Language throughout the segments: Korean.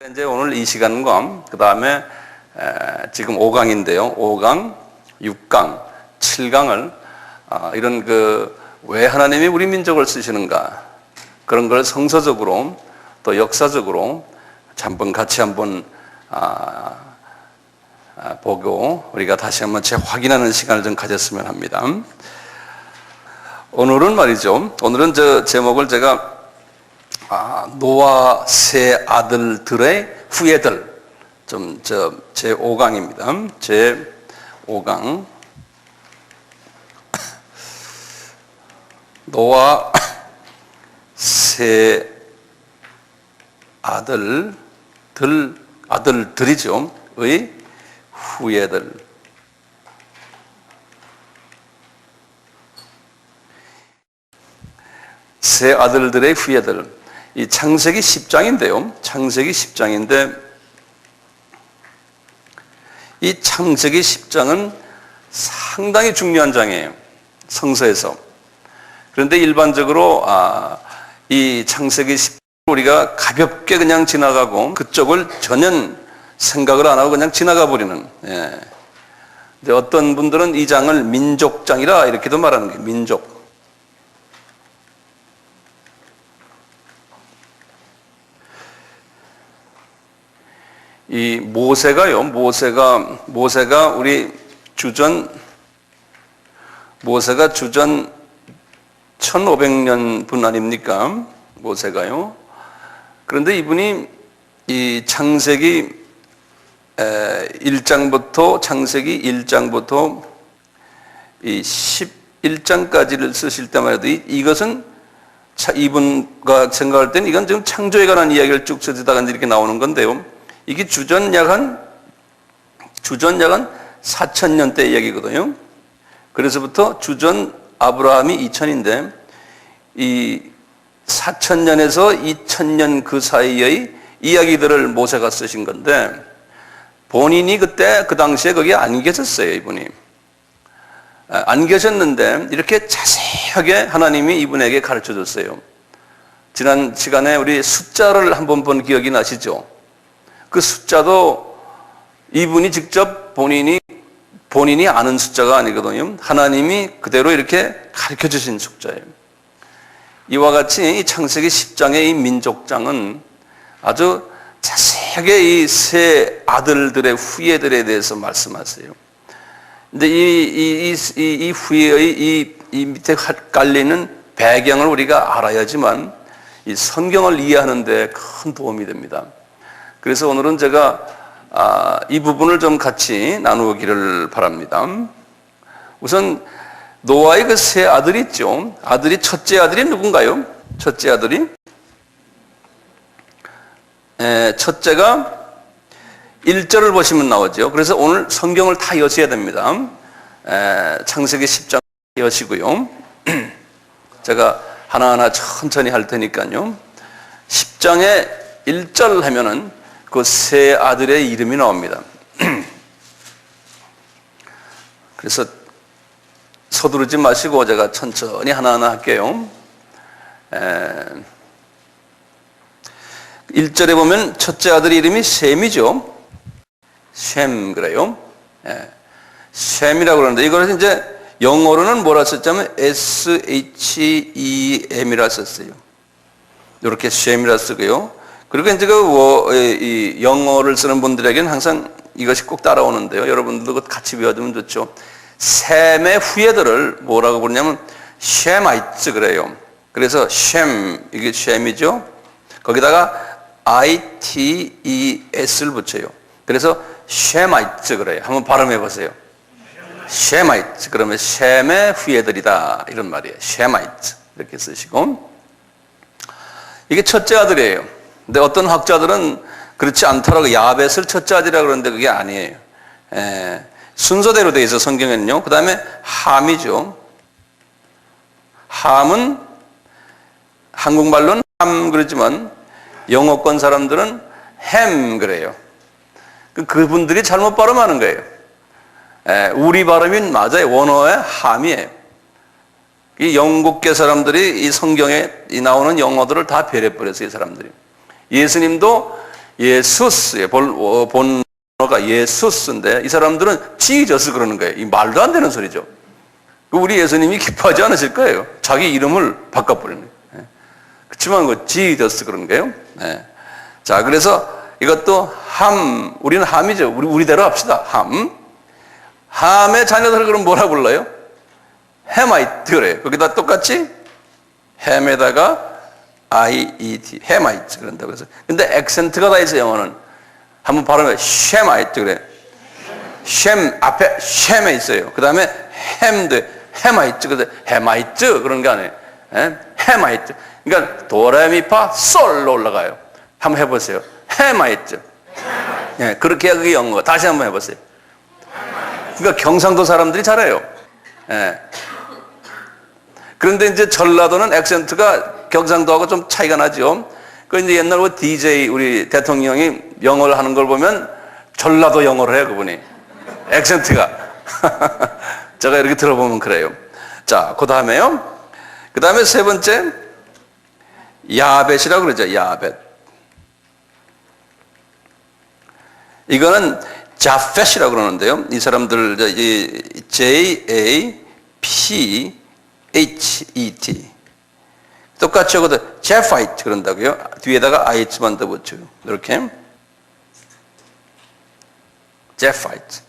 이제 오늘 이 시간과 그 다음에 지금 5강인데요. 5강, 6강, 7강을 이런 왜 하나님이 우리 민족을 쓰시는가 그런 걸 성서적으로 또 역사적으로 같이 한번 보고 우리가 다시 한번 재확인하는 시간을 좀 가졌으면 합니다. 오늘은 말이죠. 오늘은 제목을 제가 노아 세 아들들의 후예들 제 5강입니다. 제 5강 노아 세 아들들이죠. 의 후예들. 세 아들들의 후예들. 이 창세기 10장인데요. 창세기 10장인데 이 창세기 10장은 상당히 중요한 장이에요. 성서에서. 그런데 일반적으로 이 창세기 10장 우리가 가볍게 그냥 지나가고 그쪽을 전혀 생각을 안 하고 그냥 지나가 버리는. 근데 어떤 분들은 이 장을 민족장이라 이렇게도 말하는 거예요. 민족. 이 모세가 우리 모세가 주전 1500년 분 아닙니까? 모세가요. 그런데 이분이 이 창세기 1장부터 이 11장까지를 쓰실 때만 해도 이것은 이분과 생각할 때는 이건 지금 창조에 관한 이야기를 쭉 쓰다가 이렇게 나오는 건데요. 이게 주전 약 한 4000년대 이야기거든요. 그래서부터 주전 아브라함이 2000인데 이 4000년에서 2000년 그 사이의 이야기들을 모세가 쓰신 건데 본인이 그 당시에 거기 안 계셨어요. 이분이 안 계셨는데 이렇게 자세하게 하나님이 이분에게 가르쳐 줬어요. 지난 시간에 우리 숫자를 한번 본 기억이 나시죠? 그 숫자도 이분이 직접 본인이 아는 숫자가 아니거든요. 하나님이 그대로 이렇게 가르쳐 주신 숫자예요. 이와 같이 이 창세기 10장의 이 민족장은 아주 자세하게 이 세 아들들의 후예들에 대해서 말씀하세요. 근데 이 후예의 이 밑에 깔리는 배경을 우리가 알아야지만 이 성경을 이해하는 데 큰 도움이 됩니다. 그래서 오늘은 제가 이 부분을 좀 같이 나누기를 바랍니다. 우선 노아의 그 세 아들이 있죠. 첫째 아들이 누군가요? 첫째 아들이 첫째가 1절을 보시면 나오죠. 그래서 오늘 성경을 다 여셔야 됩니다. 창세기 10장 여시고요. 제가 하나하나 천천히 할 테니까요. 10장에 1절 하면은 그 세 아들의 이름이 나옵니다. 그래서 서두르지 마시고 제가 천천히 하나하나 할게요. 1절에 보면 첫째 아들 이름이 셈이죠. 셈 그래요. 셈이라고 그러는데 이거는 이제 영어로는 뭐라 썼냐면 SHEM이라 썼어요. 이렇게 셈이라 쓰고요. 그리고 이제 이 영어를 쓰는 분들에게는 항상 이것이 꼭 따라오는데요. 여러분들도 같이 외워두면 좋죠. 셈의 후예들을 뭐라고 부르냐면 쉐마이츠 그래요. 그래서 이게 셈이죠. 거기다가 ITES를 붙여요. 그래서 쉐마이츠 그래요. 한번 발음해 보세요. 쉐마이츠 그러면 셈의 후예들이다 이런 말이에요. 쉐마이츠 이렇게 쓰시고 이게 첫째 아들이에요. 근데 어떤 학자들은 그렇지 않더라고 야벳을 첫째 아들이라고 그러는데 그게 아니에요. 순서대로 되어 있어 성경에는요. 그 다음에 함이죠. 함은 한국말로는 함 그러지만 영어권 사람들은 햄 그래요. 그분들이 잘못 발음하는 거예요. 우리 발음이 맞아요. 원어의 함이에요. 이 영국계 사람들이 이 성경에 나오는 영어들을 다 배려버렸어요. 이 사람들이. 예수님도 예수스의 본어가 예수스인데 이 사람들은 지저스 그러는 거예요. 이 말도 안 되는 소리죠. 우리 예수님이 기뻐하지 않으실 거예요. 자기 이름을 바꿔버리는 거예요. 그렇지만 그 지저스 그런 거예요. 네. 자, 그래서 이것도 우리는 함이죠. 우리대로 합시다. 함의 자녀들을 그럼 뭐라 불러요? 헤마이트 그래요. 거기다 똑같이 햄에다가 IET, 헤마이트 그런다고 해서. 근데 액센트가 다 있어요, 영어는. 한번 발음해. 쉐마이트 그래. 쉔 앞에 쉔에 있어요. 그 다음에 햄도 헤마이트 그래. 헤마이트 그런 게 아니에요. 헤마이트. 그러니까 도레미파 솔로 올라가요. 한번 해보세요. 헤마이트. 예, 그렇게 그게 영어. 다시 한번 해보세요. 그러니까 경상도 사람들이 잘해요. 예. 그런데 이제 전라도는 액센트가 경상도하고 좀 차이가 나죠. 그 이제 옛날 DJ 우리 대통령이 영어를 하는 걸 보면 전라도 영어를 해요, 그분이. 액센트가. 제가 이렇게 들어보면 그래요. 자, 그 다음에요. 그 다음에 세 번째, 야벳이라고 그러죠, 야벳. 이거는 자펫이라고 그러는데요. 이 사람들, JAPHET. 똑같이 적어도 제파이트 그런다고요. 뒤에다가 IH만 더 붙여요. 이렇게. 제파이트.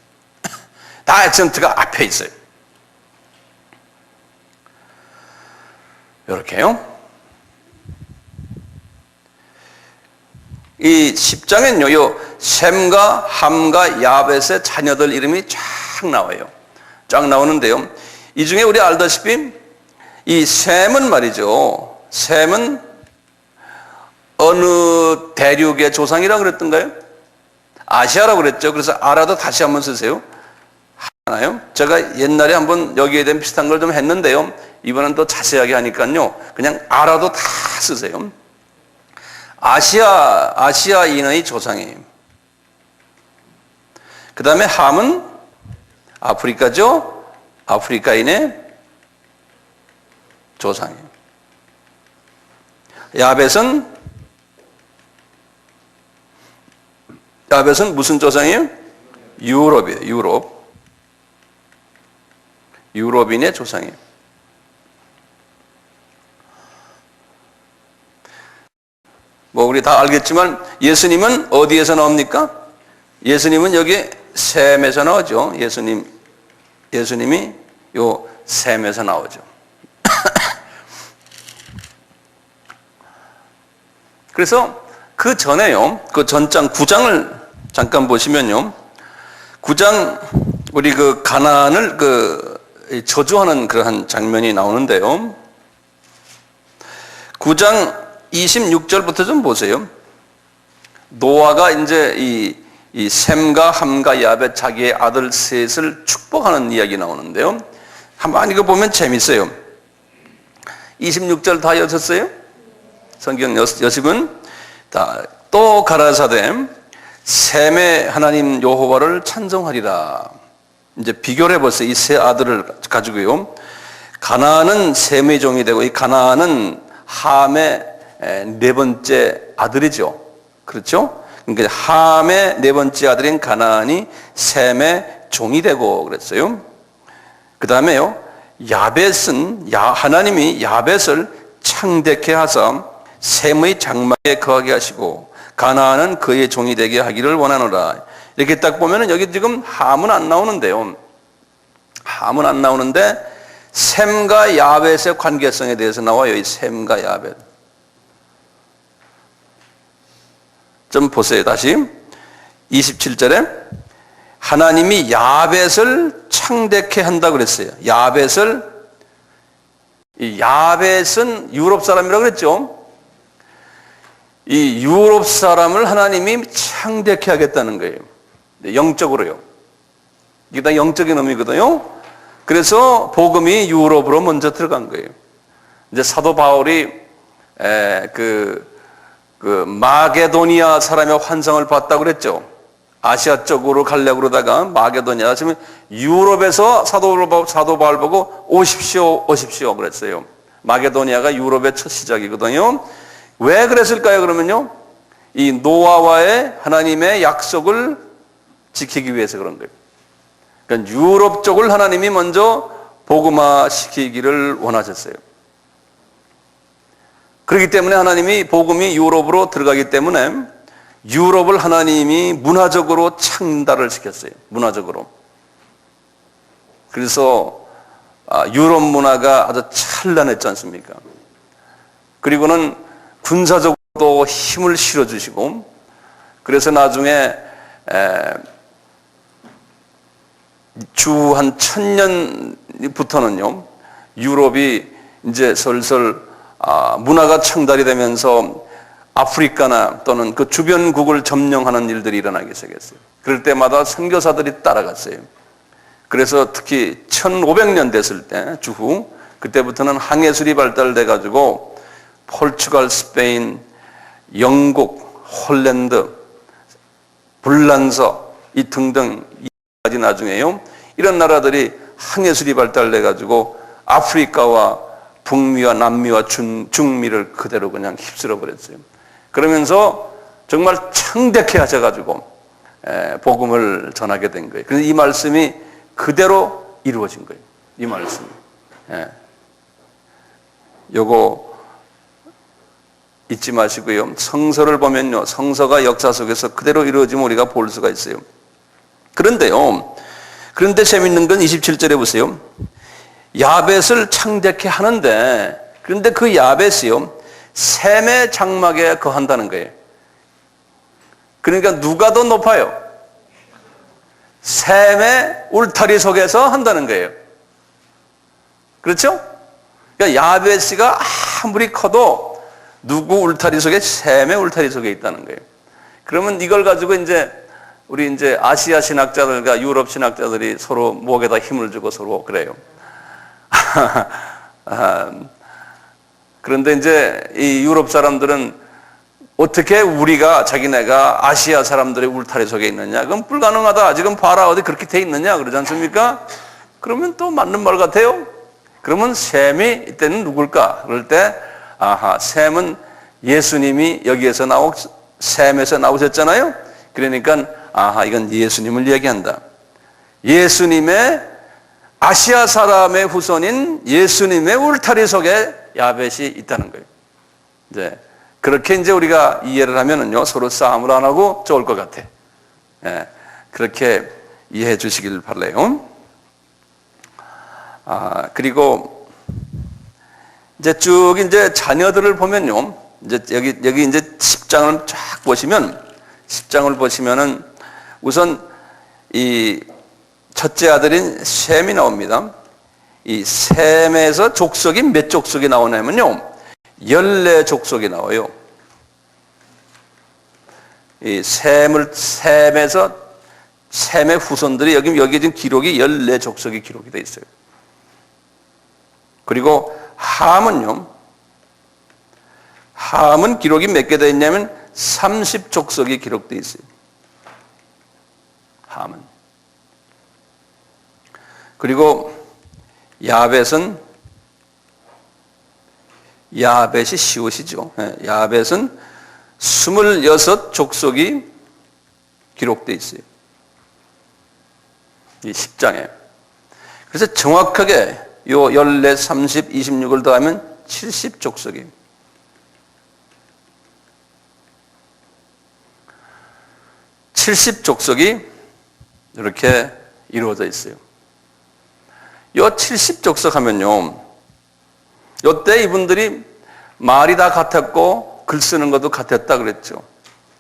다 액센트가 앞에 있어요. 이렇게요. 이 10장엔요, 요 셈과 함과 야벳의 자녀들 이름이 쫙 나와요. 쫙 나오는데요. 이 중에 우리 알다시피 이 셈은 말이죠. 셈은 어느 대륙의 조상이라고 그랬던가요? 아시아라고 그랬죠. 그래서 알아도 다시 한번 쓰세요. 하나요? 제가 옛날에 한번 여기에 대한 비슷한 걸 좀 했는데요. 이번엔 더 자세하게 하니까요. 그냥 알아도 다 쓰세요. 아시아인의 조상이에요. 그 다음에 함은 아프리카죠. 아프리카인의 조상이에요. 야벳은 무슨 조상이에요? 유럽이에요. 유럽인의 조상이에요. 뭐 우리 다 알겠지만 예수님은 어디에서 나옵니까? 예수님은 여기 셈에서 나오죠. 예수님이 요 셈에서 나오죠. 그래서 그 전에요. 그 전장 9장을 잠깐 보시면요. 9장 우리 그 가나안을 저주하는 그러한 장면이 나오는데요. 9장 26절부터 좀 보세요. 노아가 이제 이 셈과 함과 야벳 자기의 아들 셋을 축복하는 이야기 나오는데요. 한번 이거 보면 재밌어요. 26절 다 여셨어요? 성경 여십은 또 가라사대 셈의 하나님 여호와를 찬송하리라. 이제 비교를 해보세요. 이 세 아들을 가지고요. 가나안은 셈의 종이 되고 이 가나안은 함의 네 번째 아들이죠. 그렇죠? 그러니까 함의 네 번째 아들인 가나안이 셈의 종이 되고 그랬어요. 그 다음에요. 야벳은 하나님이 야벳을 창대케 하사 셈의 장막에 거하게 하시고 가나안은 그의 종이 되게 하기를 원하노라. 이렇게 딱 보면은 여기 지금 함은 안 나오는데요. 함은 안 나오는데 셈과 야벳의 관계성에 대해서 나와요. 이 셈과 야벳. 좀 보세요. 다시 27절에 하나님이 야벳을 창대케 한다고 그랬어요. 야벳은 유럽 사람이라고 그랬죠. 이 유럽 사람을 하나님이 창대케 하겠다는 거예요. 영적으로요. 이게 다 영적인 의미거든요. 그래서 복음이 유럽으로 먼저 들어간 거예요. 이제 사도 바울이 마게도니아 사람의 환상을 봤다고 그랬죠. 아시아 쪽으로 가려고 그러다가 마게도니아 지금 유럽에서 사도 바울 보고 오십시오 그랬어요. 마게도니아가 유럽의 첫 시작이거든요. 왜 그랬을까요? 그러면요. 이 노아와의 하나님의 약속을 지키기 위해서 그런 거예요. 그러니까 유럽 쪽을 하나님이 먼저 복음화 시키기를 원하셨어요. 그렇기 때문에 하나님이 복음이 유럽으로 들어가기 때문에 유럽을 하나님이 문화적으로 창달을 시켰어요. 문화적으로. 그래서 유럽 문화가 아주 찬란했지 않습니까? 그리고는 군사적으로도 힘을 실어주시고, 그래서 나중에 주 한 1000년부터는요, 유럽이 이제 슬슬 문화가 창달이 되면서 아프리카나 또는 그 주변국을 점령하는 일들이 일어나기 시작했어요. 그럴 때마다 선교사들이 따라갔어요. 그래서 특히 1500년 됐을 때 주후, 그때부터는 항해술이 발달돼 가지고 포르투갈, 스페인, 영국, 홀랜드, 불란서 이 등등 이까지 나중에요, 이런 나라들이 항해술이 발달돼 가지고 아프리카와 북미와 남미와 중미를 그대로 그냥 휩쓸어 버렸어요. 그러면서 정말 창대케 하셔가지고 복음을 전하게 된 거예요. 그래서 이 말씀이 그대로 이루어진 거예요. 이 말씀이. 요거 잊지 마시고요. 성서를 보면요, 성서가 역사 속에서 그대로 이루어짐을 우리가 볼 수가 있어요. 그런데요, 그런데 재밌는 건 27절에 보세요. 야벳을 창대케 하는데, 그런데 그 야벳이요, 셈의 장막에 거한다는 거예요. 그러니까 누가 더 높아요? 셈의 울타리 속에서 한다는 거예요. 그렇죠? 그러니까 야벳이가 아무리 커도 누구 울타리 속에? 셈의 울타리 속에 있다는 거예요. 그러면 이걸 가지고 우리 아시아 신학자들과 유럽 신학자들이 서로 목에다 힘을 주고 서로 그래요. 그런데 이 유럽 사람들은 어떻게 우리가 자기네가 아시아 사람들의 울타리 속에 있느냐? 그건 불가능하다. 지금 봐라, 어디 그렇게 돼 있느냐? 그러지 않습니까? 그러면 또 맞는 말 같아요. 그러면 셈이 이때는 누굴까? 그럴 때 셈은 예수님이 여기에서 셈에서 나오셨잖아요. 그러니까 이건 예수님을 얘기한다. 예수님의 아시아 사람의 후손인 예수님의 울타리 속에 야벳이 있다는 거예요. 그렇게 우리가 이해를 하면은요, 서로 싸움을 안 하고 좋을 것 같아. 그렇게 이해해 주시길 바라요. 그리고 쭉 자녀들을 보면요, 여기 10장을 쫙 보시면, 10장을 보시면은 우선 이 첫째 아들인 셈이 나옵니다. 이 셈에서 족속이 몇 족속이 나오냐면요, 14족속이 나와요. 이 셈의 후손들이 여기 지금 기록이 14족속이 기록이 되어 있어요. 그리고 함은 기록이 몇 개 되어 있냐면 30족속이 기록되어 있어요. 함은. 그리고 야벳이 시옷이죠. 야벳은 26족속이 기록되어 있어요. 이 10장에. 그래서 정확하게 요 14, 30, 26을 더하면 70족속이. 70족속이 이렇게 이루어져 있어요. 요 70족속 하면요, 요때 이분들이 말이 다 같았고 글 쓰는 것도 같았다 그랬죠.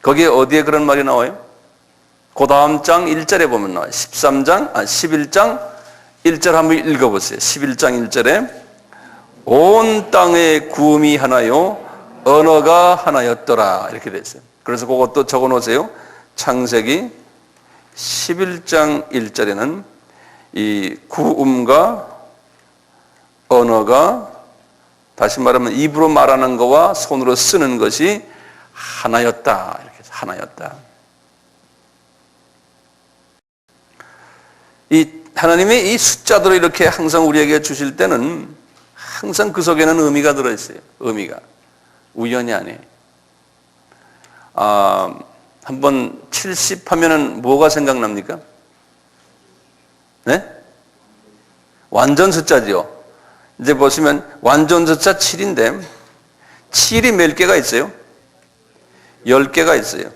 거기에 어디에 그런 말이 나와요? 그 다음 장 1절에 보면 나와요. 11장 1절 한번 읽어보세요. 11장 1절에 온 땅의 구음이 하나요 언어가 하나였더라, 이렇게 돼 있어요. 그래서 그것도 적어 놓으세요. 창세기 11장 1절에는 이 구음과 언어가, 다시 말하면 입으로 말하는 것과 손으로 쓰는 것이 하나였다, 이렇게 해서 하나였다. 이 하나님이 이 숫자들을 이렇게 항상 우리에게 주실 때는 항상 그 속에는 의미가 들어있어요. 의미가 우연이 아니에요. 한번 70 하면은 뭐가 생각납니까? 네? 완전 숫자지요. 이제 보시면 완전 숫자 7인데 7이 몇 개가 있어요? 10개가 있어요.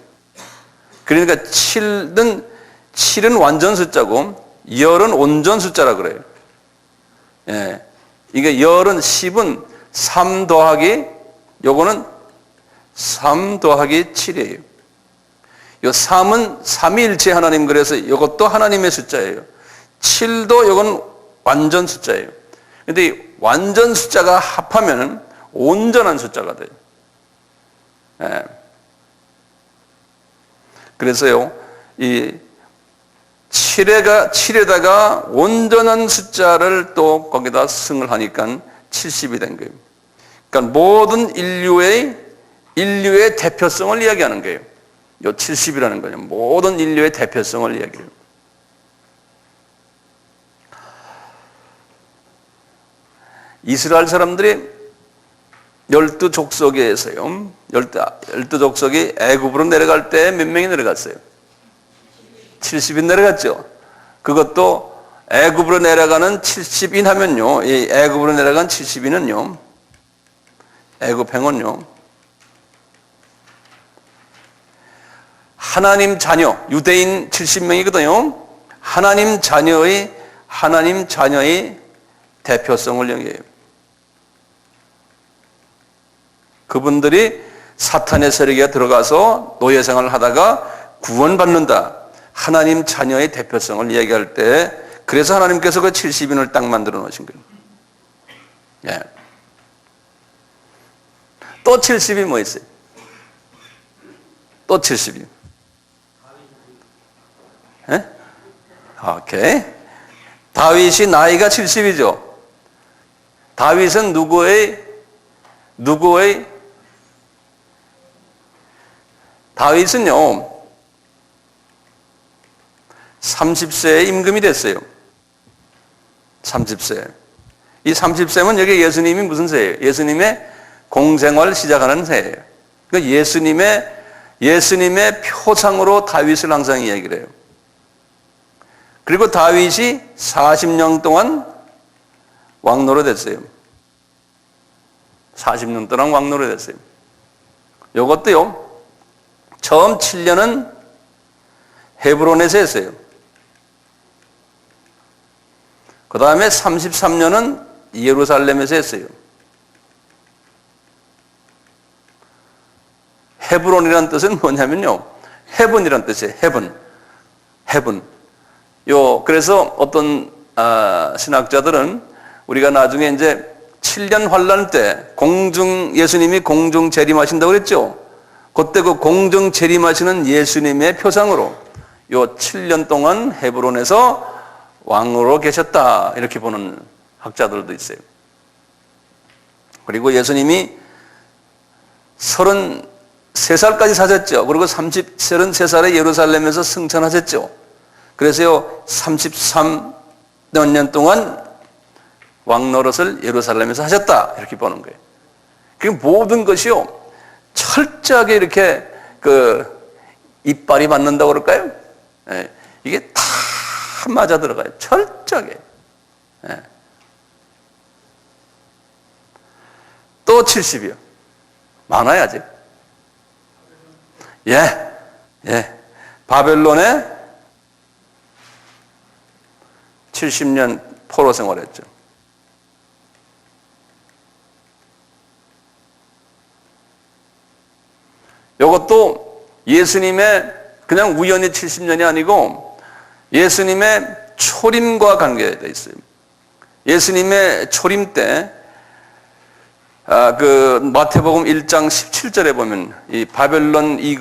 그러니까 7은 완전 숫자고 10은 온전 숫자라 그래요. 예. 이게 10은 10은 3 더하기 요거는 3 더하기 7이에요. 요 3은 삼위일체 하나님, 그래서 이것도 하나님의 숫자예요. 7도 이건 완전 숫자예요. 근데 이 완전 숫자가 합하면 온전한 숫자가 돼요. 예. 그래서요, 이 7에다가 온전한 숫자를 또 거기다 승을 하니까 70이 된 거예요. 그러니까 모든 인류의 대표성을 이야기하는 거예요. 요 70이라는 거예요. 모든 인류의 대표성을 이야기해요. 이스라엘 사람들이 12족속에서요. 12족속이 애굽으로 내려갈 때 몇 명이 내려갔어요? 70인 내려갔죠. 그것도 애굽으로 내려가는 70인 하면요. 이 애굽으로 내려간 70인은요. 애굽 행원요. 하나님 자녀, 유대인 70명이거든요. 하나님 자녀의 대표성을 얘기해요. 그분들이 사탄의 세력에 들어가서 노예 생활을 하다가 구원받는다. 하나님 자녀의 대표성을 얘기할 때, 그래서 하나님께서 그 70인을 딱 만들어 놓으신 거예요. 예. 또 70이 뭐 있어요? 또 70이. 예? 오케이. 다윗이 나이가 70이죠. 다윗은 다윗은요, 30세에 임금이 됐어요. 30세. 이 30세면 여기 예수님이 무슨 세예요? 예수님의 공생활 시작하는 세예요. 그러니까 예수님의 표상으로 다윗을 항상 이야기를 해요. 그리고 다윗이 40년 동안 왕노로 됐어요. 40년 동안 왕노로 됐어요. 이것도요, 처음 7년은 헤브론에서 했어요. 그 다음에 33년은 예루살렘에서 했어요. 헤브론이라는 뜻은 뭐냐면요, 헤븐이라는 뜻이에요. 헤븐. 그래서 어떤 신학자들은 우리가 나중에 이제 7년 환란 때 예수님이 공중 재림하신다고 그랬죠. 그때 그 공중 재림하시는 예수님의 표상으로 요 7년 동안 헤브론에서 왕으로 계셨다, 이렇게 보는 학자들도 있어요. 그리고 예수님이 33살까지 사셨죠. 그리고 33살에 예루살렘에서 승천하셨죠. 그래서요, 33년 동안 왕노릇을 예루살렘에서 하셨다, 이렇게 보는 거예요. 그 모든 것이요, 철저하게 이렇게 이빨이 맞는다고 그럴까요? 예, 이게 다 맞아 들어가요. 철저하게. 예. 또 70이요. 많아요, 아직. 예. 바벨론에 70년 포로 생활했죠. 이것도 예수님의 그냥 우연히 70년이 아니고 예수님의 초림과 관계되어 있어요. 예수님의 초림 때, 마태복음 1장 17절에 보면 이 바벨론 이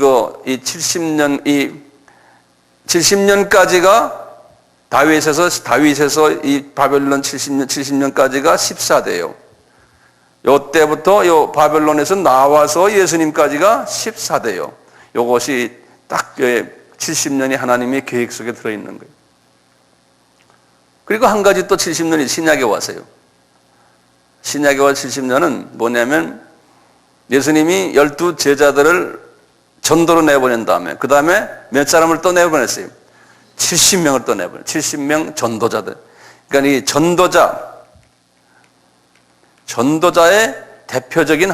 70년까지가 다윗에서 이 바벨론 70년까지가 14대예요. 요때부터 요 바벨론에서 나와서 예수님까지가 14대예요. 요것이 딱 70년이 하나님의 계획 속에 들어있는 거예요. 그리고 한 가지 또 70년이 신약에 와서요. 신약에 와 70년은 뭐냐면 예수님이 12 제자들을 전도로 내보낸 다음에 그 다음에 몇 사람을 또 내보냈어요? 70명을 또 내보냈어요. 70명 전도자들. 그러니까 이 전도자의 대표적인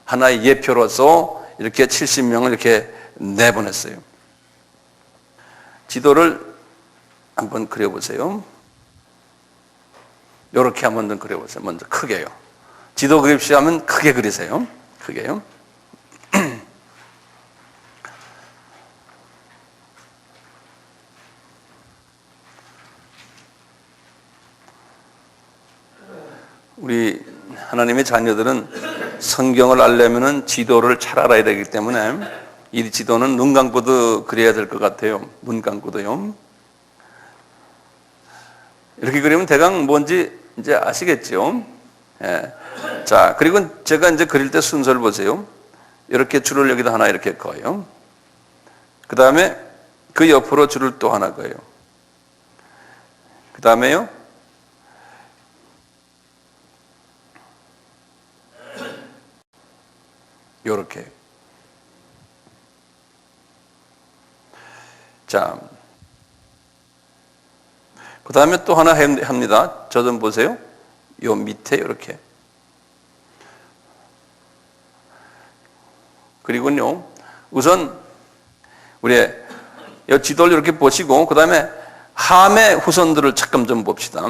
하나의 예표로서 이렇게 70명을 이렇게 내보냈어요. 지도를 한번 그려보세요. 이렇게 한번 그려보세요. 먼저 크게요. 지도 그립시다 하면 크게 그리세요. 크게요. 우리 하나님의 자녀들은 성경을 알려면 지도를 잘 알아야 되기 때문에 이 지도는 눈 감고도 그려야 될 것 같아요. 눈 감고도요. 이렇게 그리면 대강 뭔지 이제 아시겠죠? 예. 자, 그리고 제가 이제 그릴 때 순서를 보세요. 이렇게 줄을 여기다 하나 이렇게 그어요. 그 다음에 그 옆으로 줄을 또 하나 그어요. 그 다음에요. 요렇게. 자, 그 다음에 또 하나 합니다. 저 좀 보세요. 요 밑에 이렇게. 그리고요, 우선 우리 이 지도를 이렇게 보시고 그 다음에 함의 후손들을 잠깐 좀 봅시다.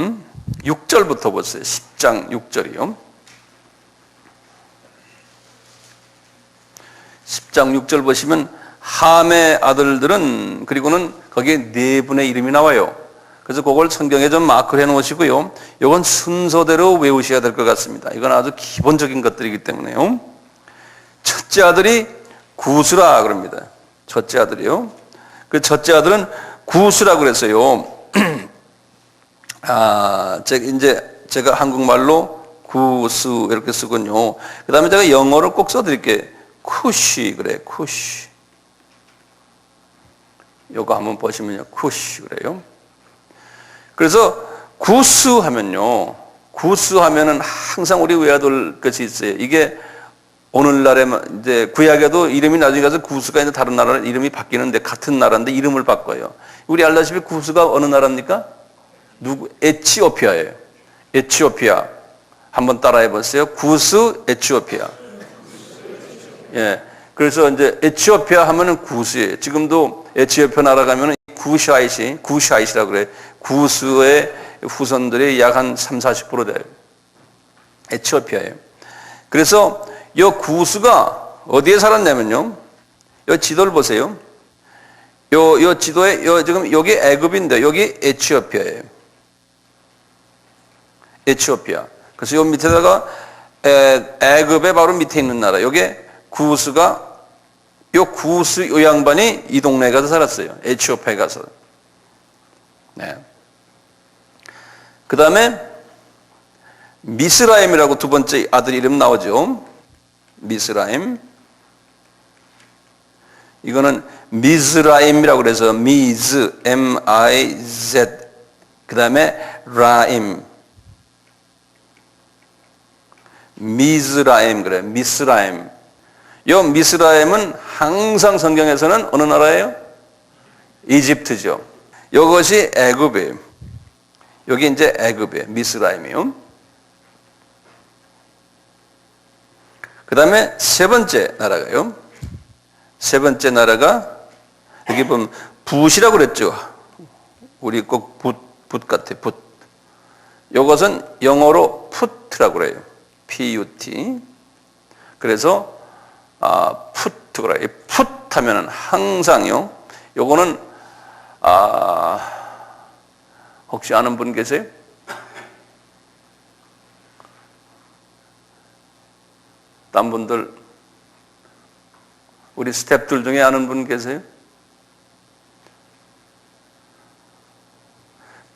6절부터 보세요. 10장 6절이요. 10장 6절 보시면 함의 아들들은 그리고는 거기에 네 분의 이름이 나와요. 그래서 그걸 성경에 좀 마크를 해놓으시고요. 이건 순서대로 외우셔야 될 것 같습니다. 이건 아주 기본적인 것들이기 때문에요. 첫째 아들이 구스라 그럽니다. 첫째 아들이요. 그 첫째 아들은 구스라 그랬어요. 제가 한국말로 구스 이렇게 쓰군요. 그 다음에 제가 영어로 꼭 써드릴게요. 쿠시 그래, 쿠시. 요거 한번 보시면요. 쿠시 그래요. 그래서 구스 하면요. 구스 하면은 항상 우리 외워둘 것이 있어요. 이게 오늘날에 이제 구약에도 이름이 나중에 가서 구스가 있는 다른 나라는 이름이 바뀌는데 같은 나라인데 이름을 바꿔요. 우리 알다시피 구스가 어느 나라입니까? 에티오피아예요. 에티오피아. 한번 따라해 보세요. 구스 에티오피아. 예. 그래서 이제 에티오피아 하면은 구스예요. 지금도 에티오피아 나라 가면은 구샤이시라고 그래요. 구스의 후손들이 약 한 30-40% 돼요. 에티오피아예요. 그래서 이 구스가 어디에 살았냐면요. 이 지도를 보세요. 요 지도에 지금 여기 애굽인데 여기 에티오피아예요. 에티오피아. 그래서 요 밑에다가 애굽의 바로 밑에 있는 나라. 요게 구스가 요 구스 요 양반이 이 동네에 가서 살았어요. 에티오피아에 가서. 네. 그 다음에 미스라임이라고 두 번째 아들 이름 나오죠. 미스라임. 이거는 미즈라임이라고 그래서 미즈, M-I-Z. 그 다음에 라임. 미즈라임 그래. 미스라임. 요 미스라임은 항상 성경에서는 어느 나라예요? 이집트죠. 이것이 애굽이에요. 여기 이제 애굽이에요. 미스라임이요. 그 다음에 세 번째 나라가요. 세 번째 나라가 여기 보면 붓이라고 그랬죠. 우리 꼭 붓 같아. 붓. 이것은 영어로 푸트라고 그래요. P-U-T. 그래서 푸트라. 풋 하면은 항상요. 요거는 혹시 아는 분 계세요? 딴 분들 우리 스태프들 중에 아는 분 계세요?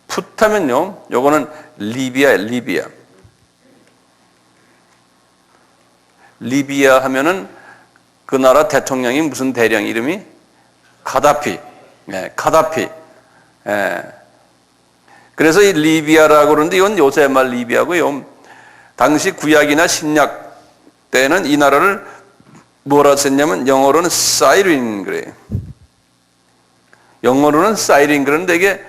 풋 하면요. 요거는 리비아예요. 리비아. 리비아 하면은 그 나라 대통령이 무슨 대령 이름이? 카다피. 예, 카다피. 예. 그래서 이 리비아라고 그러는데 이건 요새 말 리비아고요. 당시 구약이나 신약 때는 이 나라를 뭐라 썼냐면 영어로는 사이린 그래요. 영어로는 사이린 그런데 이게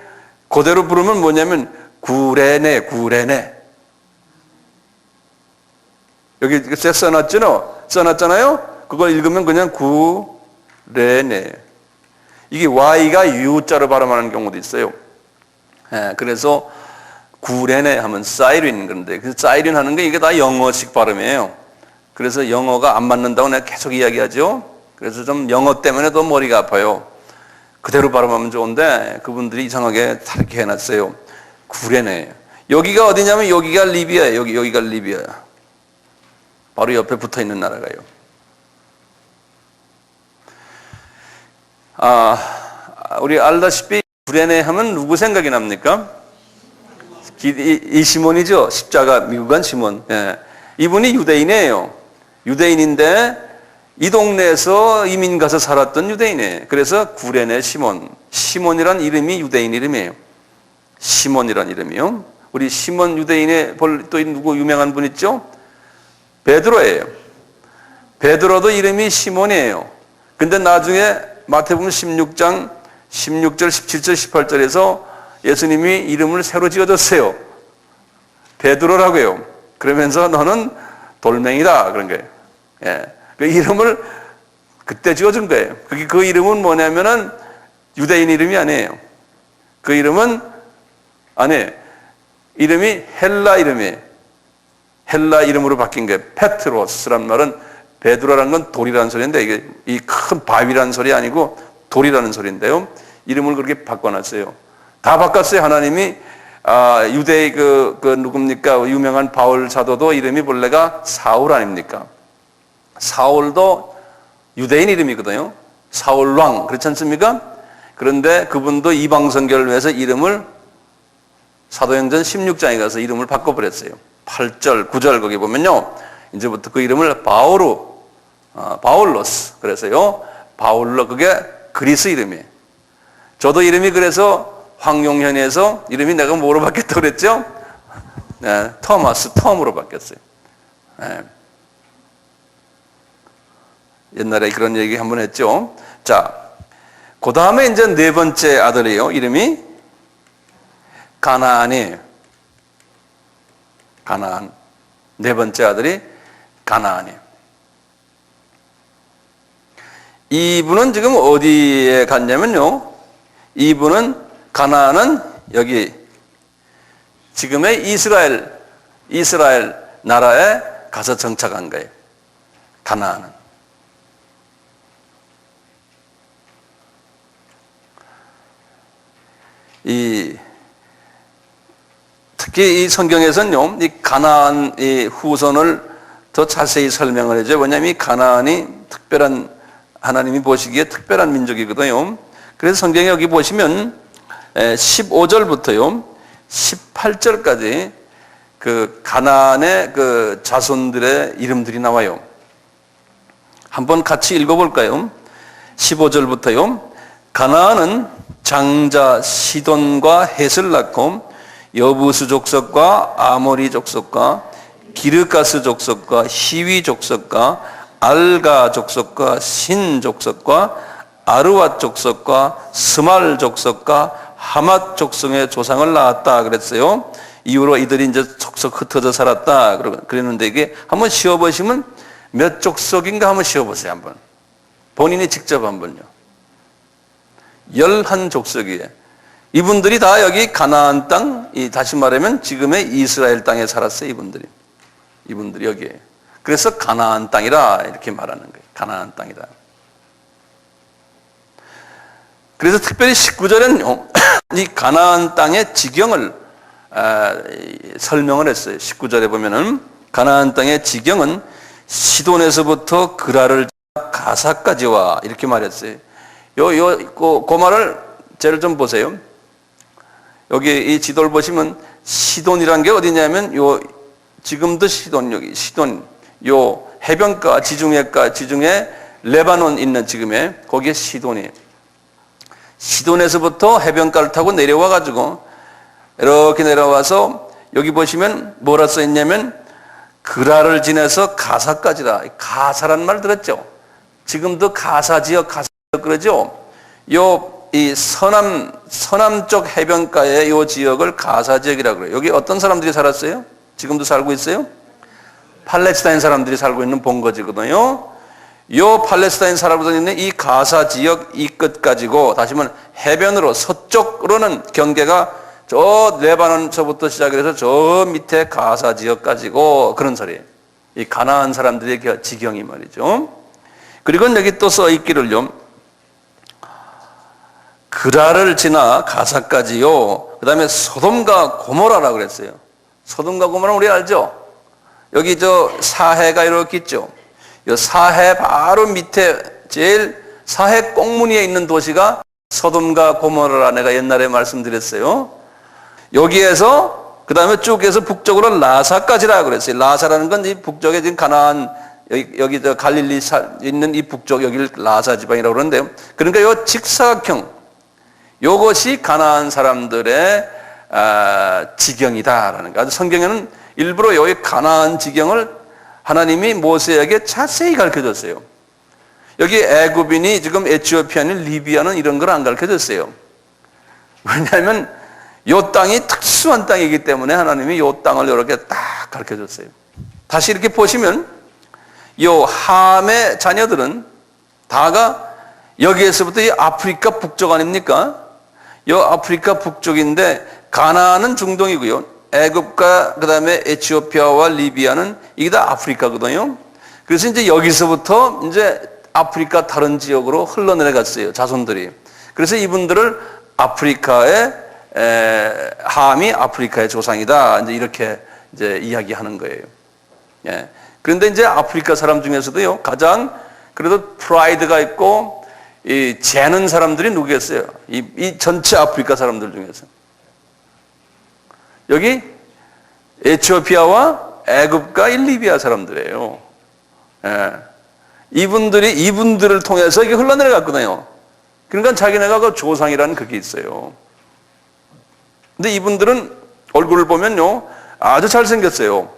그대로 부르면 뭐냐면 구레네 구레네. 여기 써놨잖아요. 그걸 읽으면 그냥 구레네. 이게 Y가 U자로 발음하는 경우도 있어요. 예, 그래서 구레네 하면 사이린 그런데 그 사이린 하는 게 이게 다 영어식 발음이에요. 그래서 영어가 안 맞는다고 내가 계속 이야기하죠. 그래서 좀 영어 때문에 더 머리가 아파요. 그대로 발음하면 좋은데 그분들이 이상하게 다르게 해놨어요. 구레네. 여기가 어디냐면 여기가 리비아예요. 여기가 리비아야. 바로 옆에 붙어 있는 나라가요. 우리 알다시피 구레네 하면 누구 생각이 납니까? 이 시몬이죠. 십자가 미국한 시몬. 예. 이분이 유대인이에요. 유대인인데 이 동네에서 이민 가서 살았던 유대인이에요. 그래서 구레네 시몬. 시몬이란 이름이 유대인 이름이에요. 시몬이란 이름이요. 우리 시몬 유대인의 또 누구 유명한 분 있죠? 베드로예요. 베드로도 이름이 시몬이에요. 근데 나중에 마태복음 16장 16절, 17절, 18절에서 예수님이 이름을 새로 지어줬어요. 베드로라고요. 그러면서 너는 돌멩이다 그런 거예요. 예. 그 이름을 그때 지어준 거예요. 그 이름은 뭐냐면은 유대인 이름이 아니에요. 그 이름은 아니에요. 이름이 헬라 이름이에요. 헬라 이름으로 바뀐 거예요. 페트로스란 말은 베드로라는 건 돌이라는 소리인데 이게 이 큰 바위라는 소리 아니고 돌이라는 소리인데요. 이름을 그렇게 바꿔놨어요. 다 바꿨어요. 하나님이 유대의 그 누굽니까? 유명한 바울 사도도 이름이 본래가 사울 아닙니까? 사울도 유대인 이름이거든요. 사울왕 그렇지 않습니까? 그런데 그분도 이방 선교를 위해서 이름을 사도행전 16장에 가서 이름을 바꿔버렸어요. 8절, 9절 거기 보면요. 이제부터 그 이름을 바울로스 그래서요. 바울로 그게 그리스 이름이에요. 저도 이름이 그래서 황용현에서 이름이 내가 뭐로 바뀌었다고 그랬죠? 네, 토마스, 톰으로 바뀌었어요. 네. 옛날에 그런 얘기 한번 했죠. 자, 그 다음에 이제 네 번째 아들이에요. 이름이 가나안이에요. 가나안. 네 번째 아들이 가나안이에요. 이분은 지금 어디에 갔냐면요. 이분은 가나안은 여기 지금의 이스라엘 나라에 가서 정착한 거예요. 가나안은. 특히 이 성경에서는요, 이 가나안 후손을 더 자세히 설명을 해줘요. 왜냐하면 이 가나안이 특별한, 하나님이 보시기에 특별한 민족이거든요. 그래서 성경에 여기 보시면 15절부터요, 18절까지 그 가나안의 그 자손들의 이름들이 나와요. 한번 같이 읽어볼까요? 15절부터요. 가나안은 장자 시돈과 헷을 낳고 여부스 족속과 아모리 족속과 기르가스 족속과 히위 족속과 알가 족속과 신 족속과 아르왓 족속과 스말 족속과 하맛 족속의 조상을 낳았다 그랬어요. 이후로 이들이 이제 족속 흩어져 살았다 그랬는데 이게 한번 쉬어보시면 몇 족속인가 한번 쉬어보세요. 한번 본인이 직접 한번요. 11족속이에요. 이분들이 다 여기 가나안 땅, 다시 말하면 지금의 이스라엘 땅에 살았어요. 이분들이 여기에. 그래서 가나안 땅이라 이렇게 말하는 거예요. 가나안 땅이다. 그래서 특별히 19절에는요, 이 가나안 땅의 지경을 설명을 했어요. 19절에 보면은 가나안 땅의 지경은 시돈에서부터 그라를 가사까지와 이렇게 말했어요. 그 말을 쟤를 좀 보세요. 여기 이 지도를 보시면 시돈이란 게 어디냐면 지금도 여기 시돈 해변가 지중해 레바논 있는 지금에 거기에 시돈이에요. 시돈에서부터 해변가를 타고 내려와 가지고 이렇게 내려와서 여기 보시면 뭐라 써 있냐면 그라를 지나서 가사까지라. 가사란 말 들었죠? 지금도 가사 지역 그러죠. 이 서남쪽 해변가의 요 지역을 가사 지역이라고 그래요. 여기 어떤 사람들이 살았어요? 지금도 살고 있어요? 팔레스타인 사람들이 살고 있는 본거지거든요. 요 팔레스타인 사람들이 있는 이 가사 지역 이 끝 가지고 다시 말하면 해변으로 서쪽으로는 경계가 저 레바논서부터 시작해서 저 밑에 가사 지역 가지고 그런 소리예요. 이 가나안 사람들의 지경이 말이죠. 그리고 여기 또 써 있기를요. 그라를 지나 가사까지요. 그 다음에 소돔과 고모라라고 그랬어요. 소돔과 고모라는 우리 알죠? 여기 저 사해가 이렇게 있죠. 이 사해 바로 밑에 제일 사해 꽁무니에 있는 도시가 소돔과 고모라라 내가 옛날에 말씀드렸어요. 여기에서 그 다음에 쭉 해서 북쪽으로 라사까지라고 그랬어요. 라사라는 건 이 북쪽에 지금 가나안 여기 저 갈릴리 있는 이 북쪽 여기를 라사 지방이라고 그러는데요. 그러니까 요 직사각형 요것이 가나안 사람들의 지경이다라는 거. 성경에는 일부러 여기 가나안 지경을 하나님이 모세에게 자세히 가르쳐줬어요. 여기 애굽인이 지금 에티오피아는 리비아는 이런 걸 안 가르쳐줬어요. 왜냐하면 요 땅이 특수한 땅이기 때문에 하나님이 요 땅을 이렇게 딱 가르쳐줬어요. 다시 이렇게 보시면 요 함의 자녀들은 다가 여기에서부터 이 아프리카 북쪽 아닙니까? 이 아프리카 북쪽인데 가나안은 중동이고요. 애굽과 그다음에 에티오피아와 리비아는 이게 다 아프리카거든요. 그래서 이제 여기서부터 이제 아프리카 다른 지역으로 흘러내려갔어요. 자손들이. 그래서 이분들을 아프리카의 함이 아프리카의 조상이다. 이제 이렇게 이제 이야기하는 거예요. 예. 그런데 이제 아프리카 사람 중에서도요. 가장 그래도 프라이드가 있고 이 재는 사람들이 누구겠어요? 이 전체 아프리카 사람들 중에서. 여기 에티오피아와 애굽과 리비아 사람들이에요. 예. 이분들을 통해서 이게 흘러내려갔거든요. 그러니까 자기네가 그 조상이라는 그게 있어요. 근데 이분들은 얼굴을 보면요. 아주 잘생겼어요.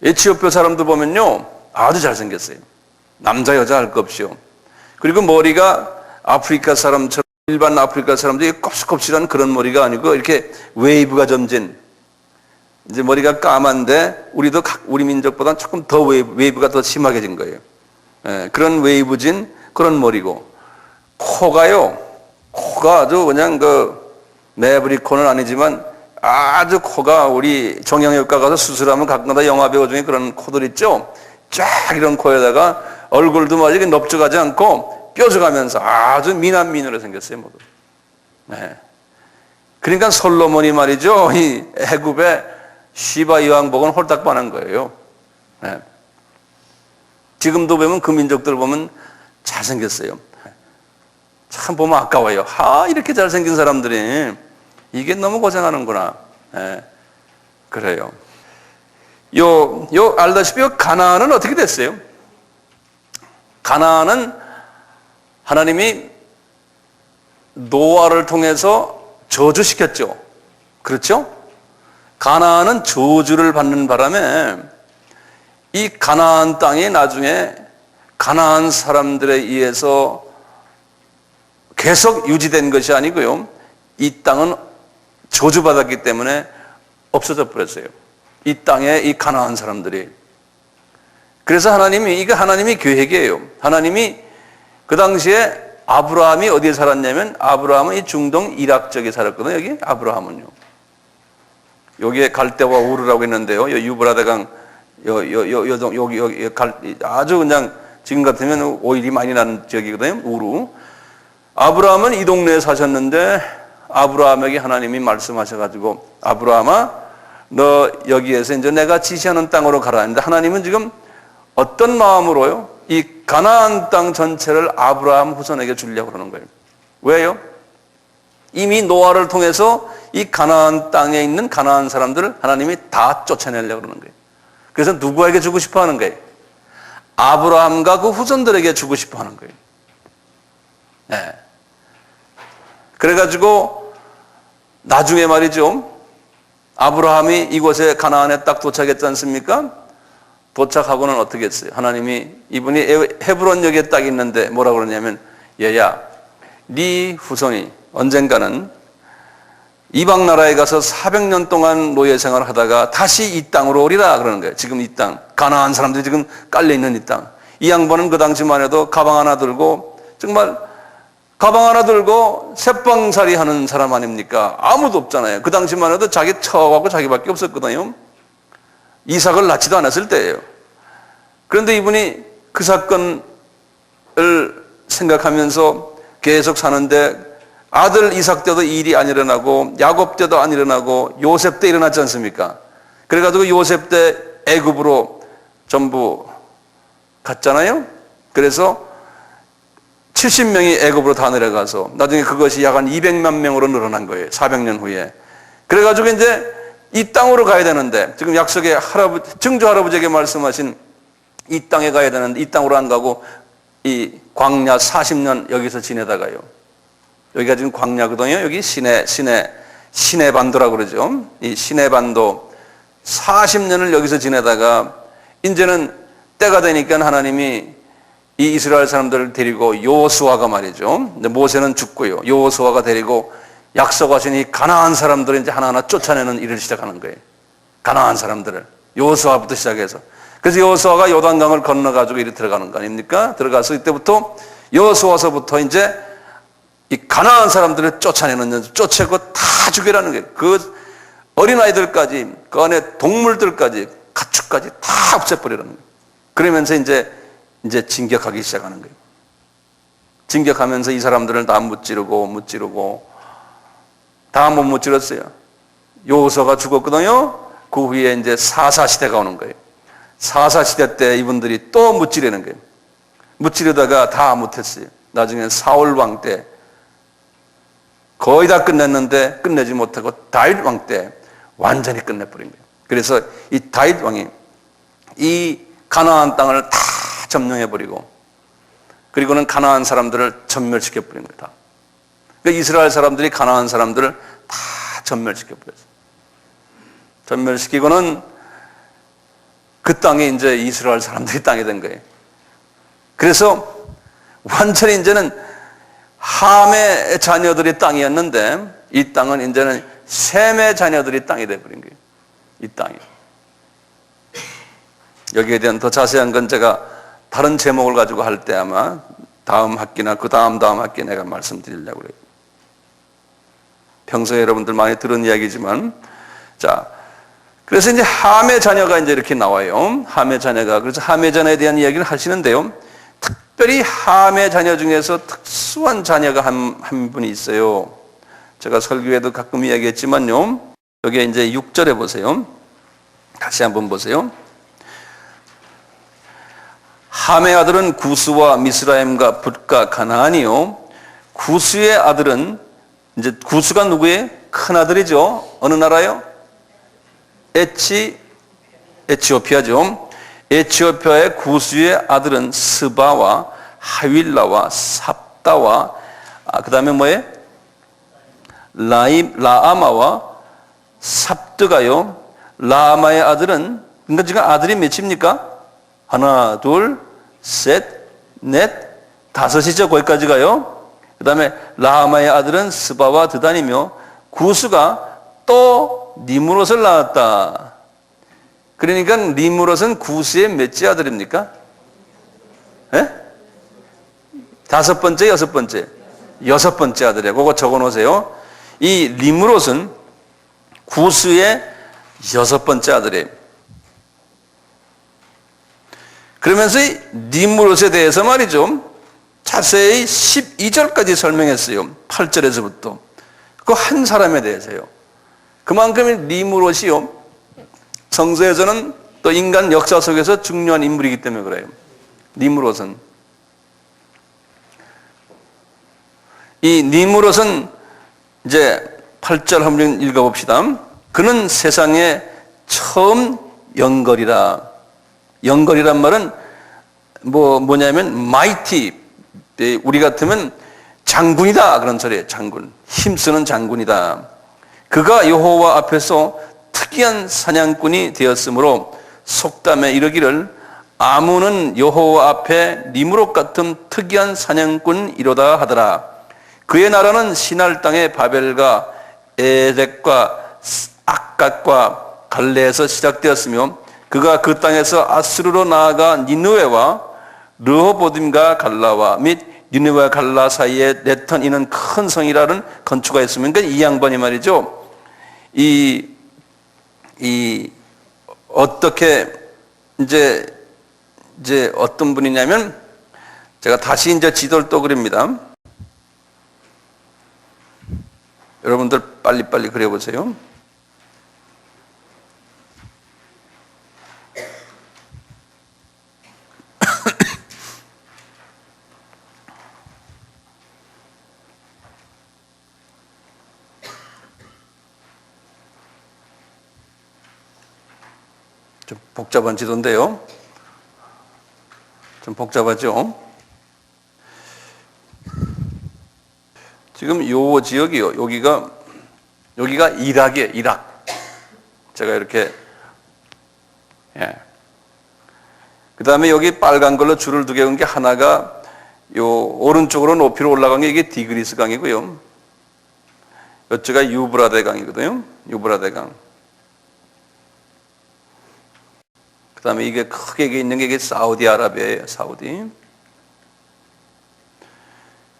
에티오피아 사람들 보면요. 아주 잘생겼어요. 남자 여자 할 것 없이요. 그리고 머리가 아프리카 사람처럼 일반 아프리카 사람들이 곱슬곱슬한 그런 머리가 아니고 이렇게 웨이브가 점진 이제 머리가 까만데 우리 민족보다 조금 더 웨이브가 더 심하게 진 거예요. 예, 그런 웨이브진 그런 머리고 코가 아주 그냥 매브리코는 아니지만 아주 코가 우리 정형외과 가서 수술하면 가끔가다 영화배우 중에 그런 코들 있죠. 쫙 이런 코에다가 얼굴도 마치 넓적하지 않고 뾰족하면서 아주 미남미녀로 생겼어요, 모두. 네. 그러니까 솔로몬이 말이죠. 이 애굽의 시바 여왕복은 홀딱 반한 거예요. 네. 지금도 보면 그 민족들 보면 잘생겼어요. 참 보면 아까워요. 이렇게 잘생긴 사람들이 이게 너무 고생하는구나. 네. 그래요. 알다시피 가나안은 어떻게 됐어요? 가나안은 하나님이 노아를 통해서 저주시켰죠. 그렇죠? 가나안은 저주를 받는 바람에 이 가나안 땅이 나중에 가나안 사람들에 의해서 계속 유지된 것이 아니고요. 이 땅은 저주받았기 때문에 없어져 버렸어요. 이 땅에 이 가나안 사람들이. 그래서 이게 하나님의 계획이에요. 하나님이 그 당시에 아브라함이 어디에 살았냐면 아브라함은 이 중동 이락 쪽에 살았거든요. 여기 아브라함은요. 여기에 갈대와 우르라고 있는데요. 유브라데강 여기 아주 그냥 지금 같으면 오일이 많이 나는 지역이거든요. 우르. 아브라함은 이 동네에 사셨는데 아브라함에게 하나님이 말씀하셔가지고 아브라함아 너 여기에서 이제 내가 지시하는 땅으로 가라 했는데 하나님은 지금 어떤 마음으로요? 이 가나안 땅 전체를 아브라함 후손에게 주려고 그러는 거예요. 왜요? 이미 노아를 통해서 이 가나안 땅에 있는 가나안 사람들을 하나님이 다 쫓아내려고 그러는 거예요. 그래서 누구에게 주고 싶어 하는 거예요? 아브라함과 그 후손들에게 주고 싶어 하는 거예요. 네. 그래가지고 나중에 말이죠. 아브라함이 이곳에 가나안에 딱 도착했지 않습니까? 도착하고는 어떻게 했어요? 하나님이 이분이 헤브론역에 딱 있는데 뭐라고 그러냐면 얘야 네 후손이 언젠가는 이방 나라에 가서 400년 동안 노예 생활을 하다가 다시 이 땅으로 오리라 그러는 거예요. 지금 이 땅 가나안 사람들이 지금 깔려있는 이 땅. 이 양반은 그 당시만 해도 가방 하나 들고 정말 가방 하나 들고 새빵살이 하는 사람 아닙니까? 아무도 없잖아요. 그 당시만 해도 자기 처하고 자기밖에 없었거든요. 이삭을 낳지도 않았을 때예요. 그런데 이분이 그 사건을 생각하면서 계속 사는데 아들 이삭 때도 일이 안 일어나고 야곱 때도 안 일어나고 요셉 때 일어났지 않습니까? 그래가지고 요셉 때 애굽으로 전부 갔잖아요. 그래서 70명이 애굽으로 다 내려가서 나중에 그것이 약 한 200만 명으로 늘어난 거예요. 400년 후에. 그래가지고 이제 이 땅으로 가야 되는데 지금 약속의 증조 할아버지에게 말씀하신 이 땅에 가야 되는데 이 땅으로 안 가고 이 광야 40년 여기서 지내다가요. 여기가 지금 광야거든요. 여기 시내 반도라고 그러죠. 이 시내 반도 40년을 여기서 지내다가 이제는 때가 되니까 하나님이 이 이스라엘 사람들을 데리고 여호수아가 말이죠. 모세는 죽고요. 여호수아가 데리고 약속하신 이 가나안 사람들을 이제 하나하나 쫓아내는 일을 시작하는 거예요. 가나안 사람들을 여호수아부터 시작해서 그래서 여호수아가 요단강을 건너가지고 이리 들어가는 거 아닙니까? 들어가서 이때부터 여호수아서부터 이제 이 가나안 사람들을 쫓아내는 쫓아고 다 죽이라는 거예요. 그 어린아이들까지 그 안에 동물들까지 가축까지 다 없애버리라는 거예요. 그러면서 이제 진격하기 시작하는 거예요. 진격하면서 이 사람들을 다 무찌르고 다 못 무찌렀어요. 여호수아가 죽었거든요. 그 후에 이제 사사시대가 오는 거예요. 사사시대 때 이분들이 또 무찌르는 거예요. 무찌르다가 다 못했어요. 나중에 사울 왕 때 거의 다 끝냈는데 끝내지 못하고 다윗 왕 때 완전히 끝내버린 거예요. 그래서 이 다윗 왕이 이 가나안 땅을 다 점령해버리고 그리고는 가나안 사람들을 전멸시켜버린 거예요. 다. 그러니까 이스라엘 사람들이 가나안 사람들을 다 전멸시켜버렸어요. 전멸시키고는 그 땅이 이제 이스라엘 사람들이 땅이 된 거예요. 그래서 완전히 이제는 함의 자녀들이 땅이었는데 이 땅은 이제는 셈의 자녀들이 땅이 돼버린 거예요. 이 땅이. 여기에 대한 더 자세한 건 제가 다른 제목을 가지고 할 때 아마 다음 학기나 그 다음 학기에 내가 말씀드리려고 그래요. 평소에 여러분들 많이 들은 이야기지만 자, 그래서 이제 함의 자녀가 이제 이렇게 나와요. 함의 자녀가. 그래서 함의 자녀에 대한 이야기를 하시는데요. 특별히 함의 자녀 중에서 특수한 자녀가 한 분이 있어요. 제가 설교에도 가끔 이야기했지만요. 여기에 이제 6절에 보세요. 다시 한번 보세요. 함의 아들은 구스와 미스라임과 붓과 가나안이요. 구스의 아들은 이제 구스가 누구의 큰 아들이죠. 어느 나라요? 에티오피아죠. 에티오피아의 구스의 아들은 스바와 하윌라와 삽다와 그 다음에 뭐예요? 라아마와 삽드가요. 라아마의 아들은 그러니까 지금 아들이 몇입니까? 하나, 둘, 셋, 넷, 다섯이죠. 거기까지 가요. 그 다음에 라아마의 아들은 스바와 드단이며 구스가 또 니므롯을 낳았다. 그러니까 니므롯은 구스의 몇째 아들입니까? 예? 다섯 번째, 여섯 번째? 여섯 번째 아들이에요. 그거 적어 놓으세요. 이 니므롯은 구스의 여섯 번째 아들이에요. 그러면서 이 니므롯에 대해서 말이죠. 자세히 12절까지 설명했어요. 8절에서부터. 그 한 사람에 대해서요. 그만큼 니므롯이요. 성서에서는 또 인간 역사 속에서 중요한 인물이기 때문에 그래요. 니므롯은. 이 니므롯은 이제 8절 한번 읽어봅시다. 그는 세상에 처음 영걸이라. 영걸이란 말은 뭐냐면 mighty. 우리 같으면 장군이다 그런 소리예요. 장군. 힘쓰는 장군이다. 그가 여호와 앞에서 특이한 사냥꾼이 되었으므로 속담에 이르기를 아문은 여호와 앞에 니무롯 같은 특이한 사냥꾼이로다 하더라. 그의 나라는 시날 땅의 바벨과 에렉과 악갓과 갈레에서 시작되었으며 그가 그 땅에서 아스루로 나아가 니느웨와 르호보딤과 갈라와 및 니느웨와 갈라 사이에 레턴 이는 큰 성이라는 건축하였으면 그러니까 이 양반이 말이죠. 이 어떻게 이제 어떤 분이냐면 제가 다시 이제 지도를 또 그립니다. 여러분들 빨리빨리 그려보세요. 좀 복잡한 지도인데요. 좀 복잡하죠? 지금 요 지역이요. 여기가 이락이에요. 이락. 제가 이렇게 그 다음에 여기 빨간 걸로 줄을 두 개 그은 게 하나가 요 오른쪽으로 높이로 올라간 게 이게 디그리스 강이고요. 이쪽가 유브라데 강이거든요. 유브라데 강. 그 다음에 이게 크게 있는 게 이게 사우디아라비아예요. 사우디.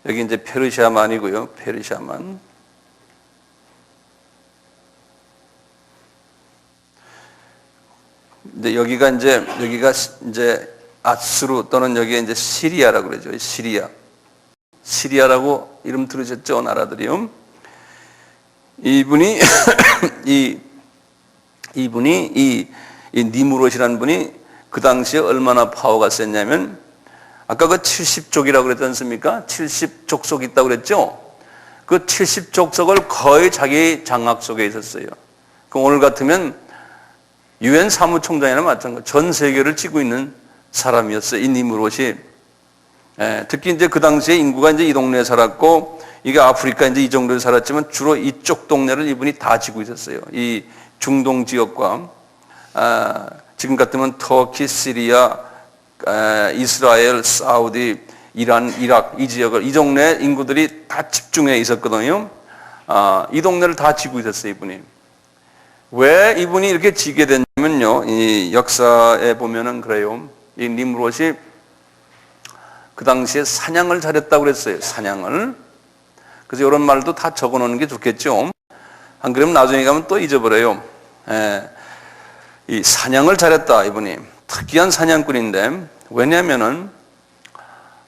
여기 이제 페르시아만이고요. 페르시아만. 근데 여기가 이제 아스루 또는 여기에 이제 시리아라고 그러죠. 시리아라고 이름 들으셨죠? 나라들이요. 이분이 이 니무롯이라는 분이 그 당시에 얼마나 파워가 셌냐면 아까 그 70족이라고 그랬지 않습니까? 70족속이 있다고 그랬죠? 그 70족속을 거의 자기 장악 속에 있었어요. 그 오늘 같으면 유엔 사무총장이나 마찬가지 전 세계를 쥐고 있는 사람이었어요. 이 니무롯이. 특히 이제 그 당시에 인구가 이제 이 동네에 살았고 이게 아프리카 이제 이 정도에 살았지만 주로 이쪽 동네를 이분이 다 쥐고 있었어요. 이 중동 지역과 지금 같으면 터키, 시리아, 이스라엘, 사우디, 이란, 이락 이 지역을 이 동네 인구들이 다 집중해 있었거든요. 이 동네를 다 쥐고 있었어요, 이분이. 왜 이분이 이렇게 지게 됐냐면요. 이 역사에 보면은 그래요. 이 니무롯이 그 당시에 사냥을 잘했다고 그랬어요. 사냥을. 그래서 이런 말도 다 적어 놓는 게 좋겠죠. 안 그러면 나중에 가면 또 잊어버려요. 이 사냥을 잘했다, 이분이. 특이한 사냥꾼인데, 왜냐면은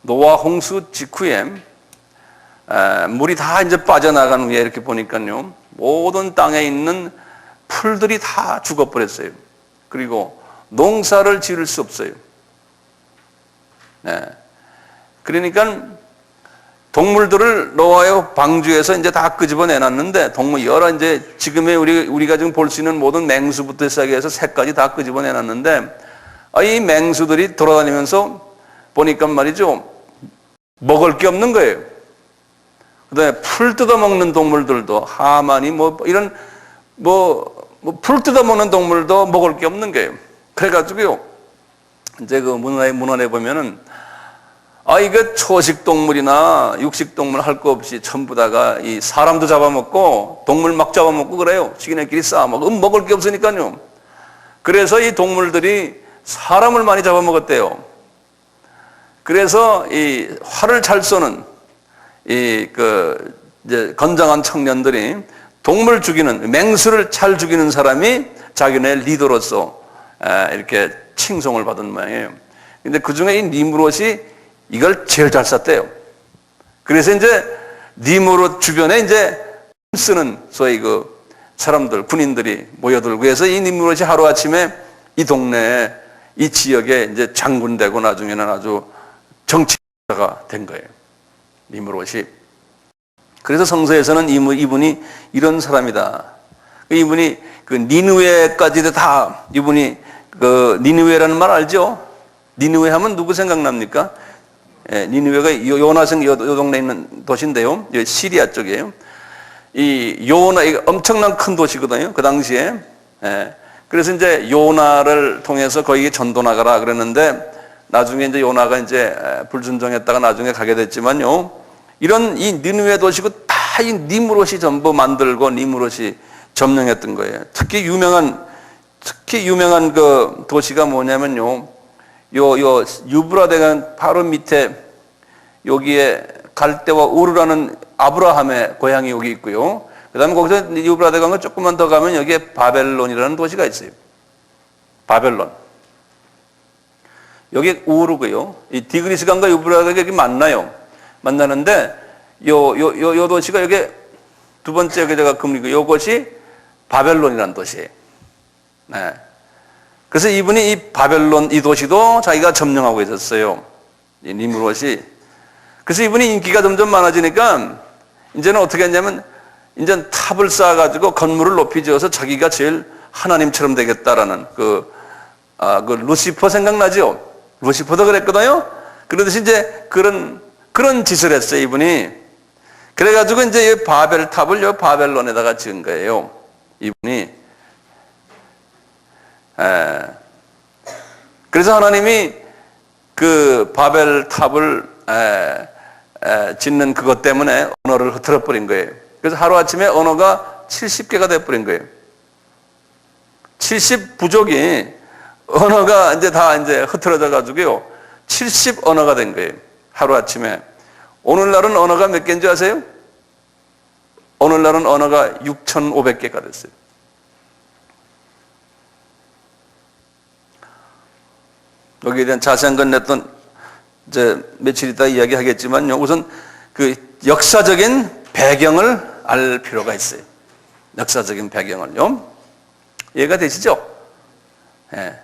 노아 홍수 직후에 물이 다 이제 빠져나간 후에 이렇게 보니까요. 모든 땅에 있는 풀들이 다 죽어버렸어요. 그리고 농사를 지을 수 없어요. 그러니까 동물들을 노아의 방주에서 이제 다 끄집어 내놨는데 동물 여러 이제 지금의 우리가 지금 볼 수 있는 모든 맹수부터 시작해서 새까지 다 끄집어 내놨는데 이 맹수들이 돌아다니면서 보니까 말이죠. 먹을 게 없는 거예요. 그다음에 풀 뜯어먹는 동물들도 하마니 이런 풀 뜯어먹는 동물도 먹을 게 없는 거예요. 그래가지고요. 이제 그 문헌에 보면은 이게 초식 동물이나 육식 동물 할 거 없이 전부 다가 이 사람도 잡아먹고 동물 막 잡아먹고 그래요. 지네끼리 싸먹고 먹을 게 없으니까요. 그래서 이 동물들이 사람을 많이 잡아먹었대요. 그래서 이 활을 잘 쏘는 이제 건장한 청년들이 동물 죽이는 맹수를 잘 죽이는 사람이 자기네 리더로서 이렇게 칭송을 받은 모양이에요. 근데 그 중에 이 니무롯이 이걸 제일 잘 쐈대요. 그래서 이제 니무롯 주변에 이제 쓰는 소위 그 사람들, 군인들이 모여들고 해서 이 니무롯이 하루아침에 이 동네에 이 지역에 이제 장군 되고 나중에는 아주 정치가가 된 거예요. 니무롯이. 그래서 성서에서는 이분이 이런 사람이다. 이분이 그 니느웨까지도 다 이분이 그 니느웨라는 말 알죠? 니느웨 하면 누구 생각납니까? 니느웨가 요나성 요 동네에 있는 도시인데요. 시리아 쪽이에요. 이 엄청난 큰 도시거든요. 그 당시에. 그래서 이제 요나를 통해서 거기에 전도 나가라 그랬는데 나중에 이제 요나가 이제 불순종했다가 나중에 가게 됐지만요. 이런 이 니느웨 도시고 다 이 니무롯이 전부 만들고 니무롯이 점령했던 거예요. 특히 유명한 그 도시가 뭐냐면요. 요 유브라데강 바로 밑에 여기에 갈대와 우르라는 아브라함의 고향이 여기 있고요. 그 다음에 거기서 유브라데강을 조금만 더 가면 여기에 바벨론이라는 도시가 있어요. 바벨론. 여기 우르고요. 이 디그리스 강과 유브라데강이 여기 만나는데 요 도시가 여기 두 번째 제가 금리고 요것이 바벨론이라는 도시예요. 네. 그래서 이분이 이 바벨론 이 도시도 자기가 점령하고 있었어요. 이 니므롯이. 그래서 이분이 인기가 점점 많아지니까 이제는 어떻게 했냐면 이제 탑을 쌓아가지고 건물을 높이 지어서 자기가 제일 하나님처럼 되겠다라는 그 루시퍼 생각나죠? 루시퍼도 그랬거든요. 그러듯이 이제 그런 짓을 했어요, 이분이. 그래가지고 이제 이 바벨탑을 요 바벨론에다가 지은 거예요, 이분이. 그래서 하나님이 그 바벨탑을 짓는 그것 때문에 언어를 흐트러 버린 거예요. 그래서 하루아침에 언어가 70개가 돼버린 거예요. 70부족이 언어가 이제 다 이제 흐트러져 가지고요. 70 언어가 된 거예요. 하루아침에. 오늘날은 언어가 몇 개인 줄 아세요? 오늘날은 언어가 6,500개가 됐어요. 여기에 대한 자세한 건 냈던 이제 며칠 있다 이야기하겠지만요. 우선 그 역사적인 배경을 알 필요가 있어요. 역사적인 배경을요. 이해가 되시죠? 예.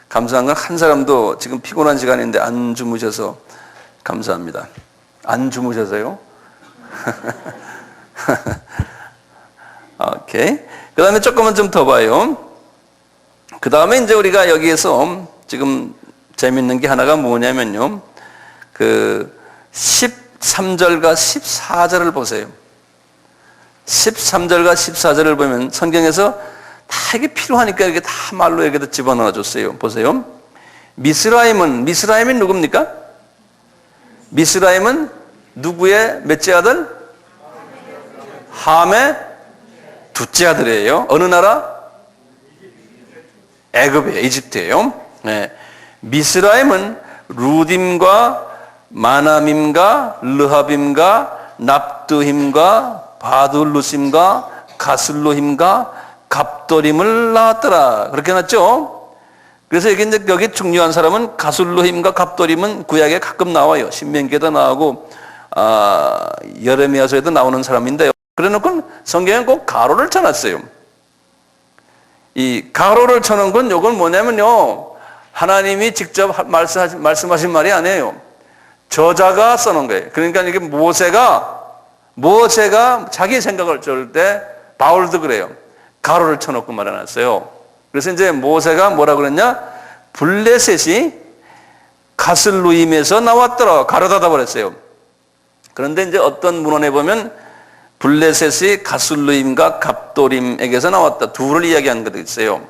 감사한 건 한 사람도 지금 피곤한 시간인데 안 주무셔서 감사합니다. 안 주무셔서요? 오케이. 그 다음에 조금만 좀 더 봐요. 그 다음에 이제 우리가 여기에서 지금 재밌는 게 하나가 뭐냐면요. 그 13절과 14절을 보세요. 13절과 14절을 보면 성경에서 다 이게 필요하니까 이렇게 다 말로 여기다 집어넣어 줬어요. 보세요. 미스라임이 누굽니까? 미스라임은 누구의 몇째 아들? 함의 둘째 아들이에요. 어느 나라? 애굽이에요. 이집트예요. 네. 미스라임은 루딤과 마나밈과 르하빔과 납두힘과 바둘루심과 가슬로힘과 갑도림을 낳았더라. 그렇게 났죠? 그래서 여기 중요한 사람은 가슬로힘과 갑도림은 구약에 가끔 나와요. 신명기에도 나오고 예레미야서에도 나오는 사람인데요. 그래놓고 성경에 꼭 가로를 쳐놨어요. 이 가로를 쳐놓은 건 이건 뭐냐면요. 하나님이 직접 말씀하신 말이 아니에요. 저자가 써놓은 거예요. 그러니까 이게 모세가 자기 생각을 줄 때 바울도 그래요. 가로를 쳐놓고 말해놨어요. 그래서 이제 모세가 뭐라 그랬냐? 블레셋이 가슬루임에서 나왔더라. 가로 닫아버렸어요. 그런데 이제 어떤 문헌에 보면 블레셋이 가슬루임과 갑도림에게서 나왔다. 둘을 이야기하는 것도 있어요.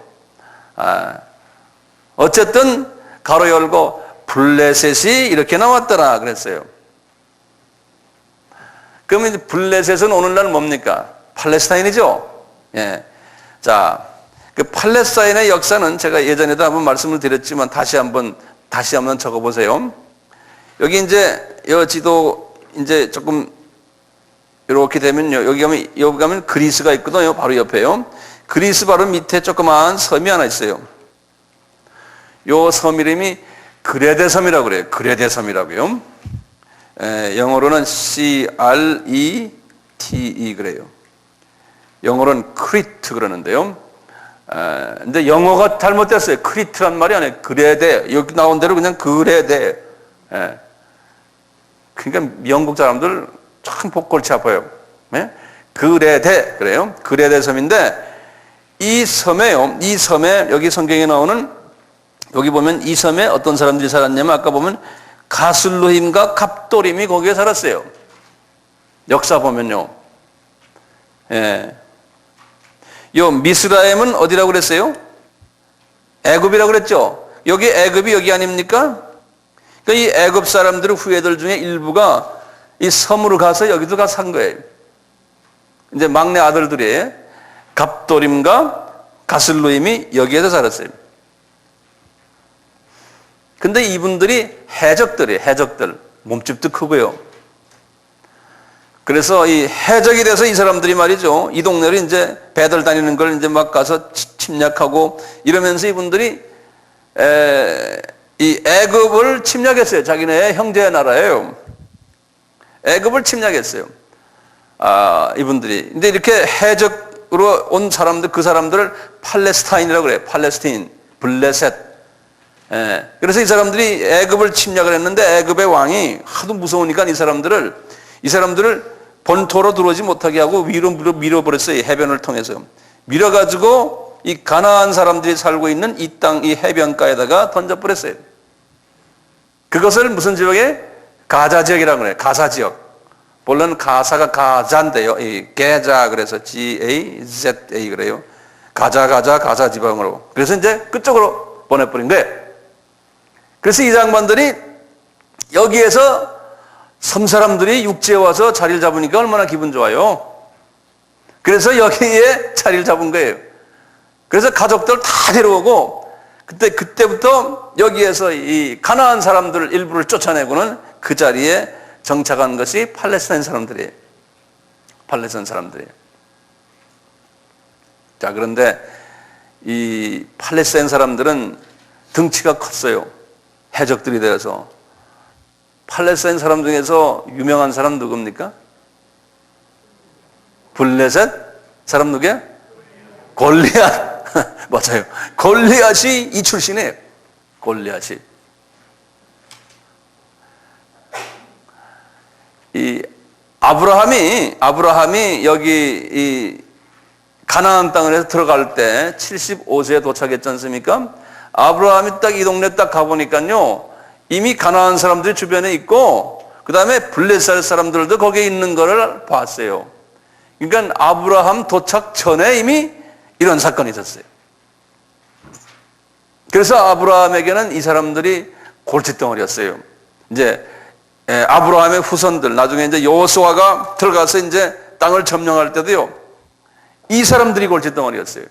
어쨌든 가로 열고 블레셋이 이렇게 나왔더라 그랬어요. 그러면 이제 블레셋은 오늘날 뭡니까? 팔레스타인이죠. 예. 자, 그 팔레스타인의 역사는 제가 예전에도 한번 말씀을 드렸지만 다시 한번 적어보세요. 여기 이제 이 지도 이제 조금 이렇게 되면요. 여기 가면 그리스가 있거든요. 바로 옆에요. 그리스 바로 밑에 조그마한 섬이 하나 있어요. 요 섬 이름이 그레데 섬이라고 그래요. 그레데 섬이라고요. 영어로는 CRETE 그래요. 영어로는 크리트 그러는데요. 근데 영어가 잘못됐어요. 크리트란 말이 아니에요. 그레데. 여기 나온 대로 그냥 그레데. 그러니까 영국 사람들 참 복골치 아파요. 그레데 그래요. 그레데 섬인데 이 섬에 여기 성경에 나오는 여기 보면 이 섬에 어떤 사람들이 살았냐면 아까 보면 가슬루힘과 갑도림이 거기에 살았어요. 역사 보면요. 요 미스라임은 어디라고 그랬어요? 애굽이라고 그랬죠. 여기 애굽이 여기 아닙니까? 그러니까 이 애굽 사람들의 후예들 중에 일부가 이 섬으로 가서 여기도 가서 산 거예요. 이제 막내 아들들이 갑도림과 가슬루임이 여기에서 살았어요. 근데 이분들이 해적들이에요. 해적들. 몸집도 크고요. 그래서 이 해적이 돼서 이 사람들이 말이죠. 이 동네로 이제 배들 다니는 걸 이제 막 가서 침략하고 이러면서 이분들이 이 애굽을 침략했어요. 자기네 형제의 나라예요. 애굽을 침략했어요. 이분들이. 근데 이렇게 해적으로 온 사람들, 그 사람들을 팔레스타인이라고 그래요. 팔레스틴, 블레셋. 그래서 이 사람들이 애굽을 침략을 했는데 애굽의 왕이 하도 무서우니까 이 사람들을 본토로 들어오지 못하게 하고 위로 밀어버렸어요. 이 해변을 통해서. 밀어가지고 이 가나안 사람들이 살고 있는 이 땅, 이 해변가에다가 던져버렸어요. 그것을 무슨 지역에? 가자 지역이라고 그래요. 가사 지역. 본래는 가사가 가자인데요. 이 게자 그래서 G-A-Z-A 그래요. 가자 지방으로. 그래서 이제 그쪽으로 보내버린 거예요. 그래서 이 장반들이 여기에서 섬 사람들이 육지에 와서 자리를 잡으니까 얼마나 기분 좋아요. 그래서 여기에 자리를 잡은 거예요. 그래서 가족들 다 데려오고 그때부터 여기에서 이 가나안 사람들 일부를 쫓아내고는 그 자리에 정착한 것이 팔레스타인 사람들이에요. 팔레스타인 사람들이에요. 자, 그런데 이 팔레스타인 사람들은 덩치가 컸어요. 해적들이 되어서. 팔레스타인 사람 중에서 유명한 사람 누굽니까? 블레셋? 사람 누구야? 골리앗. 맞아요. 골리앗이 이 출신이에요. 골리앗이. 이 아브라함이 여기 이 가나안 땅에 들어갈 때 75세에 도착했지 않습니까? 아브라함이 딱 이 동네 딱 가보니까요, 이미 가나안 사람들이 주변에 있고, 그 다음에 블레셋 사람들도 거기에 있는 거를 봤어요. 그러니까 아브라함 도착 전에 이미 이런 사건이 있었어요. 그래서 아브라함에게는 이 사람들이 골칫덩어리였어요. 이제 아브라함의 후손들, 나중에 이제 여호수아가 들어가서 이제 땅을 점령할 때도요, 이 사람들이 골칫덩어리였어요.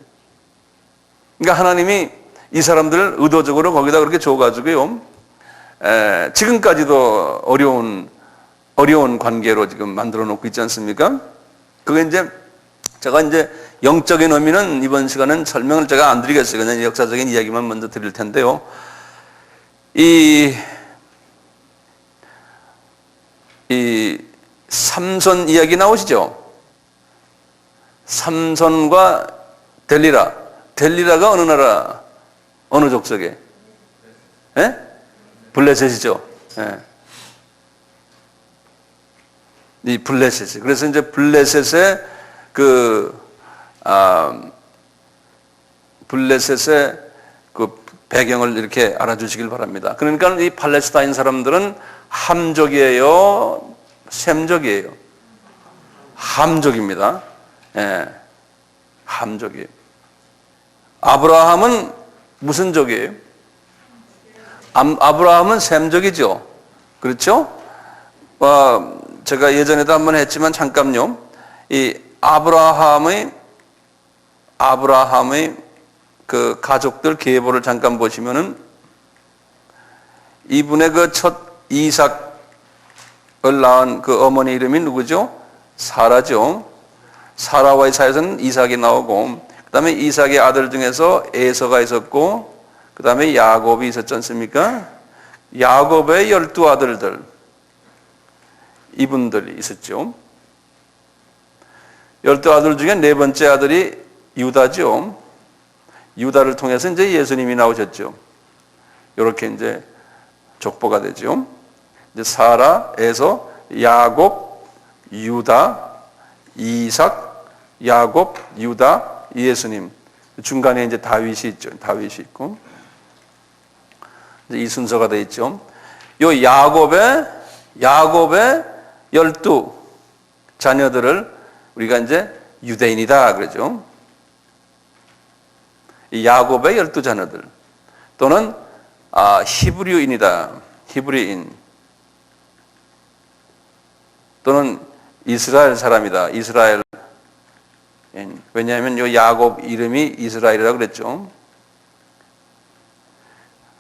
그러니까 하나님이 이 사람들을 의도적으로 거기다 그렇게 줘가지고요, 지금까지도 어려운 관계로 지금 만들어 놓고 있지 않습니까? 그게 이제 제가 이제 영적인 의미는 이번 시간은 설명을 제가 안 드리겠어요. 그냥 역사적인 이야기만 먼저 드릴 텐데요. 이 삼손 이야기 나오시죠? 삼손과 델리라가 어느 나라, 어느 족속에? 블레셋이죠. 이 블레셋. 그래서 이제 블레셋의 블레셋의 그 배경을 이렇게 알아주시길 바랍니다. 그러니까 이 팔레스타인 사람들은 함족이에요? 셈족이에요? 함족입니다. 함족이에요. 아브라함은 무슨 족이에요? 아브라함은 셈족이죠. 그렇죠? 제가 예전에도 한번 했지만 잠깐요. 이 아브라함의 그 가족들 계보를 잠깐 보시면은 이분의 그 첫 이삭을 낳은 그 어머니 이름이 누구죠? 사라죠. 사라와의 사이에서는 이삭이 나오고, 그 다음에 이삭의 아들 중에서 에서가 있었고, 그 다음에 야곱이 있었지 않습니까? 야곱의 12아들들, 이분들이 있었죠. 12아들 중에 네 번째 아들이 유다죠. 유다를 통해서 이제 예수님이 나오셨죠. 이렇게 이제 족보가 되죠. 이제 사라, 에서, 야곱, 유다, 이삭, 야곱, 유다, 예수님. 중간에 이제 다윗이 있죠. 다윗이 있고. 이제 이 순서가 되어 있죠. 요 야곱의 12 자녀들을 우리가 이제 유대인이다 그러죠. 이 야곱의 12 자녀들. 또는 히브리인이다. 히브리인. 또는 이스라엘 사람이다. 이스라엘. 왜냐하면 요 야곱 이름이 이스라엘이라고 그랬죠.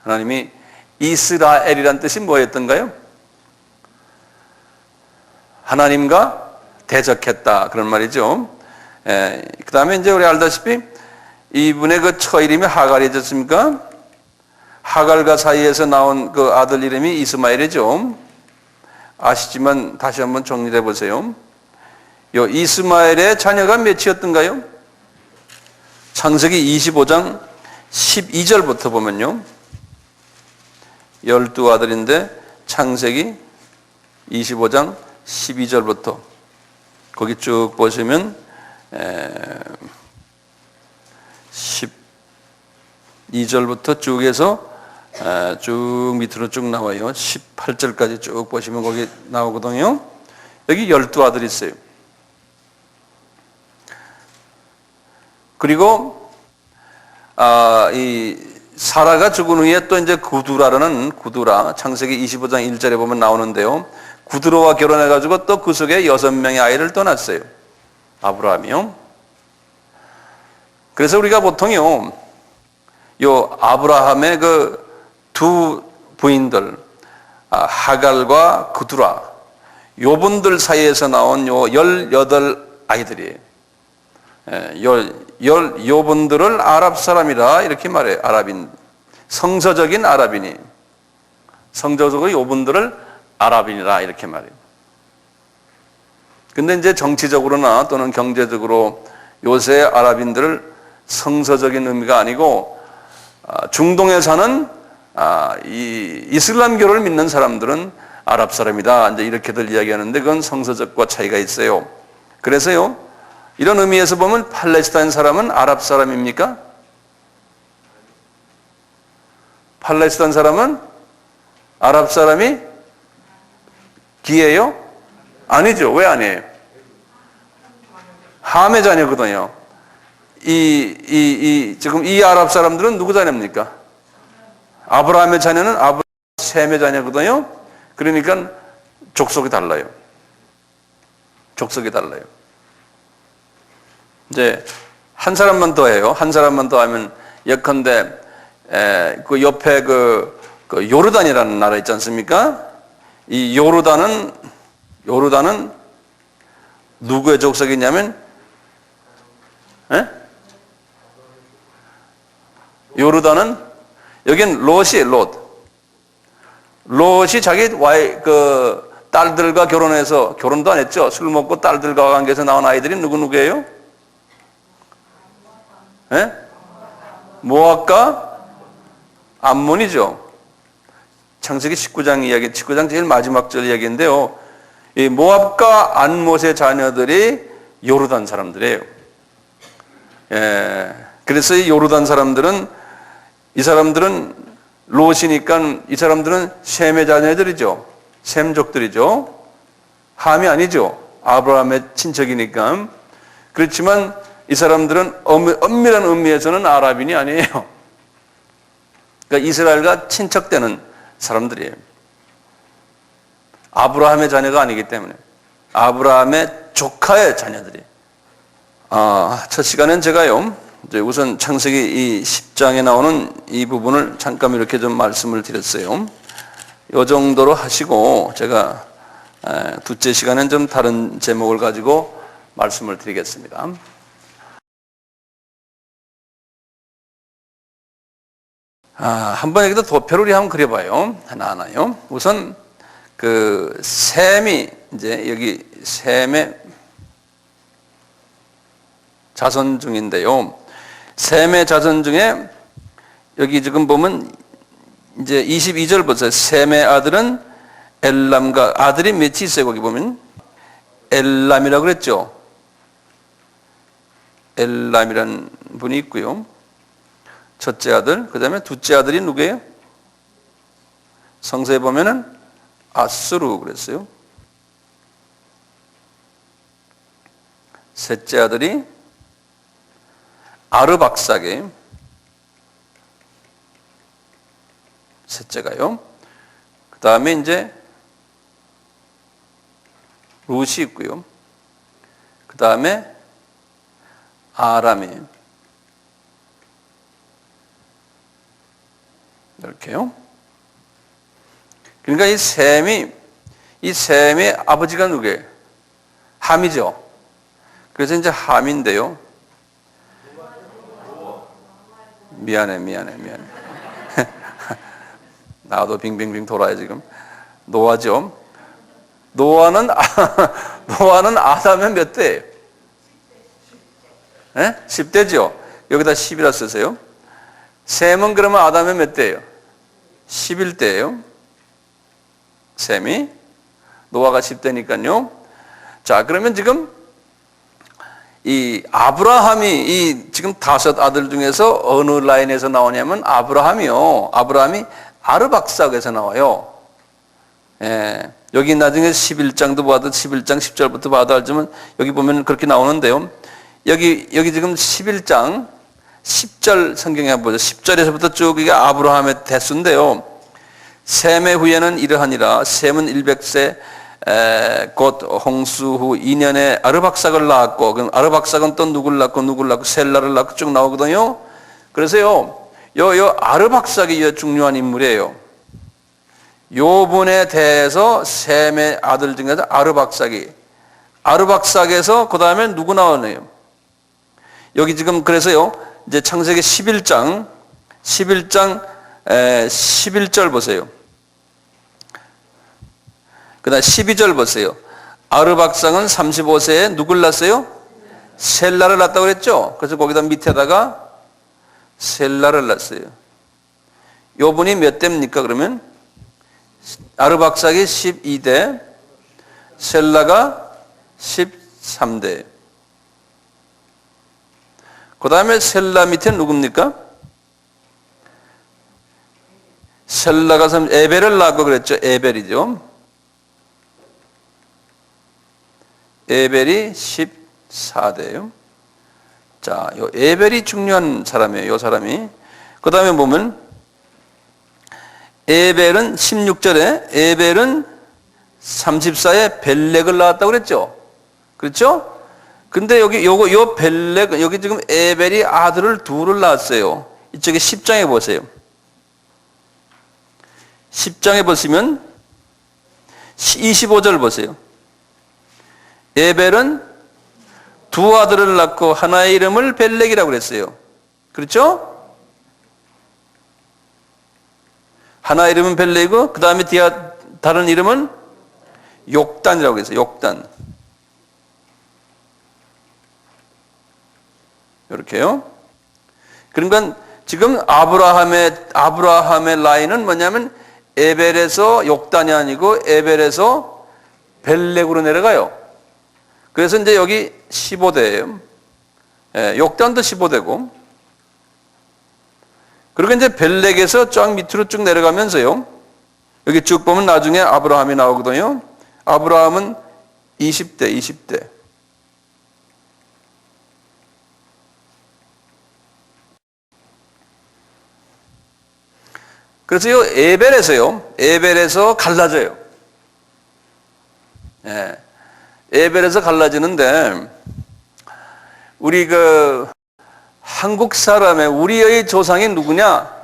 하나님이 이스라엘이란 뜻이 뭐였던가요? 하나님과 대적했다. 그런 말이죠. 그 다음에 이제 우리 알다시피 이분의 그 처 이름이 하갈이었습니까? 하갈과 사이에서 나온 그 아들 이름이 이스마엘이죠. 아시지만 다시 한번 정리해 보세요. 요 이스마엘의 자녀가 몇이었던가요? 창세기 25장 12절부터 보면요. 12아들인데 창세기 25장 12절부터 거기 쭉 보시면 12절부터 쭉 해서 쭉 밑으로 쭉 나와요. 18절까지 쭉 보시면 거기 나오거든요. 여기 12아들이 있어요. 그리고 이 사라가 죽은 후에 또 이제 구두라 창세기 25장 1절에 보면 나오는데요. 구두로와 결혼해가지고 또 그 속에 6명의 아이를 또 낳았어요. 아브라함이요. 그래서 우리가 보통요, 요 아브라함의 그 두 부인들, 하갈과 구두라, 요 분들 사이에서 나온 요 18아이들이에요. 요 분들을 아랍 사람이라 이렇게 말해요. 아랍인. 성서적인 아랍인이. 성서적으로 요 분들을 아랍인이라 이렇게 말해요. 근데 이제 정치적으로나 또는 경제적으로 요새 아랍인들을 성서적인 의미가 아니고 중동에 사는 이 이슬람교를 믿는 사람들은 아랍 사람이다. 이제 이렇게들 이야기하는데 그건 성서적과 차이가 있어요. 그래서요, 이런 의미에서 보면 팔레스타인 사람은 아랍 사람입니까? 팔레스타인 사람은 아랍 사람이 기예요? 아니죠. 왜 아니에요? 함의 자녀거든요. 지금 이 아랍 사람들은 누구 자녀입니까? 아브라함의 자녀는 셈의 자녀거든요. 그러니까 족속이 달라요. 족속이 달라요. 이제 한 사람만 더 해요. 한 사람만 더 하면 예컨대 그 옆에 그 요르단이라는 나라 있지 않습니까? 이 요르단은 누구의 족속이냐면 요르단은 여긴 롯이에요. 롯이 자기 딸들과 결혼해서, 결혼도 안 했죠. 술 먹고 딸들과 관계에서 나온 아이들이 누구예요? 모압과 암몬이죠. 창세기 19장 이야기, 19장 제일 마지막 절 이야기인데요. 이 모압과 암몬의 자녀들이 요르단 사람들이에요. 그래서 이 요르단 사람들은, 이 사람들은 롯이니까 이 사람들은 셈의 자녀들이죠. 셈족들이죠. 함이 아니죠. 아브라함의 친척이니까. 그렇지만 이 사람들은 엄밀한 의미에서는 아랍인이 아니에요. 그러니까 이스라엘과 친척되는 사람들이에요. 아브라함의 자녀가 아니기 때문에. 아브라함의 조카의 자녀들이. 첫 시간엔 제가요, 이제 우선 창세기 이 10장에 나오는 이 부분을 잠깐 이렇게 좀 말씀을 드렸어요. 이 정도로 하시고 제가 둘째 시간엔 좀 다른 제목을 가지고 말씀을 드리겠습니다. 한번 여기다 도표를 우리 한번 그려봐요. 하나하나요. 우선 그 셈이 이제 여기 셈의 자손 중인데요. 셈의 자손 중에 여기 지금 보면 이제 22절 보세요. 셈의 아들은 엘람과, 아들이 몇이 있어요? 거기 보면 엘람이라고 그랬죠. 엘람이라는 분이 있고요. 첫째 아들, 그 다음에 둘째 아들이 누구예요? 성서에 보면은 아수르 그랬어요. 셋째 아들이 아르박사게, 셋째가요. 그 다음에 이제 룻이 있고요. 그 다음에 아람이 이렇게요. 그러니까 이 셈의 아버지가 누구예요? 함이죠. 그래서 이제 함인데요. 미안해. 나도 빙빙빙 돌아요 지금. 노아죠. 노아는 아담의 몇 대예요? 10대죠. 여기다 10이라 쓰세요. 셈은 그러면 아담의 몇 대예요? 11대예요. 셈이. 노아가 10대니까요. 자, 그러면 지금 이 아브라함이 이 지금 5 아들 중에서 어느 라인에서 나오냐면 아브라함이 아르박삭에서 나와요. 예. 여기 나중에 11장도 봐도 11장 10절부터 봐도 알지만 여기 보면 그렇게 나오는데요. 여기 지금 11장 10절 성경에 한번 보죠. 10절에서부터 쭉 이게 아브라함의 대수인데요. 셈의 후에는 이러하니라. 셈은 100세 곧 홍수 후 2년에 아르박삭을 낳았고, 그럼 아르박삭은 또 누굴 낳고 셀라를 낳고 쭉 나오거든요. 그래서요, 요 아르박삭이 중요한 인물이에요. 요 분에 대해서 셈의 아들 중에서 아르박삭에서 그 다음에 누구 나오네요? 여기 지금 그래서요, 이제 창세기 11장 11절 보세요. 그 다음 12절 보세요. 아르박삭은 35세에 누굴 낳았어요? 셀라를 낳았다고 그랬죠? 그래서 거기다 밑에다가 셀라를 낳았어요. 요 분이 몇 대입니까, 그러면? 아르박삭이 12대, 셀라가 13대. 그 다음에 셀라 밑에 누굽니까? 셀라가 에벨을 낳고 그랬죠. 에벨이죠. 에벨이 14대예요. 자, 요 에벨이 중요한 사람이에요. 요 사람이. 그 다음에 보면 에벨은 16절에 에벨은 34에 벨렉을 낳았다고 그랬죠. 그렇죠? 근데 여기 요 벨렉, 여기 지금 에벨이 아들을 둘을 낳았어요. 이쪽에 10장에 보세요. 10장에 보시면 25절 보세요. 에벨은 두 아들을 낳고 하나의 이름을 벨렉이라고 그랬어요. 그렇죠? 하나 이름은 벨렉이고 그 다음에 다른 이름은 욕단이라고 그랬어요. 욕단. 이렇게요. 그러니까 지금 아브라함의 라인은 뭐냐면 에벨에서 욕단이 아니고 에벨에서 벨렉으로 내려가요. 그래서 이제 여기 15대예요. 욕단도 15대고. 그리고 이제 벨렉에서 쫙 밑으로 쭉 내려가면서요. 여기 쭉 보면 나중에 아브라함이 나오거든요. 아브라함은 20대. 그래서 요 에벨에서 갈라져요. 에벨에서 갈라지는데, 우리 한국 사람의 우리의 조상이 누구냐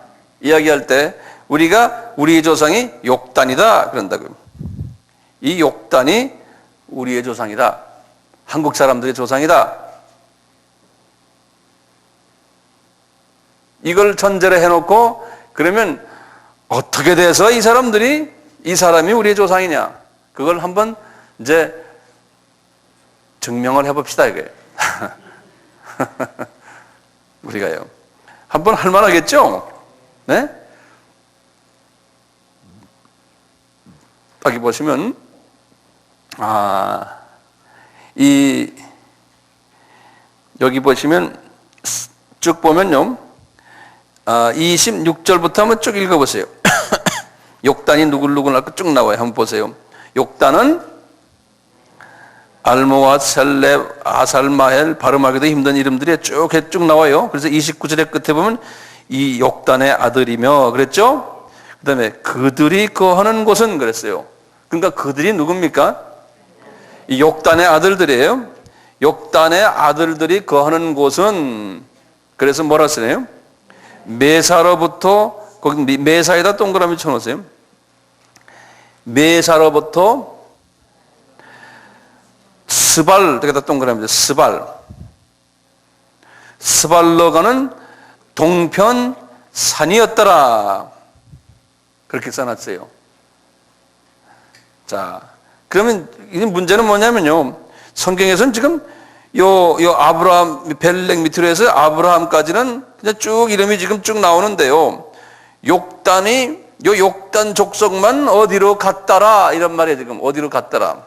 이야기할 때 우리의 조상이 욕단이다 그런다고요. 이 욕단이 우리의 조상이다. 한국 사람들의 조상이다. 이걸 전제로 해놓고 그러면 어떻게 돼서 이 사람이 우리의 조상이냐? 그걸 한번 이제 증명을 해봅시다 이거예요. 우리가요. 한번 할 만하겠죠? 네? 여기 보시면, 여기 보시면, 쭉 보면요. 26절부터 한번 쭉 읽어보세요. 욕단이 누굴 낳고 쭉 나와요. 한번 보세요. 욕단은 알모와 셀렙, 아살마헬, 발음하기도 힘든 이름들이 쭉 나와요. 그래서 29절의 끝에 보면 이 욕단의 아들이며 그랬죠? 그다음에 그들이 거하는 곳은 그랬어요. 그러니까 그들이 누굽니까? 이 욕단의 아들들이에요. 욕단의 아들들이 거하는 곳은 그래서 뭐라 쓰네요? 메사로부터 거기 메사에다 동그라미 쳐놓으세요. 메사로부터 스발 여기다 동그라미 스발로 가는 동편 산이었더라. 그렇게 써놨어요. 자, 그러면 이 문제는 뭐냐면요. 성경에서는 지금 요 아브라함 벨렉 밑으로 해서 아브라함까지는 그냥 쭉 이름이 지금 쭉 나오는데요. 욕단 족속만 어디로 갔더라 이런 말이에요. 지금 어디로 갔더라.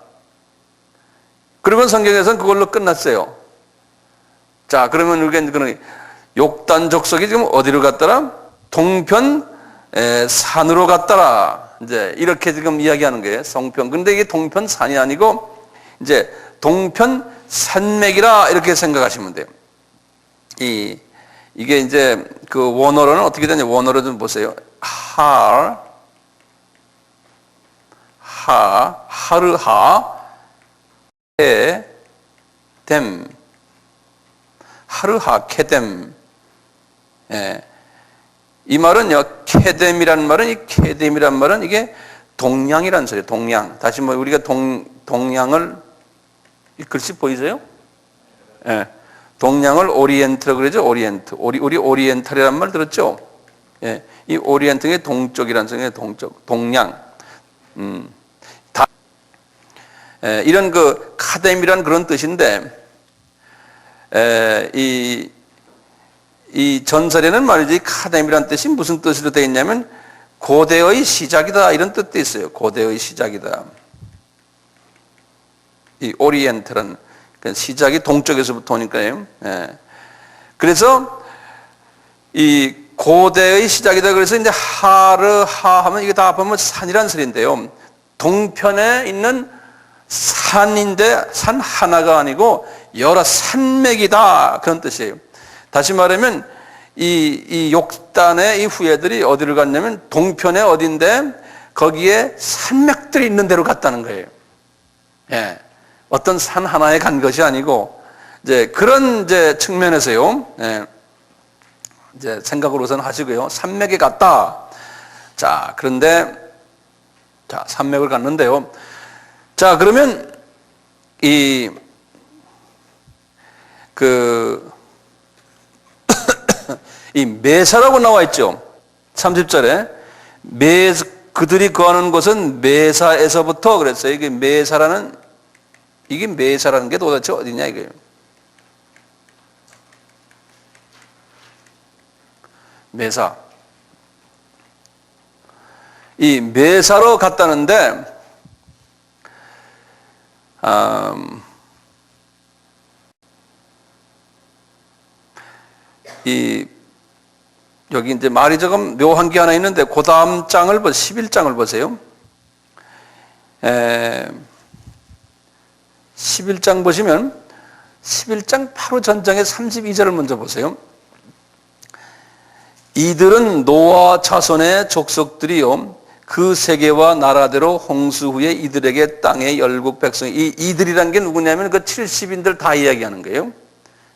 그러면 성경에서는 그걸로 끝났어요. 자, 그러면 우리가 욕단 족속이 지금 어디로 갔더라? 동편 산으로 갔더라. 이제 이렇게 지금 이야기하는 거예요. 성편. 근데 이게 동편 산이 아니고 이제 동편 산맥이라 이렇게 생각하시면 돼요. 이게 이제 그 원어로는 어떻게 되냐? 원어로 좀 보세요. 하르하 케뎀 하르하 케뎀. 예. 이 말은요, 케뎀이란 말은 이게 동양이라는 소리예요. 동양. 다시 우리가 동양을 이 글씨 보이세요? 예. 동양을 오리엔트라고 그러죠. 오리엔트. 우리 오리엔탈이라는 말 들었죠? 예. 이 오리엔트의 동쪽이라는 소리예요. 동쪽. 동양. 이런 그 카뎀이란 그런 뜻인데, 이 전설에는 말이지 카뎀이란 뜻이 무슨 뜻으로 되어 있냐면 고대의 시작이다 이런 뜻도 있어요. 고대의 시작이다. 이 오리엔트는 시작이 동쪽에서부터 오니까요. 예. 그래서 이 고대의 시작이다. 그래서 이제 하르하 하면 이게 다 보면 산이란 소리인데요. 동편에 있는 산인데 산 하나가 아니고 여러 산맥이다 그런 뜻이에요. 다시 말하면 이 욕단의 이 후예들이 어디를 갔냐면 동편에 어딘데 거기에 산맥들이 있는 데로 갔다는 거예요. 예. 어떤 산 하나에 간 것이 아니고 이제 그런 이제 측면에서요. 예. 이제 생각을 우선 하시고요. 산맥에 갔다. 자, 그런데 자, 산맥을 갔는데요. 자, 그러면 이 메사라고 나와 있죠. 30절에 그들이 거하는 곳은 메사에서부터 그랬어요. 이게 메사라는 게 도대체 어디냐 이거예요. 메사. 이 메사로 갔다는데 여기 이제 말이 조금 묘한 게 하나 있는데 그 다음 장을 11장을 보세요. 11장 보시면 11장 바로 전장의 32절을 먼저 보세요. 이들은 노아 자손의 족속들이요 그 세계와 나라대로 홍수 후에 이들에게 땅의 열국 백성이 이들이란 게 누구냐면 그 70인들 다 이야기하는 거예요.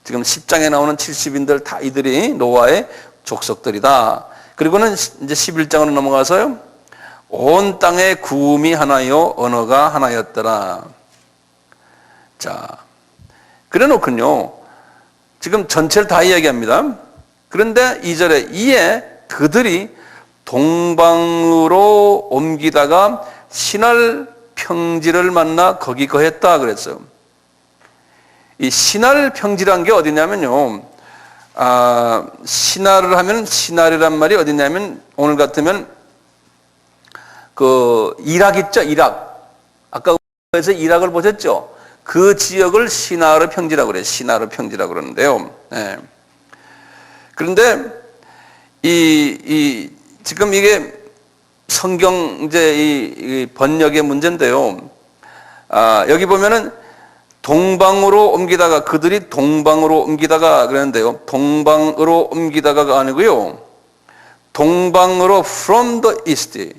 지금 10장에 나오는 70인들 다 이들이 노아의 족속들이다. 그리고는 이제 11장으로 넘어가서요. 온 땅의 구음이 하나요 언어가 하나였더라. 자, 그래 놓군요. 지금 전체를 다 이야기합니다. 그런데 2절에 이에 그들이 동방으로 옮기다가 시날 평지를 만나 거기 거했다 그랬어요. 이 시날 평지란 게 어디냐면요. 시날을 하면 시날이란 말이 어디냐면 오늘 같으면 그 이락 있죠, 이락. 아까 에서 이락을 보셨죠? 그 지역을 시나르 평지라고 그래요. 시나르 평지라고 그러는데요. 네. 그런데 지금 이게 성경 이제 이 번역의 문제인데요. 여기 보면은 동방으로 옮기다가 그들이 동방으로 옮기다가 그랬는데요. 동방으로 옮기다가가 아니고요. 동방으로 from the east.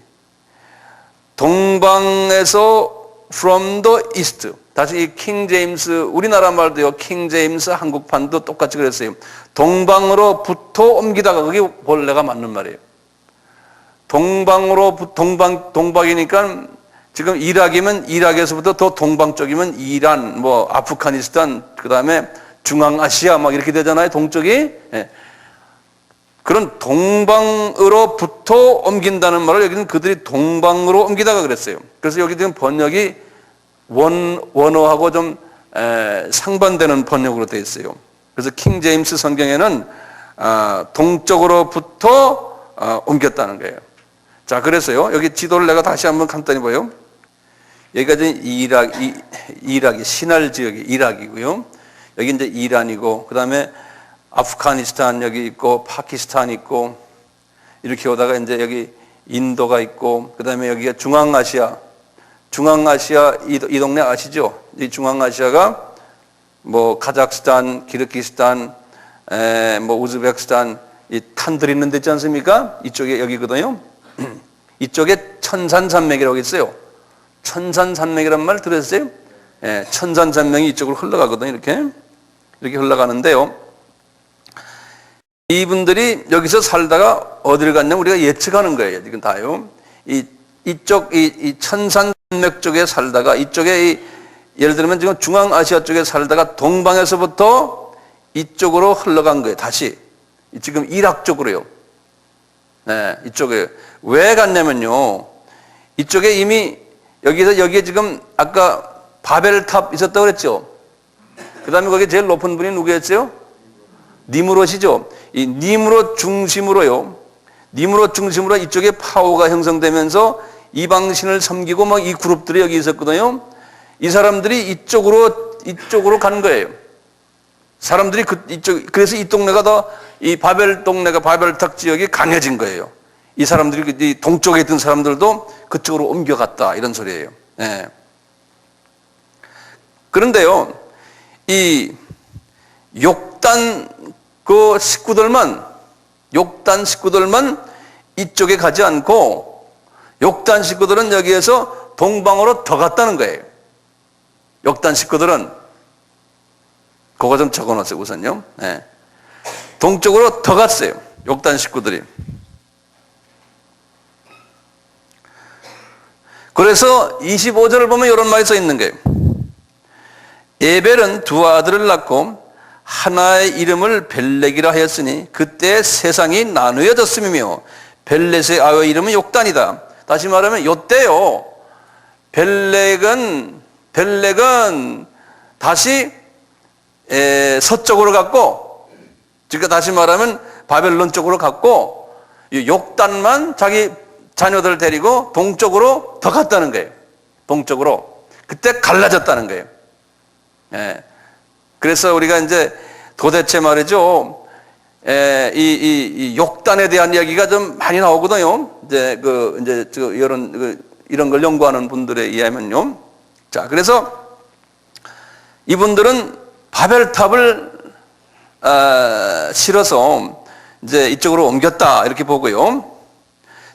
동방에서 from the east. 다시 이 킹 제임스, 우리나라 말도요, 킹 제임스 한국판도 똑같이 그랬어요. 동방으로부터 옮기다가 그게 본래가 맞는 말이에요. 동방이니까 지금 이락이면 이락에서부터 더 동방 쪽이면 이란, 뭐 아프가니스탄, 그 다음에 중앙아시아 막 이렇게 되잖아요. 동쪽이. 예. 그런 동방으로부터 옮긴다는 말을 여기는 그들이 동방으로 옮기다가 그랬어요. 그래서 여기 지금 번역이 원어하고 좀 상반되는 번역으로 되어 있어요. 그래서 킹 제임스 성경에는 동쪽으로부터 옮겼다는 거예요. 자, 그래서요, 여기 지도를 내가 다시 한번 간단히 보여요. 여기가 이제 이락이 신할 지역이 이락이고요. 여기 이제 이란이고, 그 다음에 아프가니스탄 여기 있고, 파키스탄 있고, 이렇게 오다가 이제 여기 인도가 있고, 그 다음에 여기가 중앙아시아 이 동네 아시죠? 이 중앙아시아가 뭐 카자흐스탄, 키르기스탄, 뭐 우즈베키스탄, 이 탄들 있는 데 있지 않습니까? 이쪽에 여기거든요. 이쪽에 천산산맥이라고 있어요. 천산산맥이란 말 들으셨어요? 예, 천산산맥이 이쪽으로 흘러가거든요. 이렇게 흘러가는데요. 이분들이 여기서 살다가 어디를 갔냐면 우리가 예측하는 거예요. 지금 다요. 이쪽 이 천산산맥 쪽에 살다가 이쪽에 예를 들면 지금 중앙아시아 쪽에 살다가 동방에서부터 이쪽으로 흘러간 거예요. 다시 지금 이락 쪽으로요. 네, 이쪽에 왜 갔냐면요. 이쪽에 이미 여기에 지금 아까 바벨탑 있었다고 그랬죠. 그 다음에 거기 제일 높은 분이 누구였어요? 니무롯이죠. 이 니무롯 중심으로 이쪽에 파워가 형성되면서 이방신을 섬기고 막 이 그룹들이 여기 있었거든요. 이 사람들이 이쪽으로 간 거예요. 사람들이 그래서 이 동네가 이 바벨 동네가 바벨탑 지역이 강해진 거예요. 이 사람들이 이 동쪽에 있던 사람들도 그쪽으로 옮겨갔다 이런 소리예요. 예. 그런데요, 이 욕단 식구들만 이쪽에 가지 않고 욕단 식구들은 여기에서 동방으로 더 갔다는 거예요. 욕단 식구들은 그거 좀 적어놓으세요. 우선요. 네. 동쪽으로 더 갔어요. 욕단 식구들이. 그래서 25절을 보면 이런 말이 써 있는 거예요. 에벨은 두 아들을 낳고 하나의 이름을 벨렉이라 하였으니 그때 세상이 나누어졌음이며 벨렛의 아의 이름은 욕단이다. 다시 말하면 요때요. 벨렉은 다시 서쪽으로 갔고, 그러니까 다시 말하면 바벨론 쪽으로 갔고, 욕단만 자기 자녀들 데리고 동쪽으로 더 갔다는 거예요. 동쪽으로. 그때 갈라졌다는 거예요. 예. 그래서 우리가 이제 도대체 말이죠. 이 욕단에 대한 이야기가 좀 많이 나오거든요. 이런 걸 연구하는 분들에 의하면요. 자, 그래서 이분들은 바벨탑을 실어서 이제 이쪽으로 옮겼다 이렇게 보고요.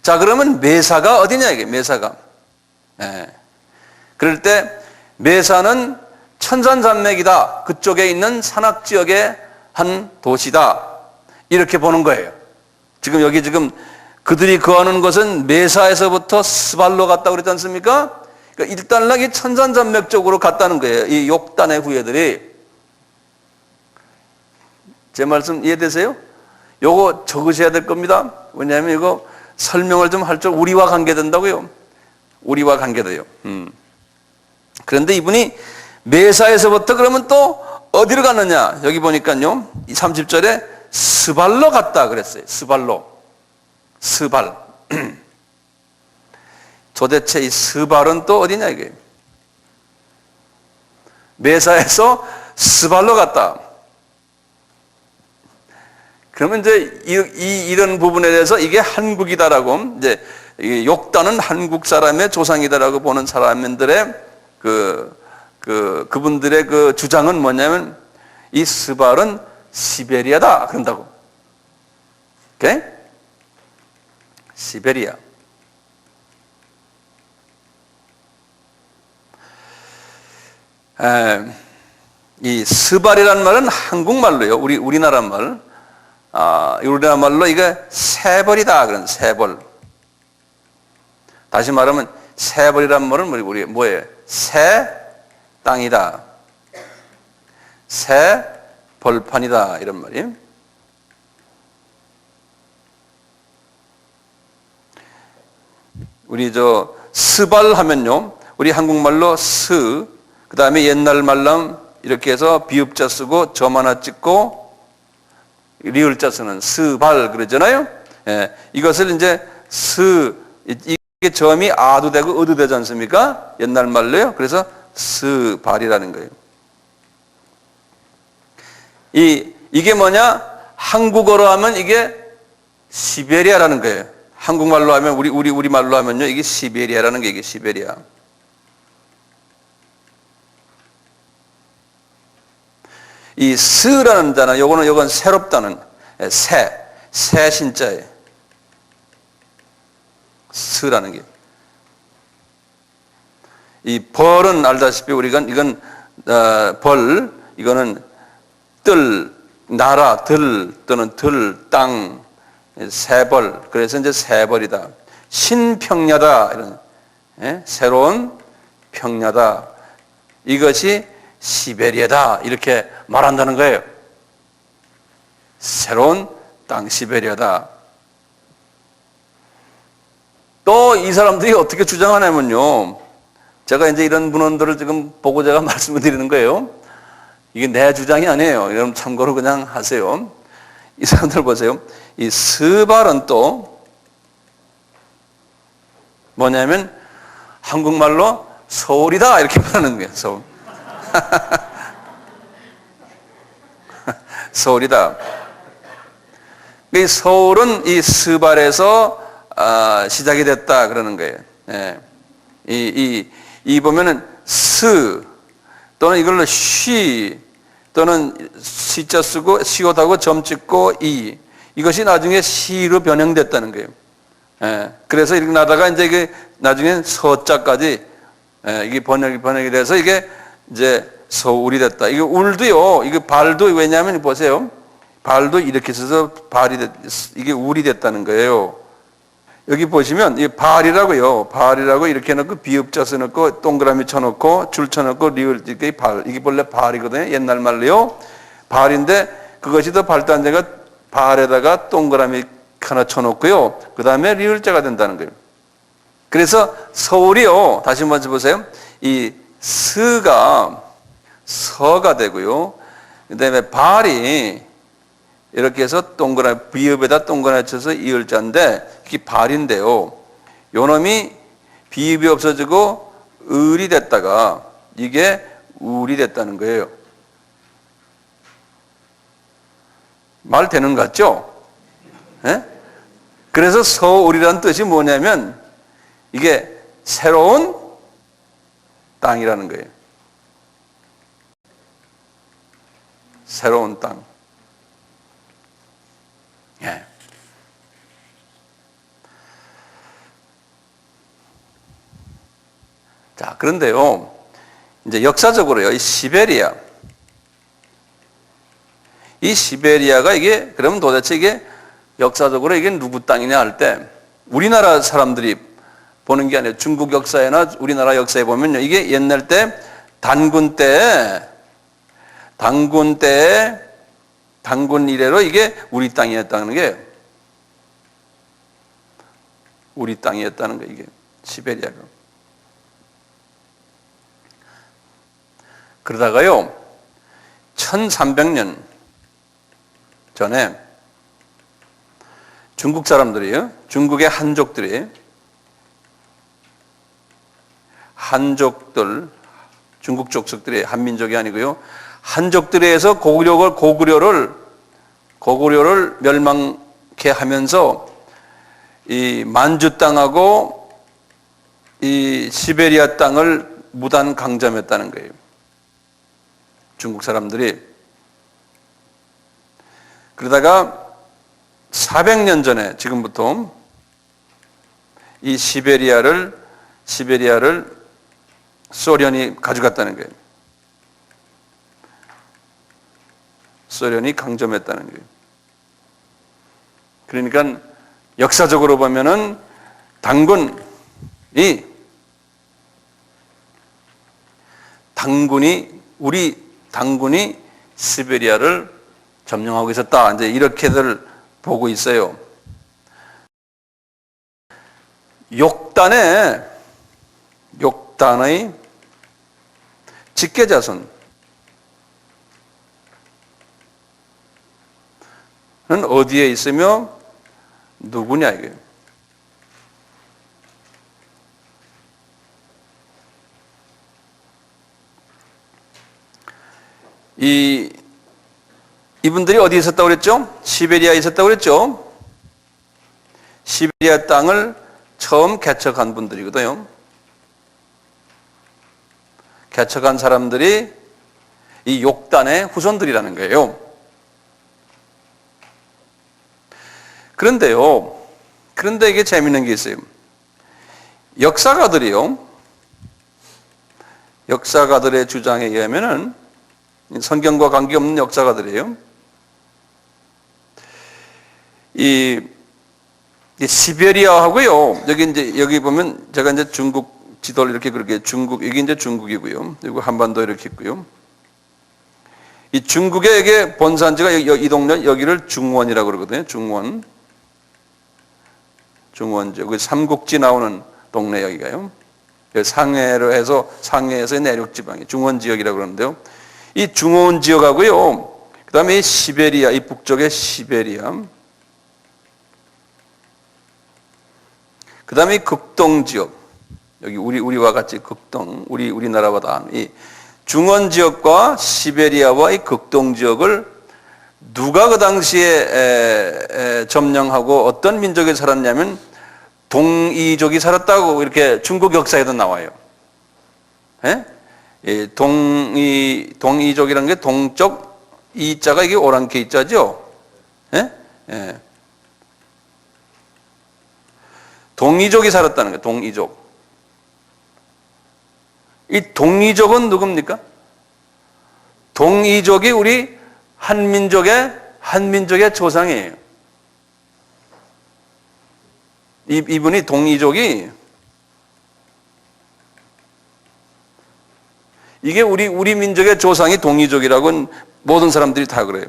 자, 그러면 메사가 어디냐 이게 메사가. 예. 그럴 때 메사는 천산산맥이다. 그쪽에 있는 산악 지역의 한 도시다. 이렇게 보는 거예요. 지금 그들이 거하는 것은 메사에서부터 스발로 갔다고 그랬지 않습니까? 그러니까 일단락 이 천산산맥 쪽으로 갔다는 거예요. 이 욕단의 후예들이. 제 말씀 이해되세요? 요거 적으셔야 될 겁니다. 왜냐하면 이거 설명을 좀 할 줄 우리와 관계된다고요. 우리와 관계돼요. 그런데 이분이 메사에서부터 그러면 또 어디로 갔느냐? 여기 보니까요. 이 30절에 스발로 갔다 그랬어요. 스발. 도대체 이 스발은 또 어디냐 이게? 메사에서 스발로 갔다. 그러면 이제 이런 부분에 대해서 이게 한국이다라고 이제 욕단은 한국 사람의 조상이다라고 보는 사람들의 그분들의 그 주장은 뭐냐면 이 스발은 시베리아다 그런다고. 오케이? 시베리아. 이 스발이라는 말은 한국말로요. 우리나라 말. 우리나라 말로 이게 세벌이다. 그런 세벌. 다시 말하면 세벌이란 말은 우리 뭐예요? 새 땅이다. 새 벌판이다. 이런 말이에요. 우리 스발 하면요. 우리 한국말로 그 다음에 옛날 말로 이렇게 해서 비읍자 쓰고 점 하나 찍고 리을자 쓰는 스발 그러잖아요. 예, 이것을 이제 이게 점이 아도 되고 어도 되지 않습니까? 옛날 말로요. 그래서 스발이라는 거예요. 이게 뭐냐? 한국어로 하면 이게 시베리아라는 거예요. 한국말로 하면 우리 말로 하면요. 이게 시베리아라는 게 이게 시베리아. 이 스라는 단어, 요건 새롭다는 새 신자예요. 스라는 게. 이 벌은 알다시피 이건 이거는 뜰, 나라, 들 또는 땅, 새벌. 그래서 이제 새벌이다. 신평야다. 이런 새로운 평야다. 이것이 시베리아다. 이렇게 말한다는 거예요. 새로운 땅 시베리아다. 또 이 사람들이 어떻게 주장하냐면요. 제가 이제 이런 문헌들을 지금 보고 제가 말씀을 드리는 거예요. 이게 내 주장이 아니에요. 여러분 참고로 그냥 하세요. 이 사람들 보세요. 이 스발은 또 뭐냐면 한국말로 서울이다. 이렇게 말하는 거예요. 서울. 서울이다. 이 서울은 이 스발에서 시작이 됐다 그러는 거예요. 예. 이 보면은 스 또는 이걸로 쉬 또는 시자 쓰고 시옷하고 점 찍고 이것이 나중에 시로 변형됐다는 거예요. 예. 그래서 이렇게 나다가 이제 이게 나중엔 서자까지 이게 번역이 돼서 이게 이제 서울이 됐다. 이게 울도요. 이게 발도 왜냐하면 보세요. 발도 이렇게 써서 이게 울이 됐다는 거예요. 여기 보시면 이 발이라고요. 발이라고 이렇게 해놓고 비읍자 써놓고 동그라미 쳐놓고 줄 쳐놓고 리을 이게 이게 본래 발이거든요. 옛날 말로요. 발인데 그것이 더 발단제가 발에다가 동그라미 하나 쳐놓고요. 그 다음에 리을자가 된다는 거예요. 그래서 서울이요. 다시 한번 보세요. 이 스가 서가 되고요. 그 다음에 발이 이렇게 해서 동그라미 비읍에다 동그라미 쳐서 이을자인데 이게 발인데요. 요놈이 비읍이 없어지고 을이 됐다가 이게 울이 됐다는 거예요. 말 되는 것 같죠? 예? 그래서 서울이라는 뜻이 뭐냐면 이게 새로운 땅이라는 거예요. 새로운 땅. 예. 자, 그런데요, 이제 역사적으로요, 이 시베리아가 이게, 그러면 도대체 이게 역사적으로 이게 누구 땅이냐 할 때, 우리나라 사람들이 보는 게 아니라 중국 역사에나 우리나라 역사에 보면요, 이게 옛날 때 단군 이래로 이게 우리 땅이었다는 게 우리 땅이었다는 거 이게 시베리아가. 그러다가요 1300년 전에 중국 사람들이요, 중국의 한족들, 중국 족속들이 한민족이 아니고요, 한족들에 의해서 고구려를 멸망케 하면서 이 만주 땅하고 이 시베리아 땅을 무단 강점했다는 거예요. 중국 사람들이. 그러다가 400년 전에 지금부터 이 시베리아를 소련이 가져갔다는 거예요. 소련이 강점했다는 거예요. 그러니까 역사적으로 보면은 우리 당군이 시베리아를 점령하고 있었다. 이제 이렇게들 보고 있어요. 욕단의 직계자손은 어디에 있으며 누구냐 이게. 이분들이 어디에 있었다고 그랬죠? 시베리아에 있었다고 그랬죠? 시베리아 땅을 처음 개척한 분들이거든요. 개척한 사람들이 이 욕단의 후손들이라는 거예요. 그런데 이게 재밌는 게 있어요. 역사가들의 주장에 의하면은 성경과 관계없는 역사가들이에요. 이 시베리아하고요. 여기 보면 제가 이제 중국 지도를 이렇게 그렇게 여기 이제 중국이고요. 그리고 한반도 이렇게 있고요. 이 중국의 이게 본산지가 이 동네 여기를 중원이라고 그러거든요. 중원지. 여기 삼국지 나오는 동네 여기가요. 상해로 해서 상해에서 내륙 지방이 중원 지역이라고 그러는데요. 이 중원 지역하고요. 그다음에 이 시베리아, 이 북쪽의 시베리아. 그다음에 이 극동 지역. 여기 우리와 같이 극동, 우리나라보다 이 중원 지역과 시베리아와 이 극동 지역을 누가 그 당시에 점령하고 어떤 민족이 살았냐면 동이족이 살았다고 이렇게 중국 역사에도 나와요. 예? 동이족이라는 게 동쪽 이자가 이게 오랑캐 이자죠. 예? 예. 동이족이 살았다는 거예요. 동이족. 이 동이족은 누굽니까? 동이족이 우리 한민족의 조상이에요. 이분이 동이족이 이게 우리 민족의 조상이 동이족이라고는 모든 사람들이 다 그래요.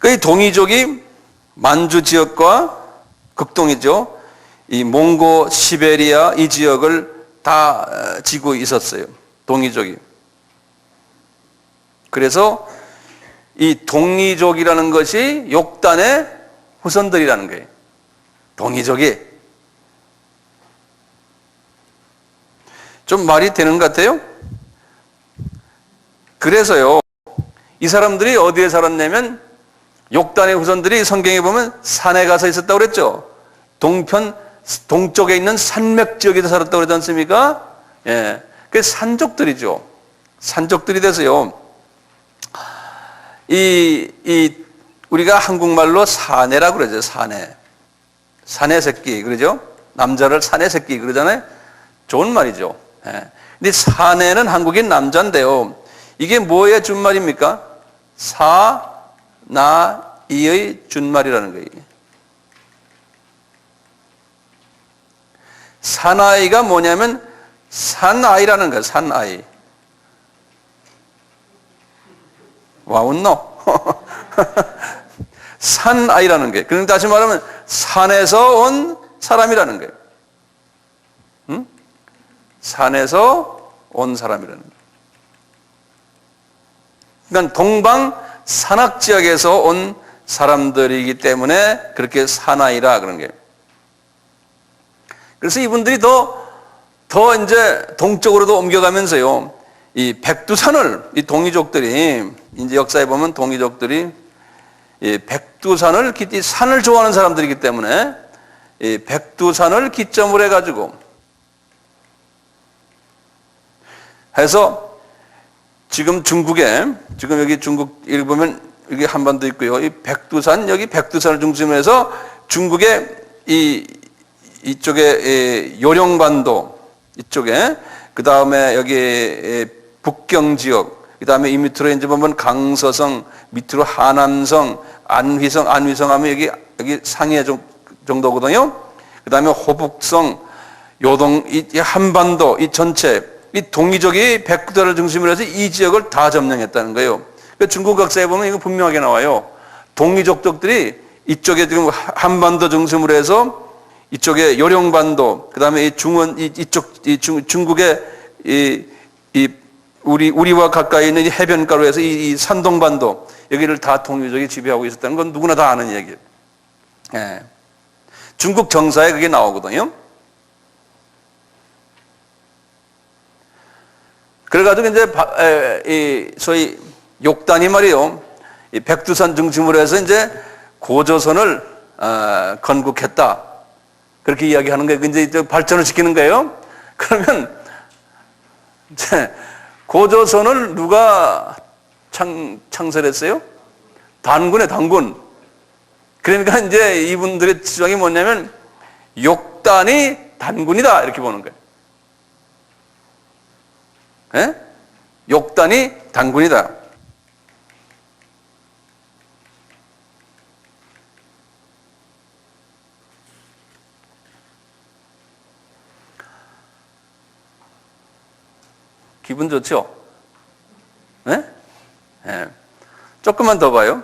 그 동이족이 만주 지역과 극동이죠. 이 몽고, 시베리아 이 지역을 다 지고 있었어요. 동이족이. 그래서 이 동이족이라는 것이 욕단의 후손들이라는 거예요. 동이족이. 좀 말이 되는 것 같아요? 그래서요, 이 사람들이 어디에 살았냐면 욕단의 후손들이 성경에 보면 산에 가서 있었다고 그랬죠. 동쪽에 있는 산맥 지역에서 살았다고 그러지 않습니까? 예. 그 산족들이죠. 산족들이 돼서요. 우리가 한국말로 사내라고 그러죠. 사내 새끼. 그러죠? 남자를 사내 새끼 그러잖아요. 좋은 말이죠. 예. 근데 사내는 한국인 남자인데요. 이게 뭐의 준말입니까? 사나이의 준말이라는 거예요. 사나이가 뭐냐면 산아이라는 거예요. 산아이. 와, 웃노? 산아이라는 게. 그러니까 다시 말하면 산에서 온 사람이라는 거예요. 응? 산에서 온 사람이라는 거예요. 그러니까 동방 산악 지역에서 온 사람들이기 때문에 그렇게 사나이라 그런 거예요. 그래서 이분들이 더 이제 동쪽으로도 옮겨가면서요. 이 백두산을, 이 동이족들이, 이제 역사에 보면 동이족들이 이 백두산을, 이 산을 좋아하는 사람들이기 때문에 이 백두산을 기점으로 해가지고 해서 지금 여기 중국, 여기 보면 이게 한반도 있고요. 이 백두산, 여기 백두산을 중심으로 해서 중국의 이쪽에 요령반도 이쪽에, 그 다음에 여기 북경 지역, 그 다음에 이 밑으로 이제 보면 강서성, 밑으로 하남성, 안휘성 하면 여기 상해 정도거든요. 그 다음에 호북성, 요동, 이 한반도, 이 전체, 이 동이족이 백두산을 중심으로 해서 이 지역을 다 점령했다는 거예요. 중국 역사에 보면 이거 분명하게 나와요. 동이족들이 이쪽에 지금 한반도 중심으로 해서 이쪽에 요령반도, 그 다음에 이 중국의 우리와 가까이 있는 이 해변가로 해서 이 산동반도, 여기를 다 동이족이 지배하고 있었다는 건 누구나 다 아는 얘기예요. 예. 중국 정사에 그게 나오거든요. 그래가지고 이제 소위 욕단이 말이요, 이 백두산 중심으로 해서 이제 고조선을 건국했다, 그렇게 이야기하는 거예요. 이제 발전을 시키는 거예요. 그러면 이제 고조선을 누가 창설했어요? 단군이에요, 단군. 그러니까 이제 이분들의 주장이 뭐냐면 욕단이 단군이다, 이렇게 보는 거예요. 예? 욕단이 단군이다. 기분 좋죠? 예? 예. 조금만 더 봐요.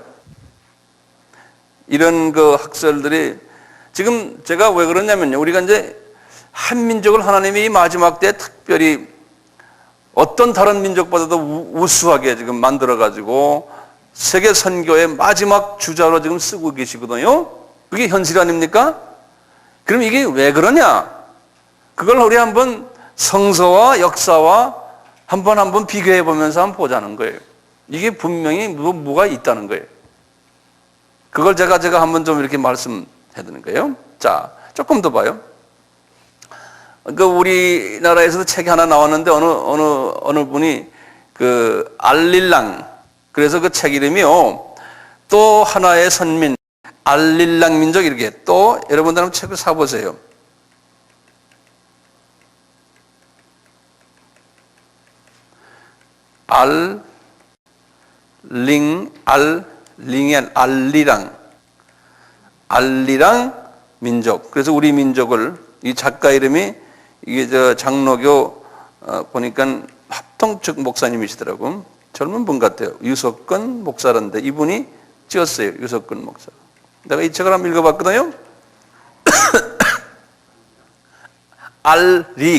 이런 그 학설들이 지금 제가 왜 그러냐면요. 우리가 이제 한민족을 하나님이 마지막 때 특별히 어떤 다른 민족보다도 우수하게 지금 만들어가지고 세계 선교의 마지막 주자로 지금 쓰고 계시거든요. 그게 현실 아닙니까? 그럼 이게 왜 그러냐? 그걸 우리 한번 성서와 역사와 한번 비교해 보면서 한번 보자는 거예요. 이게 분명히 뭐가 있다는 거예요. 그걸 제가 한번 좀 이렇게 말씀해 드리는 거예요. 자, 조금 더 봐요. 그 우리나라에서도 책이 하나 나왔는데 어느 분이 그 알릴랑, 그래서 그 책 이름이요, 또 하나의 선민 알릴랑 민족, 이렇게. 또 여러분들 한번 책을 사보세요. 알리랑 민족. 그래서 우리 민족을, 이 작가 이름이 이게 장로교 보니까 합동측 목사님이시더라고. 젊은 분 같아요. 유석근 목사란데 이분이 지었어요. 유석근 목사. 내가 이 책을 한번 읽어봤거든요.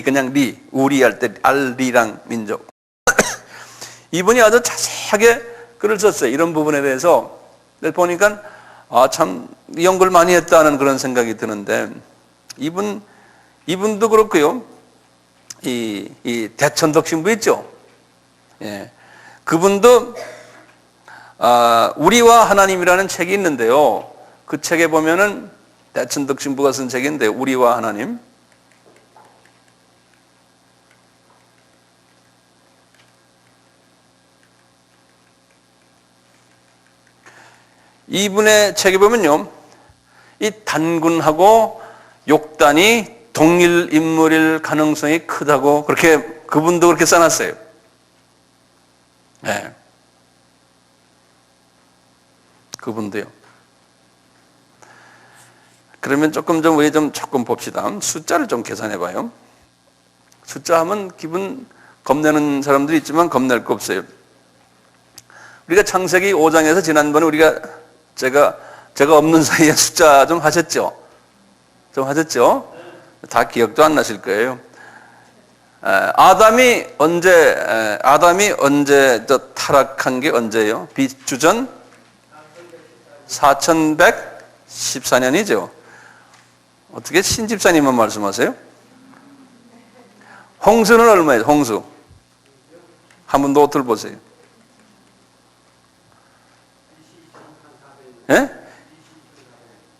그냥 우리 할 때 알리랑 민족. 이분이 아주 자세하게 글을 썼어요. 이런 부분에 대해서. 보니까 참 연구를 많이 했다는 그런 생각이 드는데, 이분도 그렇고요. 이 대천덕 신부 있죠. 예. 그분도 우리와 하나님이라는 책이 있는데요. 그 책에 보면은 대천덕 신부가 쓴 책인데, 우리와 하나님. 이분의 책에 보면요, 이 단군하고 욕단이 동일 인물일 가능성이 크다고, 그렇게 그분도 그렇게 써놨어요. 네. 그분도요. 그러면 우리 조금 봅시다. 숫자를 좀 계산해 봐요. 숫자 하면 기분 겁내는 사람들이 있지만 겁낼 거 없어요. 우리가 창세기 5장에서 지난번에 제가 없는 사이에 숫자 좀 하셨죠? 다 기억도 안 나실 거예요. 아담이 언제 타락한 게 언제예요? 주전 4114년이죠. 어떻게 신집사님만 말씀하세요? 홍수는 얼마예요? 홍수. 한번 노트를 보세요. 예?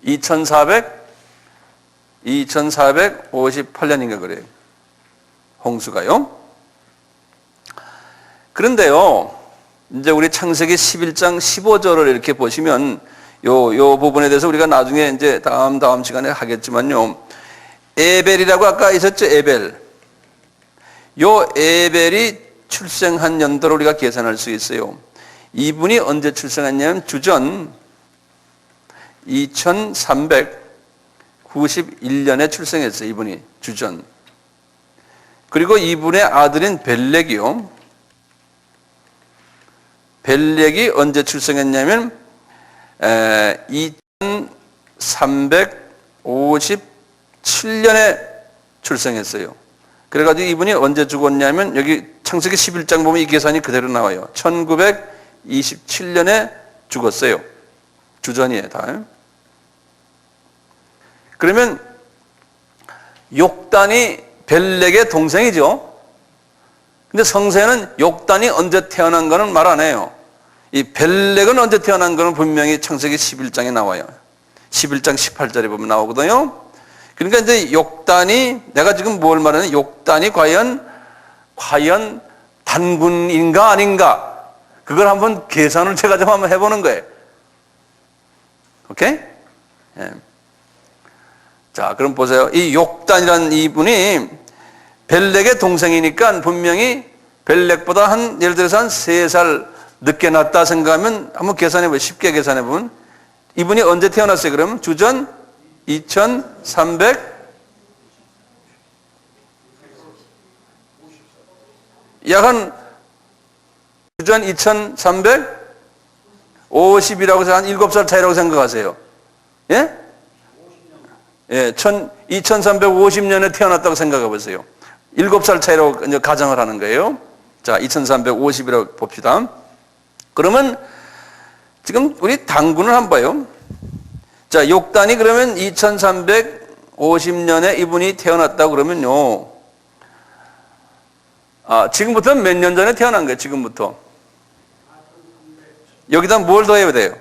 2458년인가 그래요. 홍수가요. 그런데요, 이제 우리 창세기 11장 15절을 이렇게 보시면 요 부분에 대해서 우리가 나중에 이제 다음 시간에 하겠지만요. 에벨이라고 아까 있었죠, 에벨. 요 에벨이 출생한 연도를 우리가 계산할 수 있어요. 이분이 언제 출생했냐면 주전 2391년에 출생했어요. 이분이 주전. 그리고 이분의 아들인 벨렉이요. 벨렉이 언제 출생했냐면 2357년에 출생했어요. 그래가지고 이분이 언제 죽었냐면 여기 창세기 11장 보면 이 계산이 그대로 나와요. 1927년에 죽었어요. 주전이에요, 다. 그러면 욕단이 벨렉의 동생이죠. 근데 성서에는 욕단이 언제 태어난 거는 말 안 해요. 이 벨렉은 언제 태어난 거는 분명히 창세기 11장에 나와요. 11장 18절에 보면 나오거든요. 그러니까 이제 욕단이, 내가 지금 뭘 말하는, 욕단이 과연 단군인가 아닌가, 그걸 한번 계산을 제가 좀 한번 해보는 거예요. 오케이? 예. 자, 그럼 보세요. 이 욕단이라는 이분이 벨렉의 동생이니까 분명히 벨렉보다 예를 들어서 한 3살 늦게 났다 생각하면 한번 계산해보세요. 쉽게 계산해보면 이분이 언제 태어났어요? 그러면 주전 2300 약 한 주전 2350이라고 해서 한 7살 차이라고 생각하세요. 예? 예, 2350년에 태어났다고 생각해 보세요. 7살 차이로 이제 가정을 하는 거예요. 자, 2350이라고 봅시다. 그러면 지금 우리 단군을 한번 봐요. 자, 욕단이 그러면 2350년에 이분이 태어났다고 그러면요. 지금부터는 몇 년 전에 태어난 거예요, 지금부터. 여기다 뭘 더해야 돼요?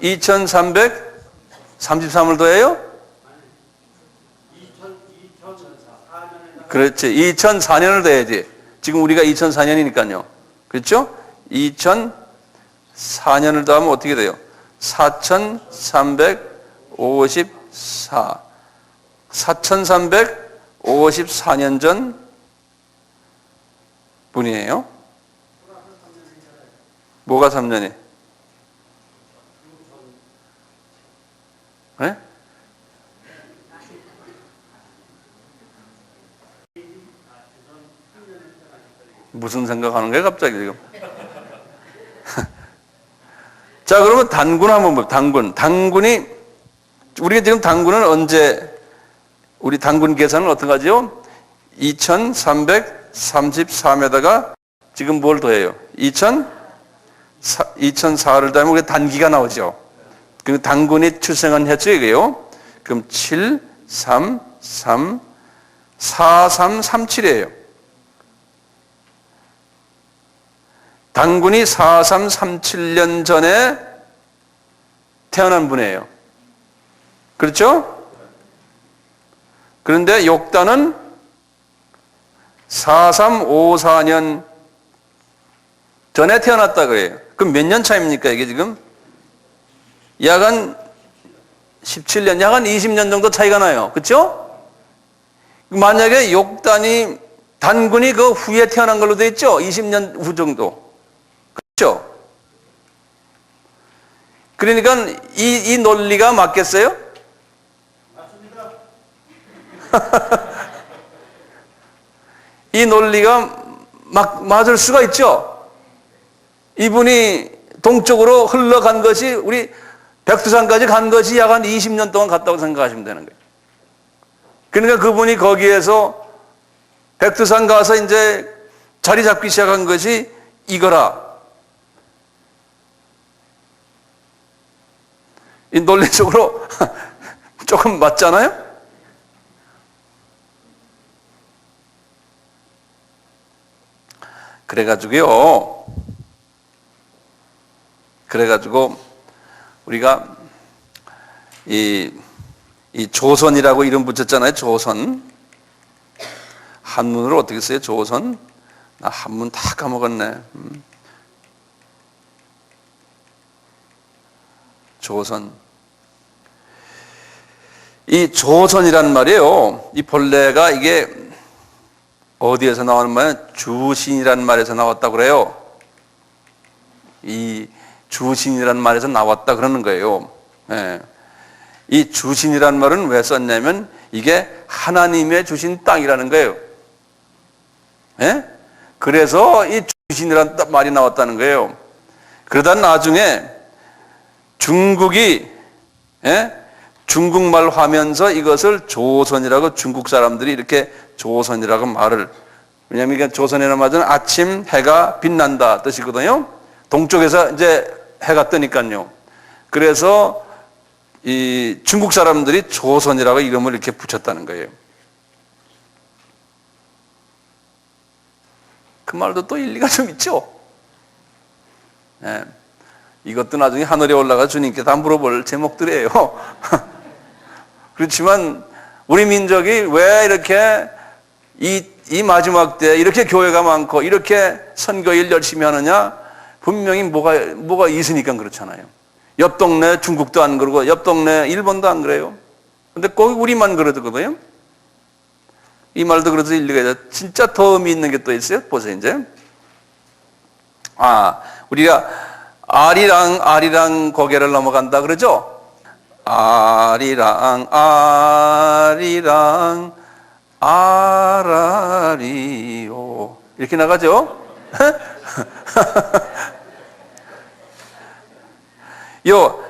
2333을 더해요? 그렇지. 2004년을 더해야지. 지금 우리가 2004년이니까요. 그렇죠? 2004년을 더하면 어떻게 돼요? 4354. 4354년 전 분이에요. 뭐가 3년이? 네? 무슨 생각하는 거예요, 갑자기 지금? 자, 그러면 단군 한번 볼게요. 단군이, 우리가 지금 단군은 언제, 우리 단군 계산은 어떻게 하죠? 2334에다가 지금 뭘 더해요? 2004를 더하면 우리 단기가 나오죠. 그 단군이 출생한 해죠, 이게요. 그럼 4337이에요. 단군이 4337년 전에 태어난 분이에요. 그렇죠? 그런데 욕단은 4354년 전에 태어났다 그래요. 그럼 몇 년 차입니까, 이게 지금? 약 한 17년, 약 한 20년 정도 차이가 나요. 그렇죠? 만약에 욕단이, 단군이 그 후에 태어난 걸로 돼 있죠? 20년 후 정도. 그렇죠? 그러니까 이 논리가 맞겠어요? 맞습니다. 이 논리가 맞을 수가 있죠? 이분이 동쪽으로 흘러간 것이, 우리 백두산까지 간 것이 약 한 20년 동안 갔다고 생각하시면 되는 거예요. 그러니까 그분이 거기에서 백두산 가서 이제 자리 잡기 시작한 것이 이거라. 이 논리적으로 조금 맞잖아요? 그래가지고 우리가 이 조선이라고 이름 붙였잖아요. 조선. 한문으로 어떻게 써요? 조선. 나 한문 다 까먹었네. 조선. 이 조선이란 말이에요. 이 본래가 이게 어디에서 나오는 말이냐? 주신이라는 말에서 나왔다고 그래요. 이 주신이라는 말에서 나왔다 그러는 거예요. 예. 이 주신이라는 말은 왜 썼냐면 이게 하나님의 주신 땅이라는 거예요. 예? 그래서 이 주신이라는 말이 나왔다는 거예요. 그러다 나중에 중국이 중국말 하면서 이것을 조선이라고 중국 사람들이 이렇게 조선이라고 말을, 왜냐하면 이게 조선이라는 말은 아침 해가 빛난다 뜻이거든요. 동쪽에서 이제 해가 뜨니까요. 그래서 이 중국 사람들이 조선이라고 이름을 이렇게 붙였다는 거예요. 그 말도 또 일리가 좀 있죠. 예. 이것도 나중에 하늘에 올라가 주님께 다 물어볼 제목들이에요. 그렇지만 우리 민족이 왜 이렇게 이 마지막 때 이렇게 교회가 많고 이렇게 선교일 열심히 하느냐? 분명히 뭐가 있으니까 그렇잖아요. 옆 동네 중국도 안 그러고 옆 동네 일본도 안 그래요. 근데 꼭 우리만 그러거든요. 이 말도 그래서 일리가 있어요. 진짜 더 의미 있는 게 또 있어요. 보세요, 이제. 우리가 아리랑 고개를 넘어간다 그러죠? 아리랑 아라리요. 이렇게 나가죠? 요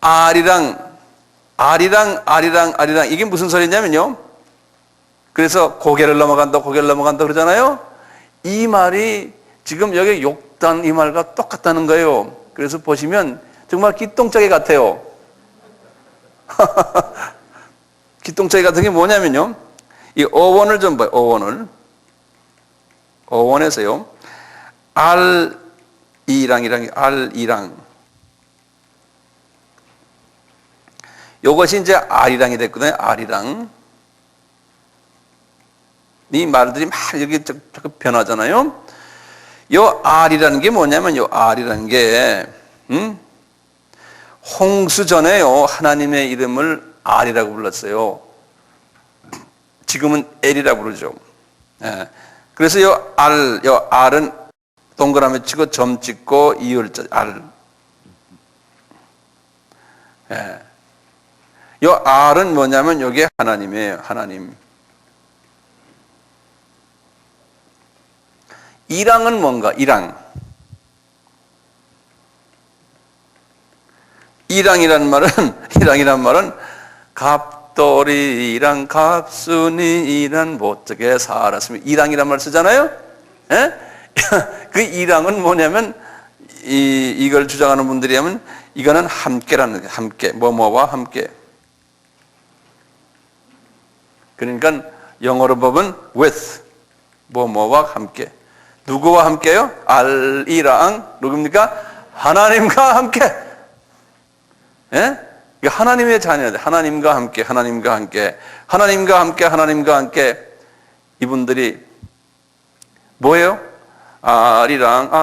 아리랑 이게 무슨 소리냐면요. 그래서 고개를 넘어간다 그러잖아요. 이 말이 지금 여기 욕단 이 말과 똑같다는 거예요. 그래서 보시면 정말 기똥차기 같아요. 기똥차기 같은 게 뭐냐면요. 이 어원을 좀 봐요. 어원에서요. 알이랑 요것이 이제 아리랑이 됐거든요. 아리랑. 이 말들이 막 여기 자꾸 변하잖아요. 요 알이라는 게 뭐냐면 요 알이라는 게 홍수 전에요. 하나님의 이름을 알이라고 불렀어요. 지금은 엘이라고 부르죠. 예. 그래서 요 알은 동그라미 치고 점 찍고 이을자 알. 예. 요 알은 뭐냐면 요게 하나님이에요. 하나님. 이랑은 뭔가? 이랑이란 말은 갑돌이랑 갑순이랑 못되게 살았으면 이랑이란 말 쓰잖아요. 예? 그 이랑은 뭐냐면 이걸 주장하는 분들이 하면 이거는 함께라는 거예요. 함께 뭐뭐와 함께. 그러니까 영어로 보면 with 뭐뭐와 함께. 누구와 함께요? 알이랑 누굽니까? 하나님과 함께. 예? 하나님의 자녀들, 하나님과 함께. 이분들이 뭐예요? 아리랑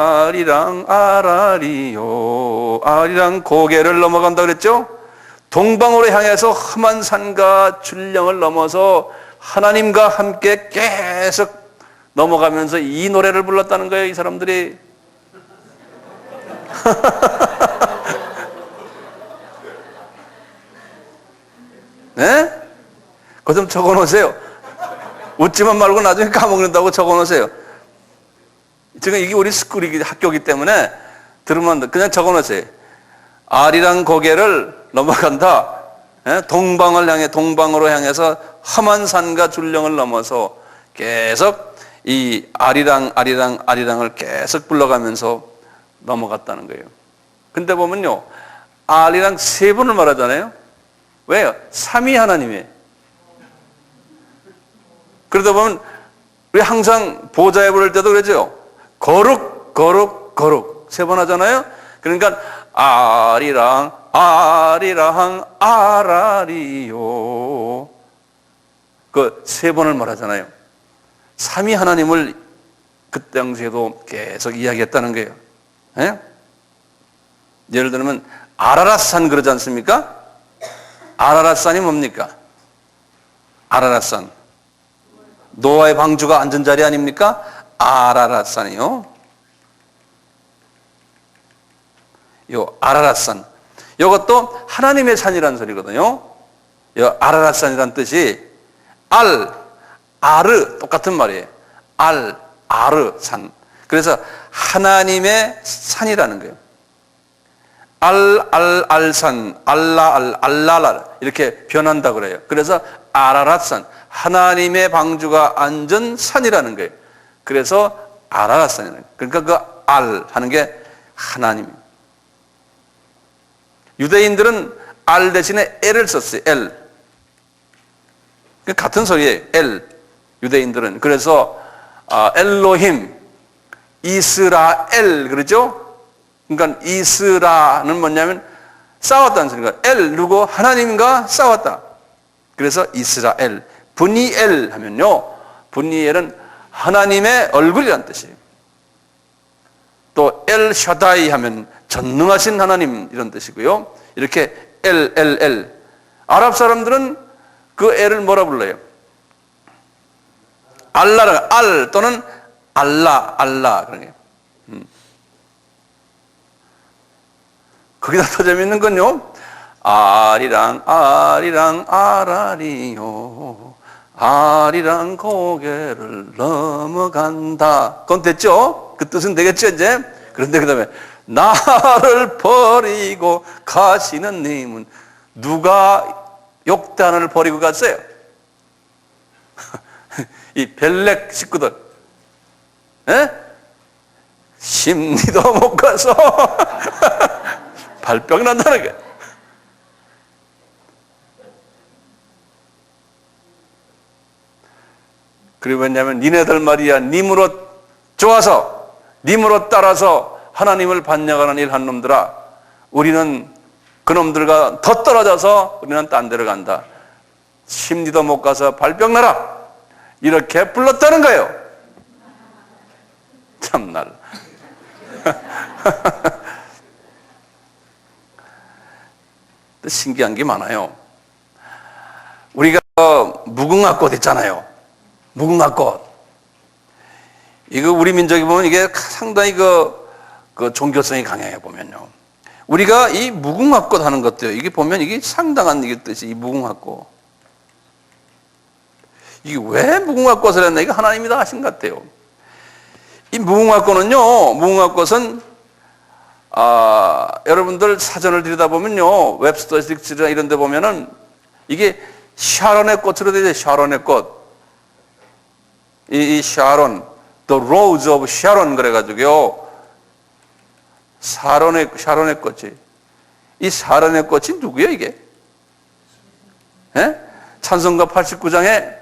아라리요. 아리랑 고개를 넘어간다 그랬죠? 동방으로 향해서 험한 산과 출령을 넘어서 하나님과 함께 계속 넘어가면서 이 노래를 불렀다는 거예요, 이 사람들이. 네? 그거 좀 적어 놓으세요. 웃지만 말고 나중에 까먹는다고 적어 놓으세요. 지금 이게 우리 스쿨이기 학교이기 때문에 들으면 그냥 적어 놓으세요. 아리랑 고개를 넘어간다. 동방으로 향해서 험한 산과 줄령을 넘어서 계속 이 아리랑을 계속 불러가면서 넘어갔다는 거예요. 근데 보면요, 아리랑 3번을 말하잖아요. 왜요? 삼위 하나님이에요. 그러다 보면 우리 항상 보좌에 부를 때도 그러죠. 거룩 3번 하잖아요. 그러니까 아리랑 아라리요. 그 3번을 말하잖아요. 삼위 하나님을 그 당시에도 계속 이야기했다는 거예요. 예? 예를 들면 아라랏산 그러지 않습니까? 아라랏산이 뭡니까? 아라랏산. 노아의 방주가 앉은 자리 아닙니까? 아라랏산이요. 요 아라랏산. 이것도 하나님의 산이라는 소리거든요. 요 아라랏산이라는 뜻이 아르 똑같은 말이에요. 아르 산. 그래서 하나님의 산이라는 거예요. 알산, 알라 이렇게 변한다 그래요. 그래서 아라랏산, 하나님의 방주가 앉은 산이라는 거예요. 그래서 아라랏산이라는 거예요. 그러니까 그 하는 게 하나님. 유대인들은 알 대신에 엘을 썼어요. 엘. 같은 소리예요. 엘. 유대인들은. 그래서 엘로힘, 이스라엘 그러죠? 그러니까 이스라는 뭐냐면 싸웠다는 소리가 엘 누구 하나님과 싸웠다. 그래서 이스라엘. 브니엘 하면요. 브니엘은 하나님의 얼굴이라는 뜻이에요. 또 엘 샤다이 하면 전능하신 하나님 이런 뜻이고요. 이렇게 엘. 아랍 사람들은 그 엘을 뭐라 불러요? 알라를 알 또는 알라 그런 게. 거기다 더 재밌는 건요. 아리랑 아라리요. 아리랑 고개를 넘어간다. 그건 됐죠? 그 뜻은 되겠죠, 이제? 그런데 그 다음에 나를 버리고 가시는 님은 누가 욕단을 버리고 갔어요? 이 벨렉 식구들. 에? 심리도 못 가서 발병 난다는 거야. 그리고 왜냐하면 니네들 말이야 님으로 좋아서 님으로 따라서 하나님을 반역하는 일 한 놈들아, 우리는 그놈들과 더 떨어져서 우리는 딴 데로 간다. 심리도 못 가서 발병 나라. 이렇게 불렀다는 거예요. 참나. 신기한 게 많아요. 우리가 무궁화꽃 있잖아요. 무궁화꽃. 이거 우리 민족이 보면 이게 상당히 그 종교성이 강해요, 보면요. 우리가 이 무궁화꽃 하는 것도요, 이게 보면 이게 상당한 이게 뜻이, 이 무궁화꽃. 이게 왜 무궁화꽃을 했나? 이거 하나님이 다 하신 것 같아요. 이 무궁화꽃은요, 무궁화꽃은, 여러분들 사전을 들여다보면요, 웹스터 딕스나 이런 데 보면은 이게 샤론의 꽃으로 되죠, 샤론의 꽃. 이 샤론, The Rose of Sharon 그래가지고요, 샤론의 꽃이. 이 샤론의 꽃이 누구예요, 이게? 예? 찬송가 89장에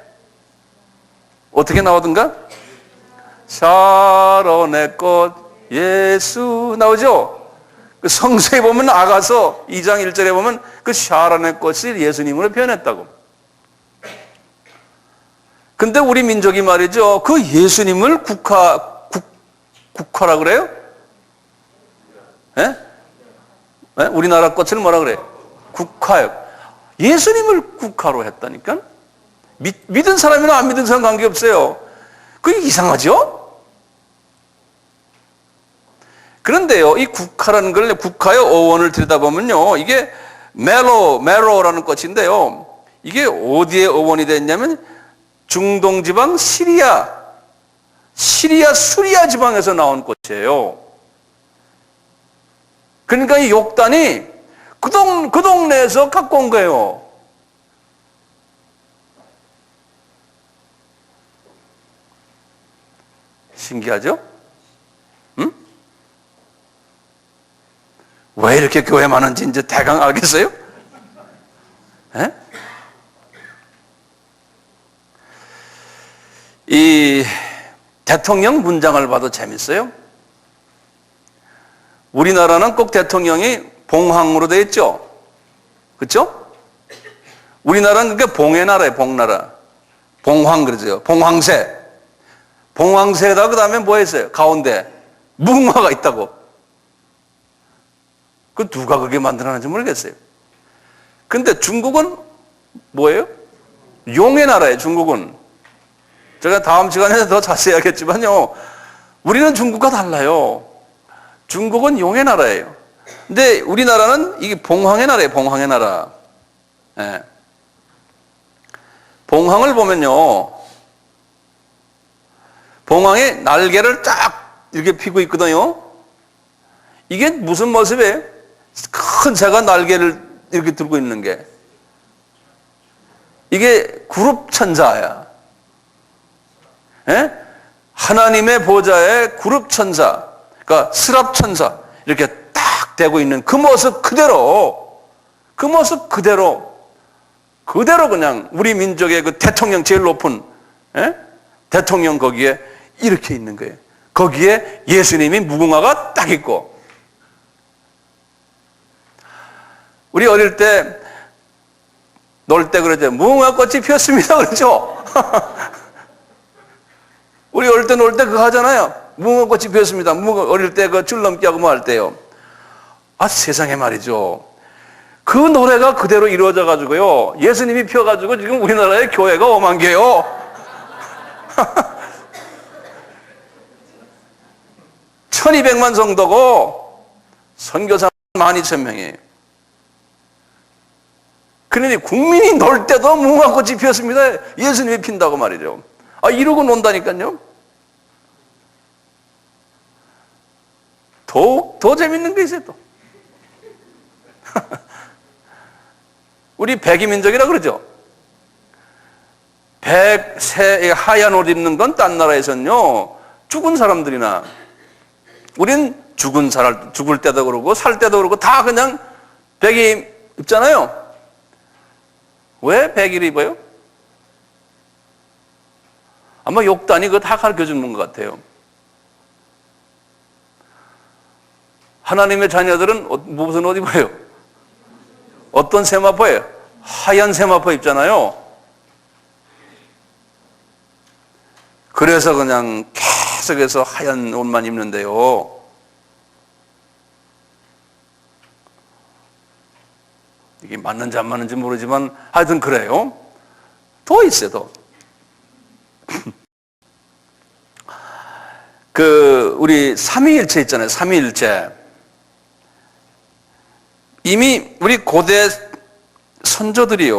어떻게 나오던가? 샤론의 꽃 예수 나오죠? 그 성서에 보면 아가서 2장 1절에 보면 그 샤론의 꽃을 예수님으로 표현했다고. 근데 우리 민족이 말이죠, 그 예수님을 국화라 그래요? 예? 예? 우리나라 꽃을 뭐라 그래? 국화요. 예수님을 국화로 했다니까? 믿은 사람이나 안 믿은 사람 관계없어요. 그게 이상하죠? 그런데요, 이 국화라는 걸, 국화의 어원을 들여다보면요, 이게 메로라는 꽃인데요, 이게 어디에 어원이 됐냐면 중동 지방 시리아 수리아 지방에서 나온 꽃이에요. 그러니까 이 욕단이 그 동네에서 갖고 온 거예요. 신기하죠? 응? 왜 이렇게 교회 많은지 이제 대강 알겠어요? 에? 이 대통령 문장을 봐도 재밌어요. 우리나라는 꼭 대통령이 봉황으로 되어 있죠. 그렇죠? 우리나라는 그게 봉의 나라예요. 봉나라. 봉황 그러죠. 봉황새. 봉황새에다 그 다음에 뭐 했어요? 가운데 무궁화가 있다고. 그 누가 그게 만들어놨는지 모르겠어요. 근데 중국은 뭐예요? 용의 나라예요, 중국은. 제가 다음 시간에 더 자세히 하겠지만요. 우리는 중국과 달라요. 중국은 용의 나라예요. 근데 우리나라는 이게 봉황의 나라예요, 봉황의 나라. 예. 봉황을 보면요. 봉황의 날개를 쫙 이렇게 펴고 있거든요. 이게 무슨 모습이에요? 큰 새가 날개를 이렇게 들고 있는 게. 이게 그룹천사야. 예? 하나님의 보좌에 그룹천사, 그러니까 스랍천사 이렇게 딱 대고 있는 그 모습 그대로, 그 모습 그대로 그냥 우리 민족의 그 대통령 제일 높은 대통령 거기에 이렇게 있는 거예요. 거기에 예수님이 무궁화가 딱 있고. 우리 어릴 때 놀 때 그러죠. 무궁화 꽃이 피었습니다 그러죠. 우리 어릴 때 놀 때 그거 하잖아요. 무궁화 꽃이 피었습니다. 어릴 때 그 줄넘기 하고 뭐 할 때요. 아, 세상에 말이죠. 그 노래가 그대로 이루어져 가지고요. 예수님이 피어가지고 지금 우리나라의 교회가 5만 개요. 1200만 성도고 선교사 12,000명이에요. 그러니 국민이 놀 때도 무궁화꽃이 피었습니다. 예수님이 핀다고 말이죠. 아, 이러고 논다니까요. 더 재밌는 게 있어요, 또. 우리 백이민족이라 그러죠. 새 하얀 옷 입는 건 딴 나라에서는요, 죽은 사람들이나, 우린 죽을 때도 그러고, 살 때도 그러고, 다 그냥 백이 입잖아요. 왜 백이를 입어요? 아마 욕단이 그거 다 가르쳐 주는 것 같아요. 하나님의 자녀들은 무슨 옷 입어요? 어떤 세마포예요? 하얀 세마포 입잖아요. 그래서 그냥 계속해서 하얀 옷만 입는데요. 이게 맞는지 안 맞는지 모르지만 하여튼 그래요. 더 있어요, 더. 우리 삼위일체 있잖아요, 삼위일체. 이미 우리 고대 선조들이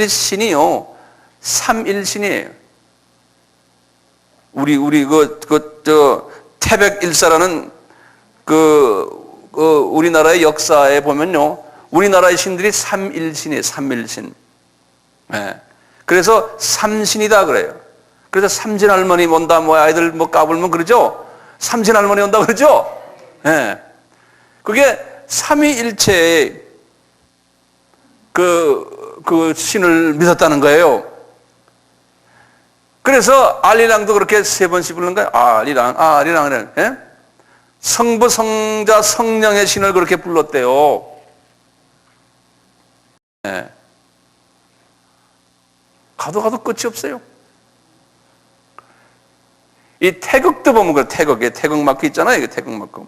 신이요, 삼일신이에요. 우리 태백일사라는 우리나라의 역사에 보면요, 우리나라의 신들이 삼일신이에요, 삼일신. 네. 그래서 삼신이다 그래요. 그래서 삼진 할머니 온다, 뭐 아이들 뭐 까불면 그러죠? 삼진 할머니 온다 그러죠? 네. 그게 삼위일체의 그 신을 믿었다는 거예요. 그래서 알리랑도 그렇게 3번씩 부르는 거예요. 알리랑. 예? 성부, 성자, 성령의 신을 그렇게 불렀대요. 예. 가도 끝이 없어요. 이 태극도 보면 그래, 태극 마크 있잖아요. 이게 태극 마크.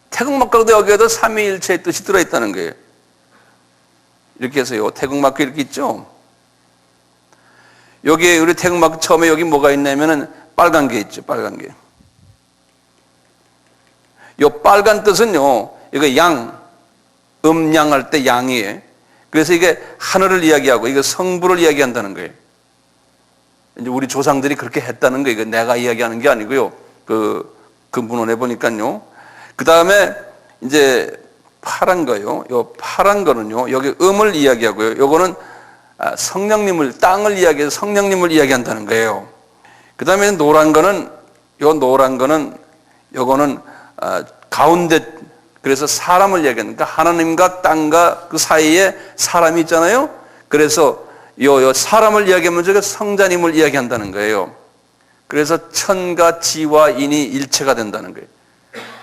태극 마크도 여기에도 삼위일체의 뜻이 들어있다는 거예요. 이렇게 해서요, 태극 마크 이렇게 있죠. 여기에 우리 태극 마크 처음에 여기 뭐가 있냐면은 빨간 게 있죠, 빨간 게. 요 빨간 뜻은요, 이거 음양할 때 양이에요. 그래서 이게 하늘을 이야기하고 이거 성부를 이야기한다는 거예요. 이제 우리 조상들이 그렇게 했다는 거예요. 이거 내가 이야기하는 게 아니고요. 그 문헌에 보니까요. 그 다음에 이제 파란 거요. 요 파란 거는요, 여기 음을 이야기하고요. 요거는 성령님을, 땅을 이야기해서 성령님을 이야기한다는 거예요. 그 다음에 노란 거는 요거는 가운데, 그래서 사람을 이야기하는, 그러니까 하나님과 땅과 그 사이에 사람이 있잖아요. 그래서 요 사람을 이야기하면 저게 성자님을 이야기한다는 거예요. 그래서 천과 지와 인이 일체가 된다는 거예요.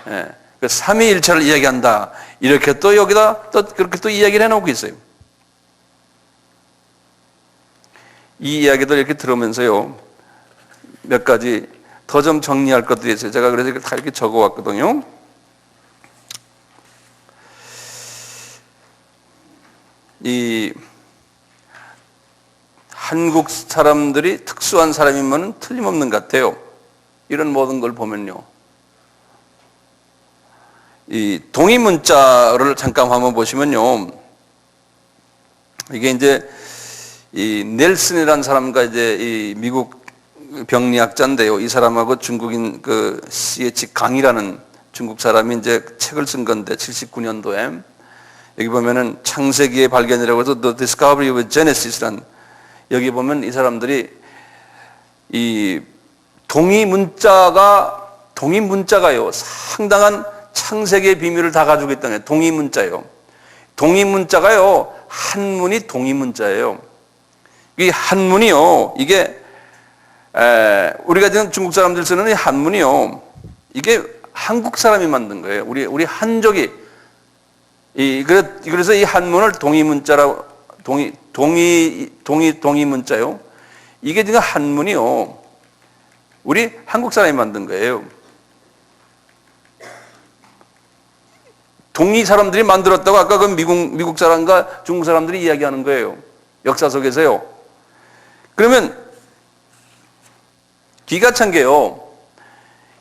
예. 그 삼위일체를 이야기한다. 이렇게 또 여기다 또 그렇게 또 이야기를 해놓고 있어요. 이 이야기들 이렇게 들으면서요, 몇 가지 더 좀 정리할 것들이 있어요. 제가 그래서 다 이렇게 적어왔거든요. 한국 사람들이 특수한 사람이면 틀림없는 것 같아요. 이런 모든 걸 보면요. 이 동의 문자를 잠깐 한번 보시면요. 이게 이제 이 넬슨이라는 사람과 이제 이 미국 병리학자인데요. 이 사람하고 중국인 그 C.H. 강이라는 중국 사람이 이제 책을 쓴 건데 79년도에 여기 보면은 창세기의 발견이라고 해서 The Discovery of Genesis라는 여기 보면 이 사람들이 이 동의 문자가요 상당한 창세기의 비밀을 다 가지고 있다는 거예요. 동의 문자예요. 동의 문자가요 한문이 동의 문자예요. 이 한문이요 이게 우리가 지금 중국 사람들 쓰는 이 한문이요 이게 한국 사람이 만든 거예요. 우리 한족이 그래서 이 한문을 동의 문자라고 동의 문자요. 이게 지금 한문이요. 우리 한국 사람이 만든 거예요. 동의 사람들이 만들었다고 아까 그 미국 사람과 중국 사람들이 이야기하는 거예요. 역사 속에서요. 그러면 기가 찬 게요.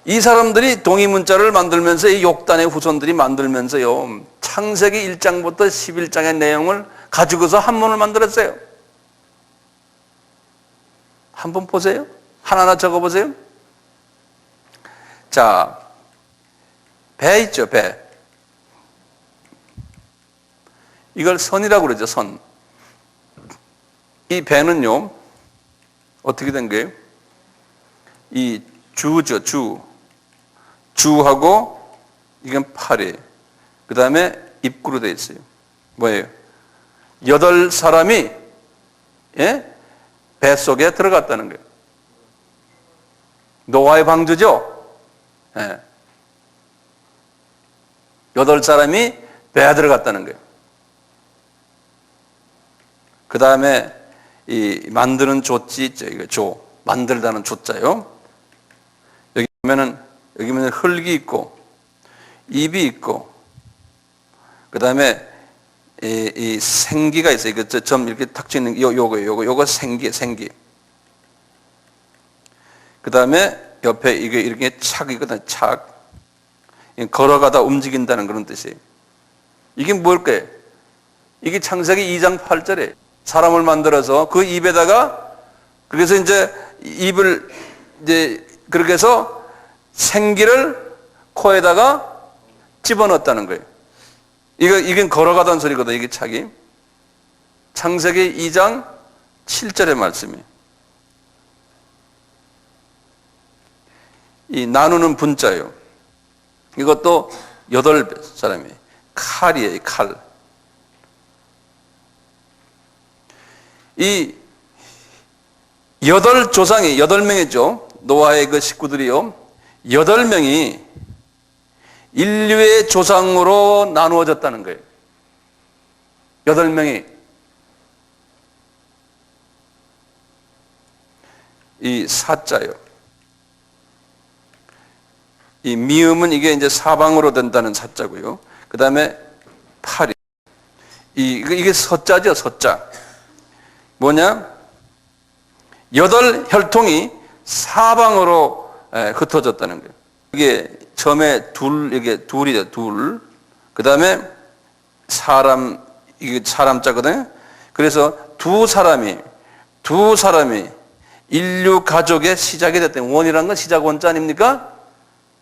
이 사람들이 동의 문자를 만들면서 이 욕단의 후손들이 만들면서요. 창세기 1장부터 11장의 내용을 가지고서 한문을 만들었어요. 한번 보세요. 하나하나 적어보세요. 자, 배 있죠, 배. 이걸 선이라고 그러죠, 선. 이 배는요, 어떻게 된 거예요? 이 주죠, 주. 주하고, 이건 팔이. 그 다음에 입구로 되어 있어요. 뭐예요? 8사람이, 예? 배 속에 들어갔다는 거예요. 노아의 방주죠? 예. 8사람이 배에 들어갔다는 거예요. 그 다음에 이 만드는 조지 있죠. 이거 조. 만들다는 조자요. 여기 보면은 흙이 있고, 입이 있고, 그 다음에 이 생기가 있어요. 이거 점 이렇게 탁 치는 요거 생기. 그 다음에 옆에 이게 이렇게 착이거든, 착. 걸어가다 움직인다는 그런 뜻이에요. 이게 뭘까요? 이게 창세기 2장 8절에 사람을 만들어서 그 입에다가 그래서 이제 입을 이제 그렇게 해서 생기를 코에다가 집어넣었다는 거예요. 이건 걸어가다는 소리거든, 이게 착이. 창세기 2장 7절의 말씀이에요. 이 나누는 분자예요. 이것도 8사람이에요. 칼이에요, 칼. 이 8조상이 8명이죠. 노아의 그 식구들이요. 8명이 인류의 조상으로 나누어졌다는 거예요. 8명이. 이 사자요. 이 미음은 이게 이제 사방으로 된다는 사자고요. 그 다음에 팔이. 이게 서자죠, 서자. 뭐냐? 8 혈통이 사방으로 흩어졌다는 거예요. 이게 처음에 이게 둘이죠, 둘. 그 다음에 사람, 이게 사람자거든요. 그래서 두 사람이 인류 가족의 시작이 됐대요. 원이라는 건 시작 원자 아닙니까?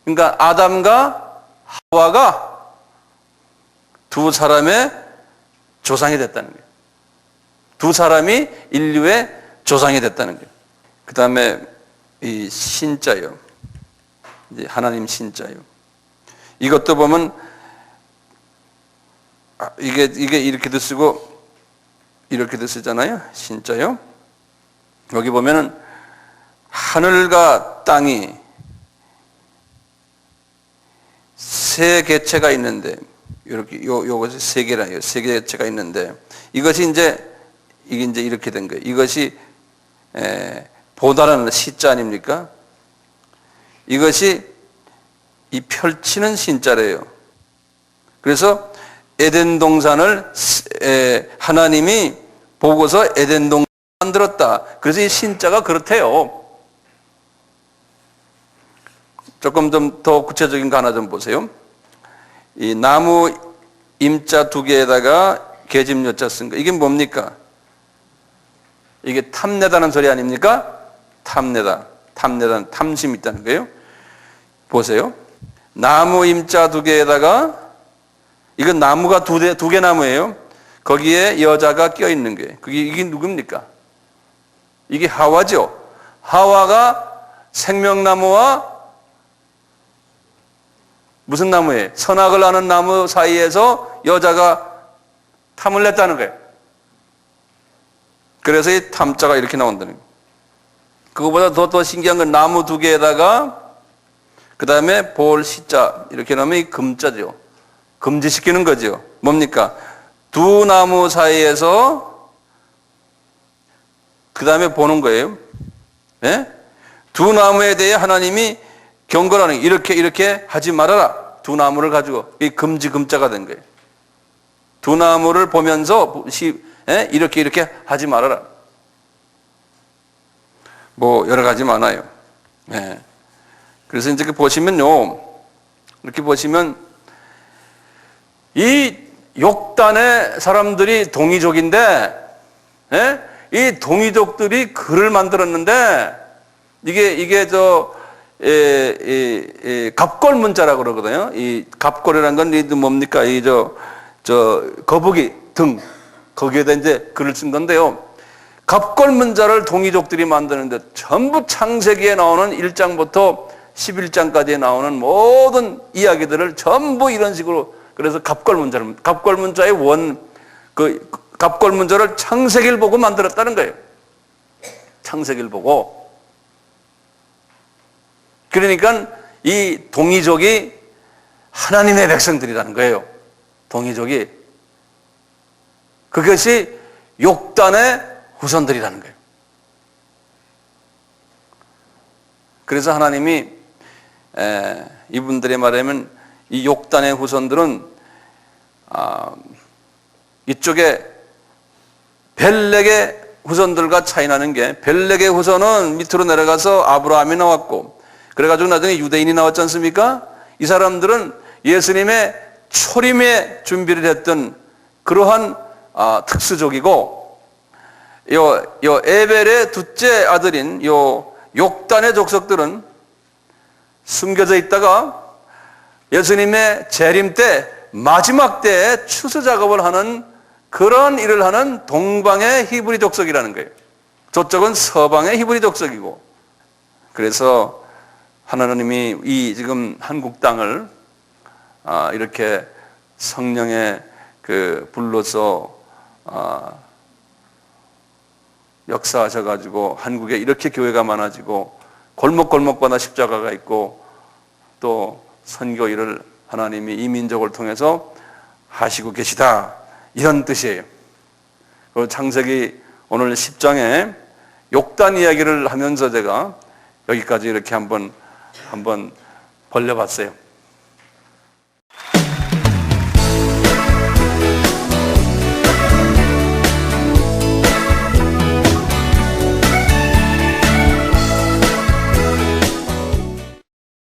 그러니까 아담과 하와가 두 사람의 조상이 됐다는 거예요. 두 사람이 인류의 조상이 됐다는 거예요. 그 다음에 이 신자요. 이제 하나님 신자요. 이것도 보면 이게 이렇게도 쓰고 이렇게도 쓰잖아요. 신자요. 여기 보면은 하늘과 땅이 세 개체가 있는데 이렇게 요것이 세 개라요. 세 개체가 있는데 이것이 이게 이제 이렇게 된 거예요. 이것이 보다라는 시자 아닙니까? 이것이 이 펼치는 신자래요. 그래서 에덴 동산을 하나님이 보고서 에덴 동산을 만들었다. 그래서 이 신자가 그렇대요. 조금 좀 더 구체적인 거 하나 좀 보세요. 이 나무 임자 두 개에다가 계집 여자 쓴 거. 이게 뭡니까? 이게 탐내다는 소리 아닙니까? 탐내다. 탐내다는 탐심이 있다는 거예요. 보세요. 나무 임자 두 개에다가, 이건 나무가 두 개 나무예요. 거기에 여자가 껴 있는 거예요. 이게 누굽니까? 이게 하와죠. 하와가 생명나무와 무슨 나무예요? 선악을 아는 나무 사이에서 여자가 탐을 냈다는 거예요. 그래서 이 탐자가 이렇게 나온다는 거예요. 그거보다 더 신기한 건 나무 두 개에다가 그 다음에 볼 시자 이렇게 넣으면 이 금자죠. 금지시키는 거죠. 뭡니까? 두 나무 사이에서 그 다음에 보는 거예요. 예? 두 나무에 대해 하나님이 경고하는 거예요. 이렇게 하지 말아라. 두 나무를 가지고 이 금지 금자가 된 거예요. 두 나무를 보면서 이렇게 하지 말아라. 뭐 여러 가지 많아요. 예. 그래서 이제 보시면요, 이렇게 보시면 이 욕단의 사람들이 동이족인데, 예? 이 동이족들이 글을 만들었는데 이게 갑골 문자라고 그러거든요. 이 갑골이라는 건 뭡니까? 거북이 등 거기에다 이제 글을 쓴 건데요. 갑골 문자를 동이족들이 만드는데 전부 창세기에 나오는 1장부터 11장까지에 나오는 모든 이야기들을 전부 이런 식으로, 그래서 갑골 문자의 갑골 문자를 창세기를 보고 만들었다는 거예요. 창세기를 보고. 그러니까 이 동이족이 하나님의 백성들이라는 거예요. 동이족이. 그것이 욕단의 후손들이라는 거예요. 그래서 하나님이 이분들의 말하면 이 욕단의 후손들은 이쪽에 벨렉의 후손들과 차이 나는 게, 벨렉의 후손은 밑으로 내려가서 아브라함이 나왔고, 그래가지고 나중에 유대인이 나왔지 않습니까? 이 사람들은 예수님의 초림에 준비를 했던 그러한 특수족이고, 요 에벨의 둘째 아들인 요 욕단의 족속들은 숨겨져 있다가 예수님의 재림 때 마지막 때에 추수 작업을 하는 그런 일을 하는 동방의 히브리 족속이라는 거예요. 저쪽은 서방의 히브리 족속이고, 그래서 하나님이 이 지금 한국 땅을 이렇게 성령의 불로서 역사하셔가지고 한국에 이렇게 교회가 많아지고 골목골목마다 십자가가 있고 또 선교 일을 하나님이 이 민족을 통해서 하시고 계시다, 이런 뜻이에요. 그리고 창세기 오늘 10장에 욕단 이야기를 하면서 제가 여기까지 이렇게 한번 벌려봤어요.